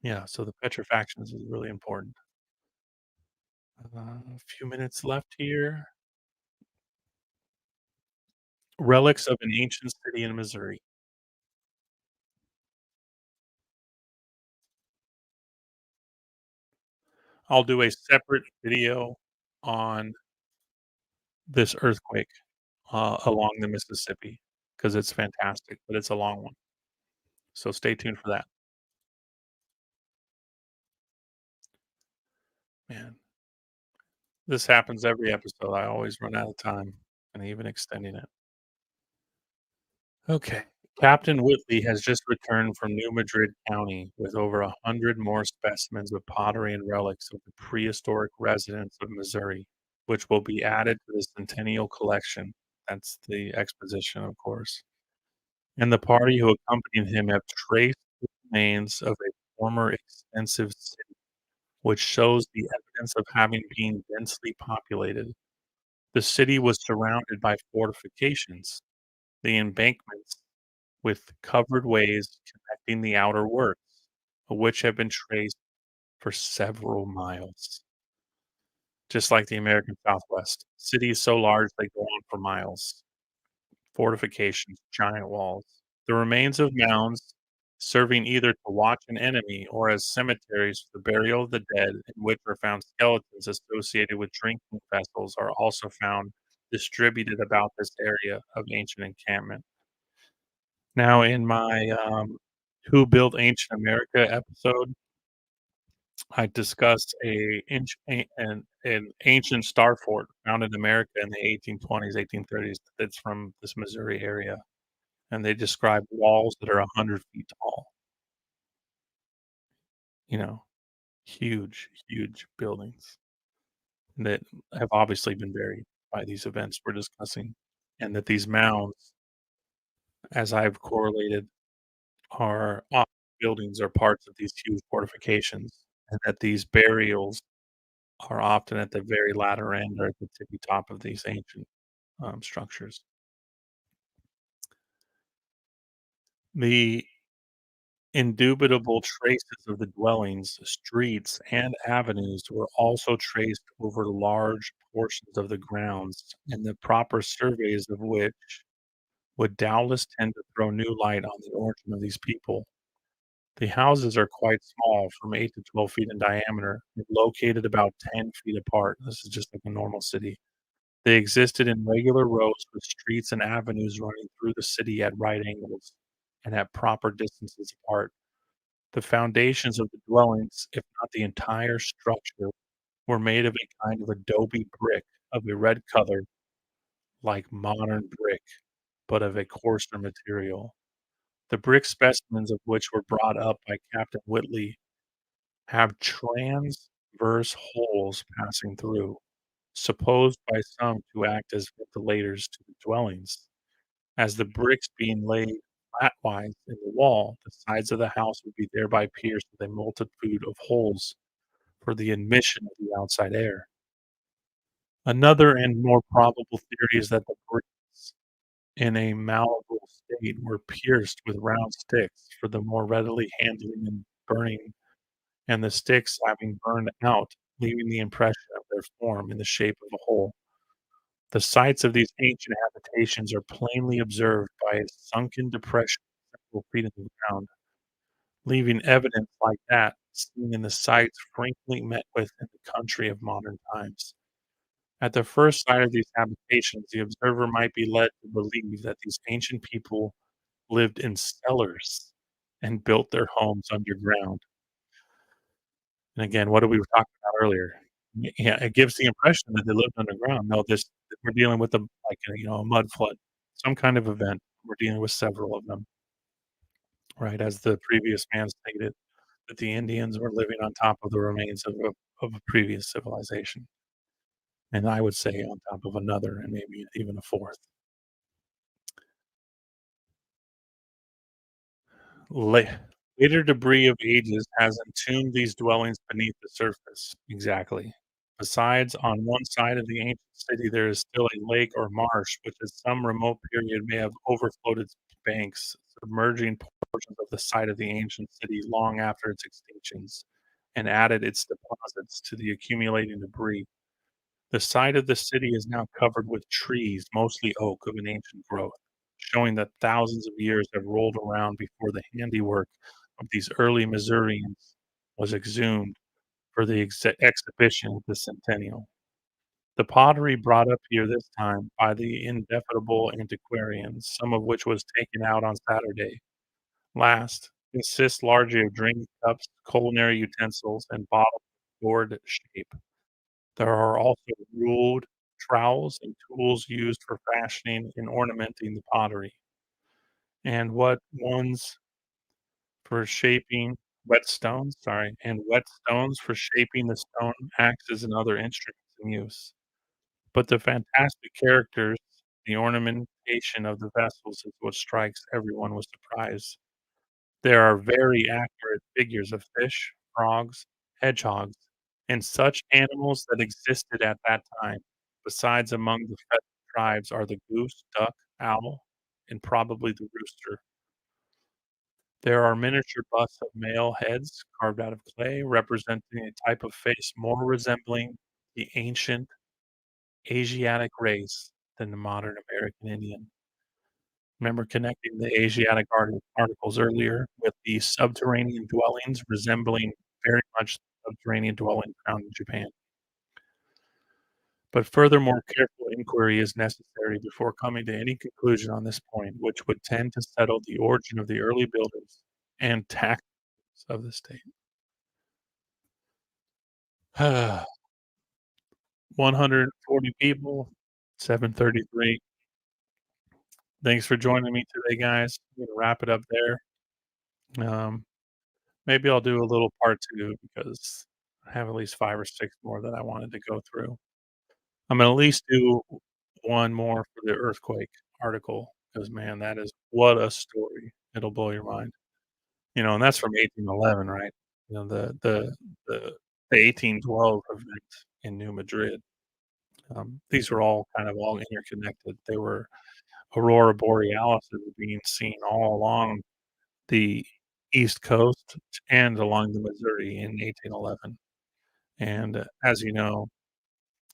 Yeah, so the petrifactions is really important. A few minutes left here. Relics of an ancient city in Missouri. I'll do a separate video on this earthquake, along the Mississippi, because it's fantastic, but it's a long one. So stay tuned for that. Man, this happens every episode. I always run out of time and even extending it. Okay. Captain Whitley has just returned from New Madrid County with over 100 more specimens of pottery and relics of the prehistoric residents of Missouri, which will be added to the Centennial Collection. That's the exposition, of course. And the party who accompanied him have traced the remains of a former extensive city, which shows the evidence of having been densely populated. The city was surrounded by fortifications, the embankments with covered ways connecting the outer works, which have been traced for several miles. Just like the American Southwest, cities so large they go on for miles. Fortifications, giant walls. The remains of mounds, serving either to watch an enemy or as cemeteries for the burial of the dead, in which are found skeletons associated with drinking vessels, are also found distributed about this area of ancient encampment. Now, in my "Who Built Ancient America" episode, I discussed an ancient star fort found in America in the 1820s, 1830s that's from this Missouri area, and they describe walls that are 100 feet tall, you know, huge, huge buildings that have obviously been buried by these events we're discussing, and that these mounds, as I've correlated, are often buildings or parts of these huge fortifications, and that these burials are often at the very latter end or at the tippy top of these ancient, structures. The indubitable traces of the dwellings, streets, and avenues were also traced over large portions of the grounds, and the proper surveys of which would doubtless tend to throw new light on the origin of these people. The houses are quite small, from 8 to 12 feet in diameter, and located about 10 feet apart. This is just like a normal city. They existed in regular rows with streets and avenues running through the city at right angles and at proper distances apart. The foundations of the dwellings, if not the entire structure, were made of a kind of adobe brick of a red color, like modern brick, but of a coarser material. The brick specimens of which were brought up by Captain Whitley have transverse holes passing through, supposed by some to act as ventilators to the dwellings. As the bricks being laid flatwise in the wall, the sides of the house would be thereby pierced with a multitude of holes for the admission of the outside air. Another and more probable theory is that the bricks in a malleable state were pierced with round sticks for the more readily handling and burning, and the sticks having burned out, leaving the impression of their form in the shape of a hole. The sites of these ancient habitations are plainly observed by a sunken depression several feet in the ground, leaving evidence like that seen in the sites frequently met with in the country of modern times. At the first sight of these habitations, the observer might be led to believe that these ancient people lived in cellars and built their homes underground. And again, what we were talking about earlier? Yeah, it gives the impression that they lived underground. No, this we're dealing with a mud flood, some kind of event. We're dealing with several of them, right? As the previous man stated, that the Indians were living on top of the remains of a previous civilization, and I would say on top of another and maybe even a fourth. La Later debris of ages has entombed these dwellings beneath the surface. Exactly. Besides, on one side of the ancient city, there is still a lake or marsh, which at some remote period may have overflowed its banks, submerging portions of the site of the ancient city long after its extinctions, and added its deposits to the accumulating debris. The site of the city is now covered with trees, mostly oak of an ancient growth, showing that thousands of years have rolled around before the handiwork of these early Missourians was exhumed for the exhibition at the centennial. The pottery brought up here this time by the indefatigable antiquarians, some of which was taken out on Saturday last, consists largely of drinking cups, culinary utensils, and bottles of gourd shape. There are also ruled trowels and tools used for fashioning and ornamenting the pottery, and what ones for shaping whetstones for shaping the stone axes and other instruments in use. But the fantastic characters, the ornamentation of the vessels is what strikes everyone with surprise. There are very accurate figures of fish, frogs, hedgehogs, and such animals that existed at that time. Besides, among the pheasant tribes are the goose, duck, owl, and probably the rooster. There are miniature busts of male heads carved out of clay, representing a type of face more resembling the ancient Asiatic race than the modern American Indian. Remember connecting the Asiatic articles earlier with the subterranean dwellings resembling very much the subterranean dwellings found in Japan. But furthermore, careful inquiry is necessary before coming to any conclusion on this point, which would tend to settle the origin of the early builders and tactics of the state. 140 people, 7:33. Thanks for joining me today, guys. I'm gonna wrap it up there. Um, maybe I'll do a little part 2 because I have at least 5 or 6 more that I wanted to go through. I'm gonna at least do one more for the earthquake article because, man, that is what a story. It'll blow your mind. And that's from 1811, right? You know, the 1812 event in New Madrid. These were all interconnected. They were aurora borealis being seen all along the East Coast and along the Missouri in 1811. And, as you know,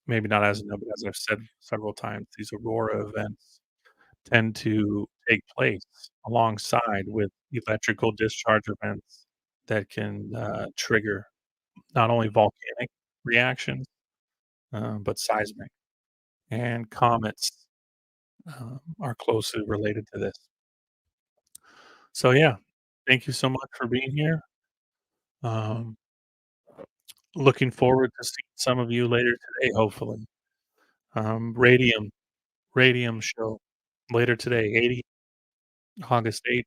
maybe not as you know, but as I've said several times, these aurora events tend to take place alongside with electrical discharge events that can, trigger not only volcanic reactions, but seismic. And comets, are closely related to this. So, yeah, thank you so much for being here. Um, looking forward to seeing some of you later today, hopefully. Radium show later today, August 8th.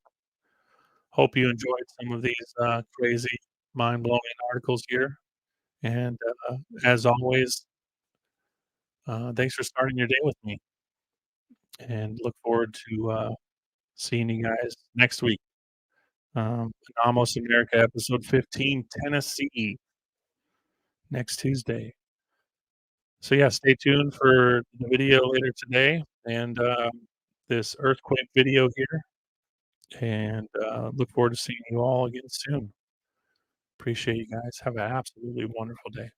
Hope you enjoyed some of these, crazy, mind-blowing articles here, and, as always, thanks for starting your day with me, and look forward to, seeing you guys next week. Anomalous America episode 15, Tennessee, next Tuesday. So, yeah, stay tuned for the video later today and, this earthquake video here, and, look forward to seeing you all again soon. Appreciate you guys. Have an absolutely wonderful day.